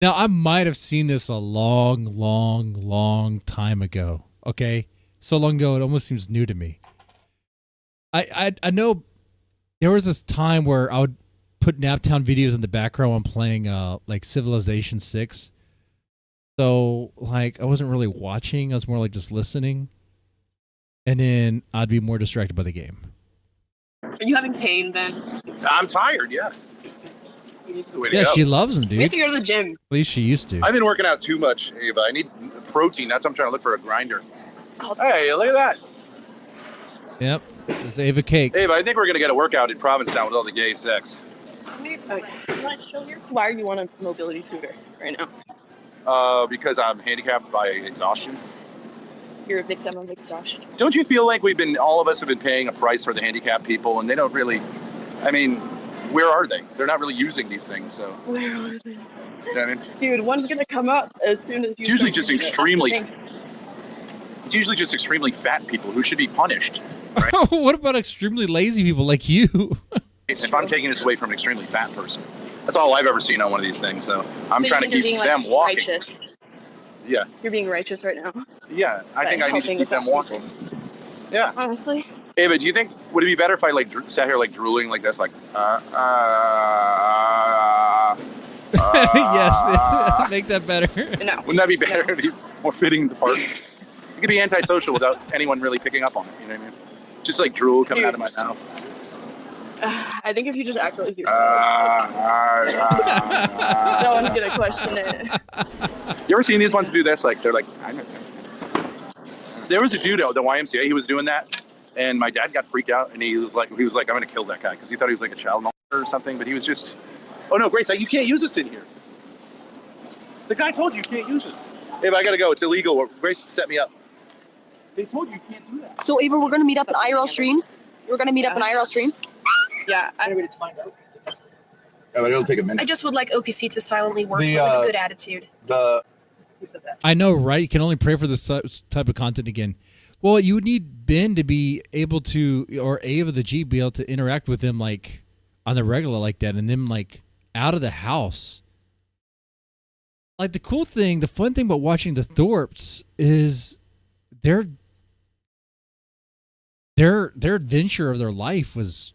Now, I might have seen this a long time ago. Okay? So long ago, it almost seems new to me. I know there was this time where I would put Naptown videos in the background when playing like Civilization 6. So, like, I wasn't really watching. I was more like just listening. And then I'd be more distracted by the game. are you having pain, Ben? I'm tired, yeah. That's the way to Yeah, go. she loves them, dude. We have to go to the gym. At least she used to. I've been working out too much, Ava. I need protein. That's why I'm trying to look for a grinder. Hey, look at that. Yep. It's Ava Cake. Ava, I think we're going to get a workout in Provincetown with all the gay sex. Why are you on a mobility scooter right now? Because I'm handicapped by exhaustion. You're a victim of exhaustion. Don't you feel like all of us have been paying a price for the handicapped people, and they don't really, I mean, where are they? They're not really using these things, so. Where are they? You know what I mean? Dude, one's gonna come up as soon as you. It's usually start just using it. extremely. That's the thing. It's usually just extremely fat people who should be punished. Right? What about extremely lazy people like you? If I'm taking this away from an extremely fat person, that's all I've ever seen on one of these things. So I'm So trying to you think keep you're them being, walking. Righteous. Yeah, You're being righteous right now. yeah. I By think I need to helping keep them without walking. Yeah. Honestly. Ava, do you think would it be better if I like sat here like drooling like this, like Yes, make that better. No. Wouldn't that be better? It'd be more fitting the part. It could be antisocial without anyone really picking up on it. You know what I mean? Just like drool coming out of my mouth. I think if you just act like yourself, no one's gonna question it. You ever seen these ones do this? Like they're like, I know. There was a dude at the YMCA. He was doing that, and my dad got freaked out, and he was like, I'm gonna kill that guy because he thought he was like a child molester or something. But he was just, oh no, Grace, you can't use this in here. The guy told you can't use this. Ava, I gotta go. It's illegal. Grace set me up. They told you can't do that. So Ava, we're gonna meet up in IRL stream. We're gonna meet up in IRL stream. Yeah. Oh, it'll take a minute. I just would like OPC to silently work The, with a good attitude. The Who said that? I know, right? You can only pray for this type of content again. Well, you would need Ben to be able to, or Ava the G, be able to interact with them like on the regular like that, and them like out of the house. Like the cool thing, the fun thing about watching the Thorps is their adventure of their life was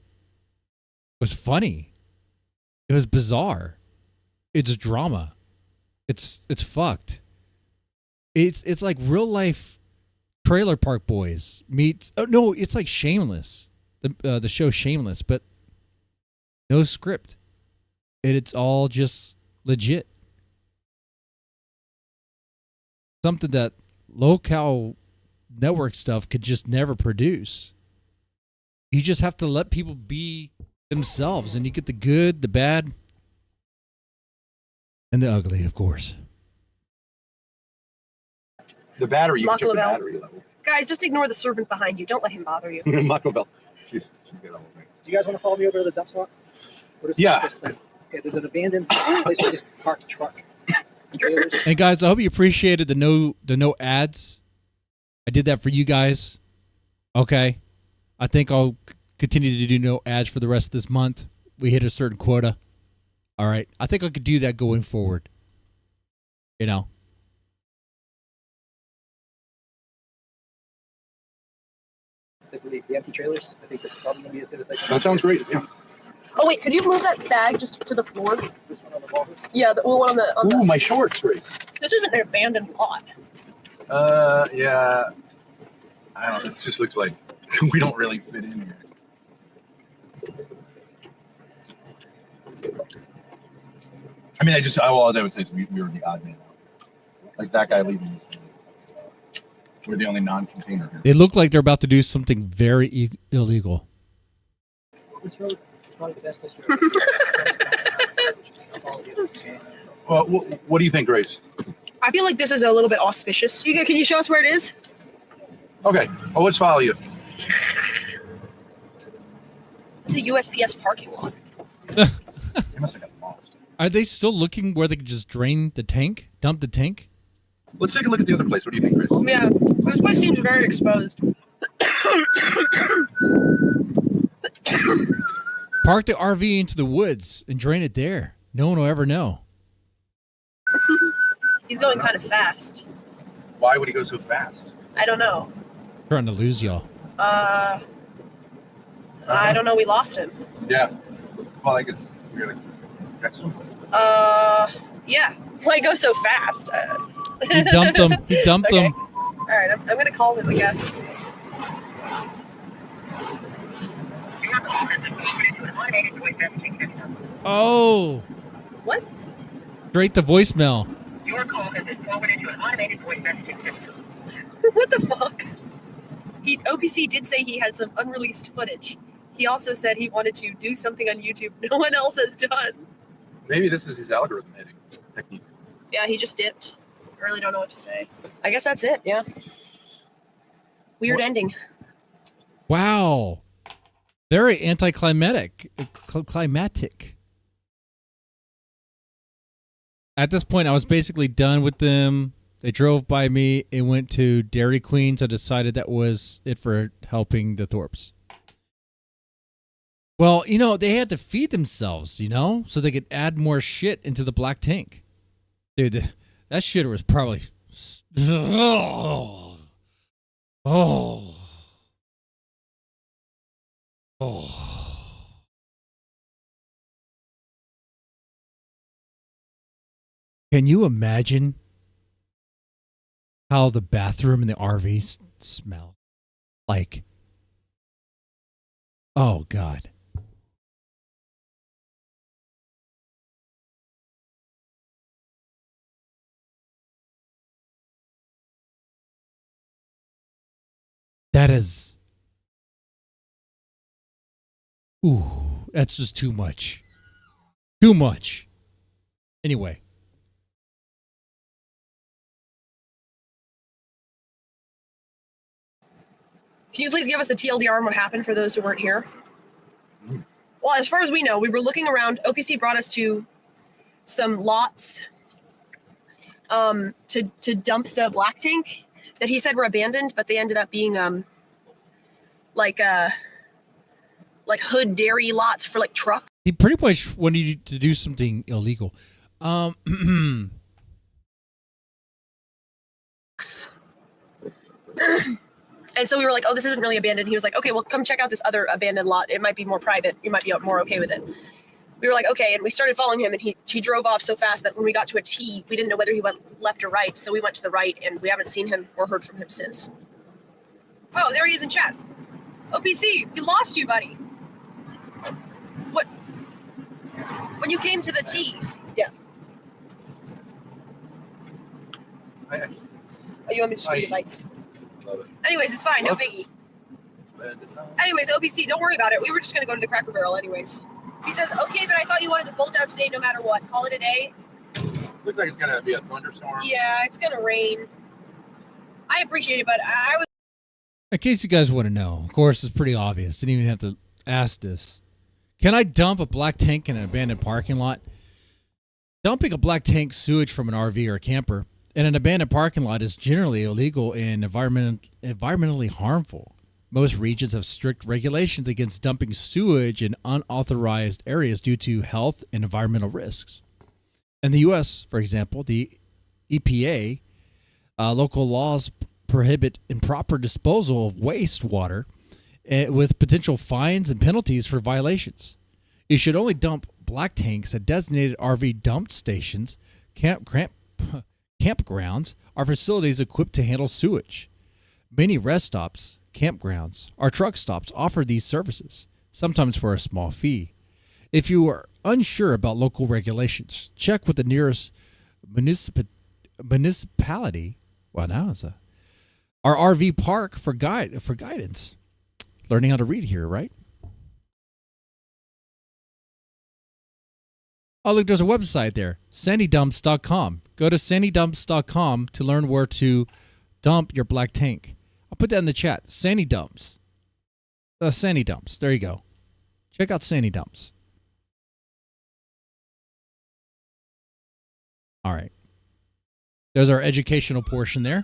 funny. It was bizarre. It's drama. It's fucked. It's like real life Trailer Park Boys meets. Oh no, it's like Shameless. The show Shameless, but no script. And it's all just legit. Something that local network stuff could just never produce. You just have to let people be themselves, and you get the good, the bad, and the ugly, of course. The battery, you Lock check the Lavelle. battery level. Guys, just ignore the servant behind you. Don't let him bother you. Machiavelli. She's good on the thing. Do you guys want to follow me over to the dump spot? What is Yeah. this thing? Okay, there's an abandoned place where I just parked a truck. Trailers. And guys, I hope you appreciated the no ads. I did that for you guys. Okay. I think I'll continue to do no ads for the rest of this month. We hit a certain quota. All right. I think I could do that going forward. You know. The empty trailers. I think this is probably going to be as good a place. That sounds great. Yeah. Oh wait, could you move that bag just to the floor? This one on the wall. Yeah, the one on the. Ooh, my shorts, Grace. This isn't an abandoned lot. Yeah. I don't know. This just looks like we don't really fit in here. I mean, all I would say is we were the odd man out. Like that guy leaving is. We're the only non-container here. They look like they're about to do something very illegal. This road is probably the best place to Well, what do you think, Grace? I feel like this is a little bit auspicious. Can you show us where it is? Okay. Well, let's follow you. It's a USPS parking lot. They must have got lost. Are they still looking where they could just drain the tank, dump the tank? Let's take a look at the other place. What do you think, Grace? Yeah, this place seems very exposed. Park the RV into the woods and drain it there. No one will ever know. He's going kind of fast. Why would he go so fast? I don't know. Trying to lose y'all. I don't know. We lost him. Yeah. Well, I guess we're gonna check some. Yeah. Why go so fast? He dumped him. He dumped Okay. him. All right, I'm gonna call him, I guess. Oh. What? Straight to voicemail. Your call has been forwarded to an automated voice messaging system. What the fuck? OPC did say he had some unreleased footage. He also said he wanted to do something on YouTube no one else has done. Maybe this is his algorithm hitting technique. Yeah, he just dipped. I really don't know what to say. I guess that's it, yeah. Weird ending. Wow. Very anticlimactic. Climatic. At this point, I was basically done with them. They drove by me and went to Dairy Queen, so I decided that was it for helping the Thorps. Well, you know, they had to feed themselves, you know, so they could add more shit into the black tank. Dude, that shit was probably... Oh. Can you imagine how the bathroom in the RV smell? Like, oh God. That is, ooh, that's just too much. Too much. Anyway. Can you please give us the TLDR on what happened for those who weren't here? Well, as far as we know, we were looking around. OPC brought us to some lots to dump the black tank that he said were abandoned, but they ended up being like hood dairy lots for like truck. He pretty much wanted you to do something illegal. And so we were like, oh, this isn't really abandoned. He was like, okay, well, come check out this other abandoned lot. It might be more private. You might be more okay with it. We were like, okay. And we started following him, and he drove off so fast that when we got to a T, we didn't know whether he went left or right. So we went to the right, and we haven't seen him or heard from him since. Oh, there he is in chat. OPC, we lost you, buddy. What? When you came to the T. Yeah. Oh, you want me to just give you lights? Anyways, it's fine. No biggie. Anyways, OPC, don't worry about it. We were just going to go to the Cracker Barrel anyways. He says, okay, but I thought you wanted to bolt out today no matter what. Call it a day. Looks like it's going to be a thunderstorm. Yeah, it's going to rain. I appreciate it, but I was... In case you guys want to know, of course, it's pretty obvious. Didn't even have to ask this. Can I dump a black tank in an abandoned parking lot? Dumping a black tank sewage from an RV or a camper in an abandoned parking lot is generally illegal and environmentally harmful. Most regions have strict regulations against dumping sewage in unauthorized areas due to health and environmental risks. In the U.S., for example, the EPA, local laws prohibit improper disposal of wastewater with potential fines and penalties for violations. You should only dump black tanks at designated RV dump stations, campgrounds, or facilities equipped to handle sewage. Many rest stops, campgrounds, or truck stops offer these services, sometimes for a small fee. If you are unsure about local regulations, check with the nearest municipality. Well, now it's our RV park for guidance. Learning how to read here, right? Oh, look, there's a website there, sandydumps.com. Go to sandydumps.com to learn where to dump your black tank. I'll put that in the chat. Sandy Dumps. Sandy Dumps. There you go. Check out Sandy Dumps. All right. There's our educational portion there.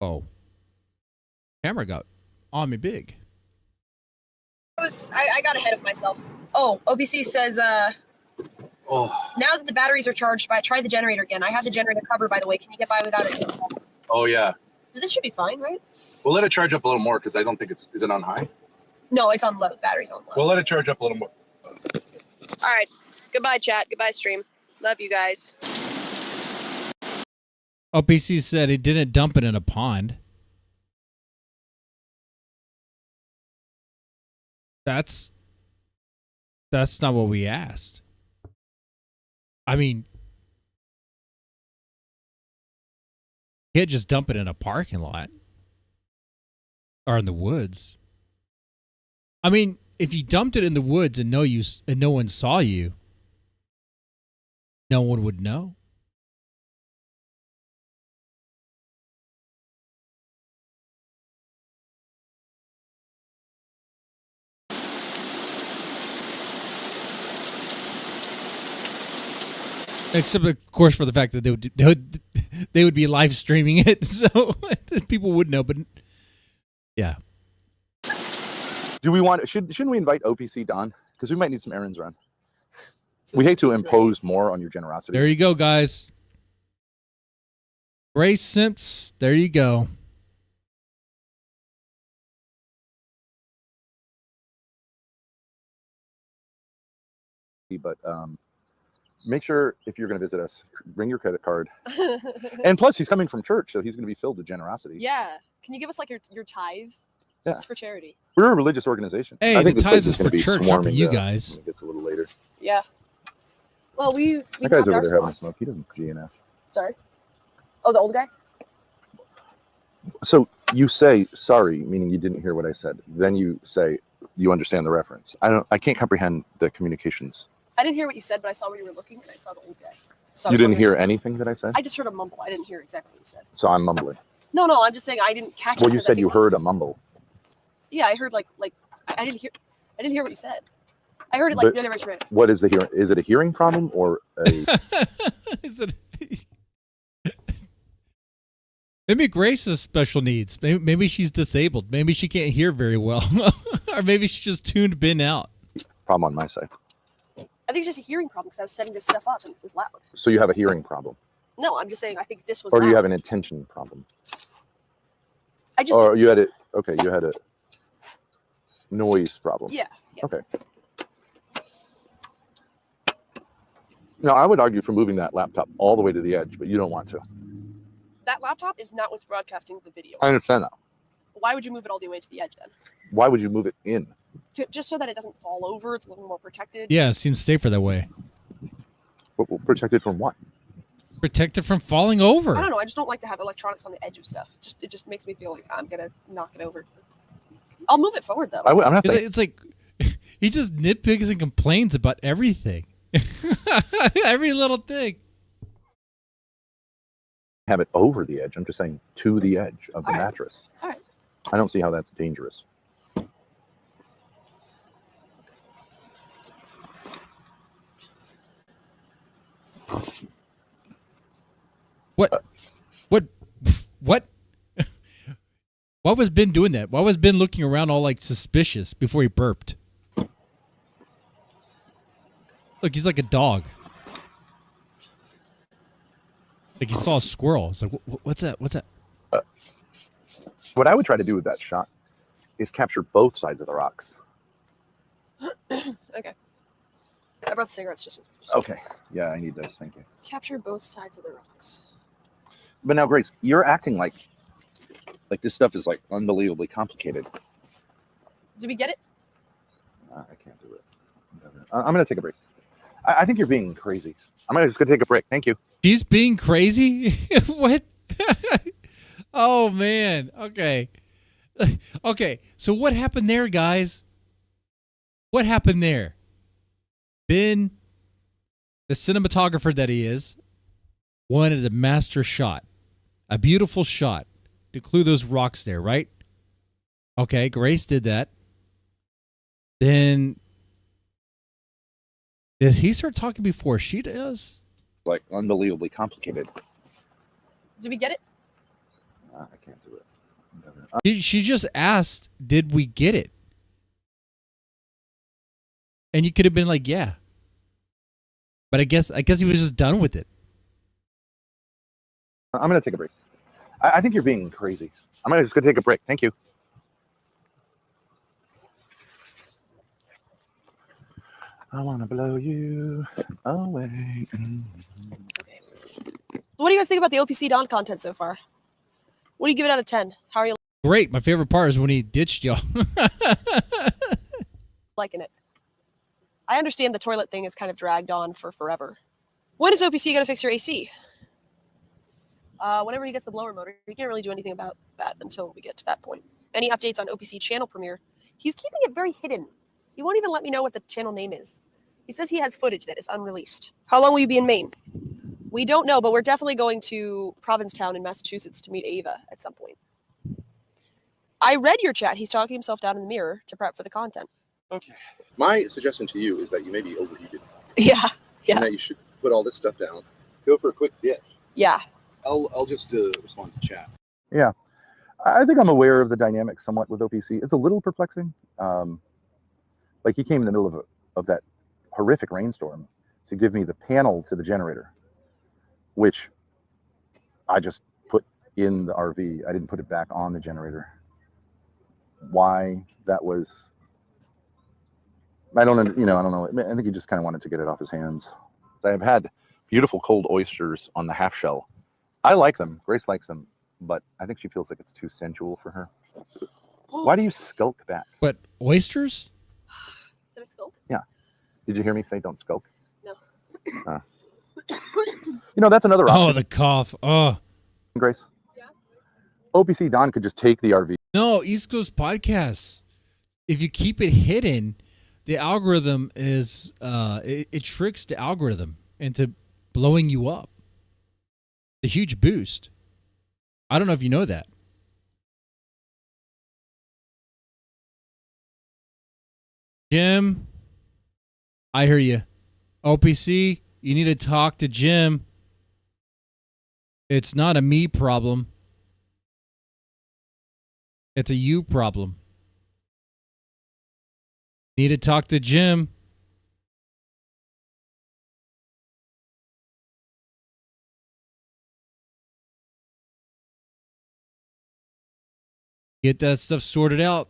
Oh. Camera got on me big. I got ahead of myself. Oh, OPC says, now that the batteries are charged, try the generator again. I have the generator covered, by the way. Can you get by without it? Oh, yeah. This should be fine, right? We'll let it charge up a little more because I don't think is it on high? No, it's on low. The battery's on low. We'll let it charge up a little more. All right. Goodbye, chat. Goodbye, stream. Love you guys. OPC said he didn't dump it in a pond. That's not what we asked. I mean, you can't just dump it in a parking lot or in the woods. I mean, if you dumped it in the woods and no one saw you, no one would know. Except, of course, for the fact that they would be live streaming it, so people would know. But yeah, Do we want? Shouldn't we invite OPCdon? Because we might need some errands run. We hate to impose more on your generosity. there you go, guys. Grace Simps, there you go. But make sure if you're going to visit us, bring your credit card. And plus, he's coming from church, so he's going to be filled with generosity. Yeah. Can you give us like your tithe? Yeah. It's for charity. We're a religious organization. Hey, I think the this place tithe is gonna for be church, not for swarming you when guys. it gets a little later. Yeah. Well, we That guy's grabbed over ours there having now. a smoke. He doesn't GNF. Sorry. Oh, the old guy? So you say sorry, meaning you didn't hear what I said. Then you say you understand the reference. I can't comprehend the communications. I didn't hear what you said, but I saw where you were looking, and I saw the old guy. So I You was didn't wondering- hear anything that I said? I just heard a mumble. I didn't hear exactly what you said. So I'm mumbling. No, I'm just saying I didn't catch it. Well, you 'cause I said you think- heard a mumble. Yeah, I heard like I didn't hear what you said. I heard it like But what is the hearing? Is it a hearing problem or a? Is it? Maybe Grace has special needs. Maybe she's disabled. Maybe she can't hear very well, or maybe she just tuned Ben out. Problem on my side. I think it's just a hearing problem because I was setting this stuff up and it was loud. So you have a hearing problem, No, I'm just saying I think this was or loud. you have an attention problem, I just or you had it. Okay, you had a noise problem. Yeah. Okay. Now I would argue for moving that laptop all the way to the edge, but you don't want to. That laptop is not what's broadcasting the video. I understand that. Why would you move it all the way to the edge then? Why would you move it in? Just so that it doesn't fall over. It's a little more protected. Yeah, it seems safer that way. Protected from what? Protected from falling over. I don't know. I just don't like to have electronics on the edge of stuff. It just makes me feel like I'm gonna knock it over. I'll move it forward though. I'm not It's like he just nitpicks and complains about everything, every little thing. Have it over the edge. I'm just saying to the edge of the mattress. All right. I don't see how that's dangerous. What? What? Why was Ben doing that? Why was Ben looking around all like suspicious before he burped? Look, he's like a dog. Like he saw a squirrel. It's like, what's that? What's that? What I would try to do with that shot is capture both sides of the rocks. Okay. I brought the cigarettes just. Okay. Yeah, I need those. Thank you. Capture both sides of the rocks. But now, Grace, you're acting like this stuff is like unbelievably complicated. Did we get it? I can't do it. I'm gonna take a break. I think you're being crazy. I'm just gonna take a break. Thank you. She's being crazy? What? Oh, man. Okay. Okay. So what happened there, guys? What happened there? Ben, the cinematographer that he is, wanted a master shot. A beautiful shot to include those rocks there, right? Okay, Grace did that. Then, does he start talking before she does? Like unbelievably complicated. Did we get it? I can't do it. She just asked, did we get it? And you could have been like, yeah. But I guess he was just done with it. I'm gonna take a break. I think you're being crazy. I'm just gonna take a break. Thank you. I wanna blow you away. What do you guys think about the OPCdon content so far? What do you give it out of 10? How are you Great. My favorite part is when he ditched y'all. liking it? I understand the toilet thing is kind of dragged on for forever. When is OPC going to fix your AC? Whenever he gets the blower motor, he can't really do anything about that until we get to that point. Any updates on OPC channel premiere? He's keeping it very hidden. He won't even let me know what the channel name is. He says he has footage that is unreleased. How long will you be in Maine? We don't know, but we're definitely going to Provincetown in Massachusetts to meet Ava at some point. I read your chat. He's talking himself down in the mirror to prep for the content. Okay. My suggestion to you is that you may be overheated. Yeah. And that you should put all this stuff down, go for a quick dip. Yeah. I'll just respond to chat. Yeah, I think I'm aware of the dynamic somewhat with OPC. It's a little perplexing. Like he came in the middle of that horrific rainstorm to give me the panel to the generator, which I just put in the RV. I didn't put it back on the generator. Why that was, I don't know. I think he just kind of wanted to get it off his hands. I've had beautiful cold oysters on the half shell. I like them. Grace likes them, but I think she feels like it's too sensual for her. Why do you skulk back? But oysters? Did I skulk? Yeah. Did you hear me say don't skulk? No. That's another option. Oh, the cough. Oh. Grace? Yeah? OPCdon could just take the RV. No, East Coast podcasts. If you keep it hidden, the algorithm is, it tricks the algorithm into blowing you up. A huge boost. I don't know if you know that. Jim, I hear you. OPC, you need to talk to Jim. It's not a me problem. It's a you problem. Need to talk to Jim. Get that stuff sorted out.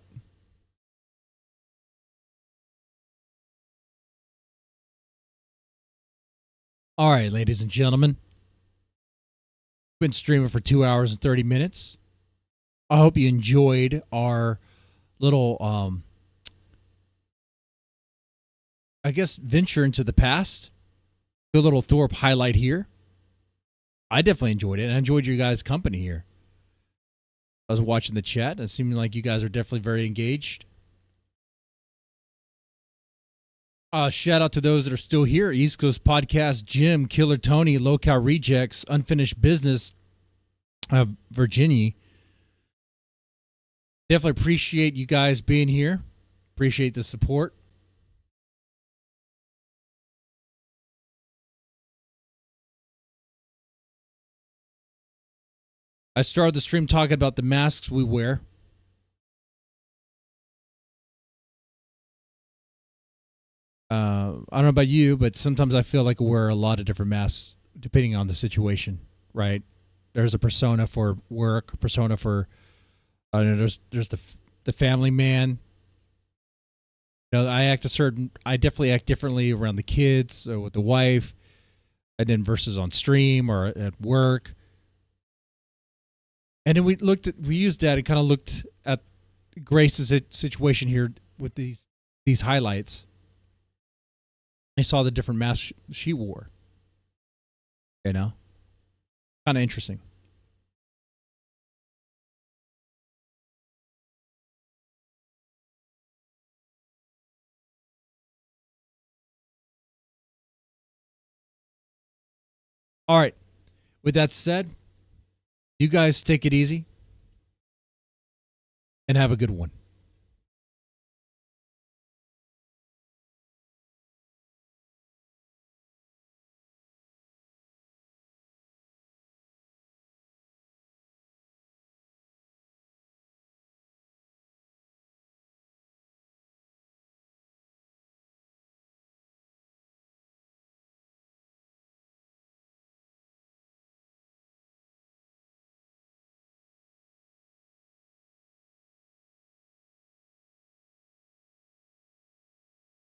All right, ladies and gentlemen. Been streaming for 2 hours and 30 minutes. I hope you enjoyed our little, I guess, venture into the past. A little Thorp highlight here. I definitely enjoyed it. And I enjoyed your guys' company here. I was watching the chat, and it seemed like you guys are definitely very engaged. Shout out to those that are still here. East Coast Podcast, Jim, Killer Tony, Low Cal Rejects, Unfinished Business, Virginia. Definitely appreciate you guys being here. Appreciate the support. I started the stream talking about the masks we wear. I don't know about you, but sometimes I feel like I wear a lot of different masks depending on the situation, right? There's a persona for work, persona for, there's the family man. I definitely act differently around the kids or with the wife, and then versus on stream or at work. And then we used that and kind of looked at Grace's situation here with these highlights. I saw the different masks she wore. Kind of interesting. All right. With that said, you guys take it easy and have a good one.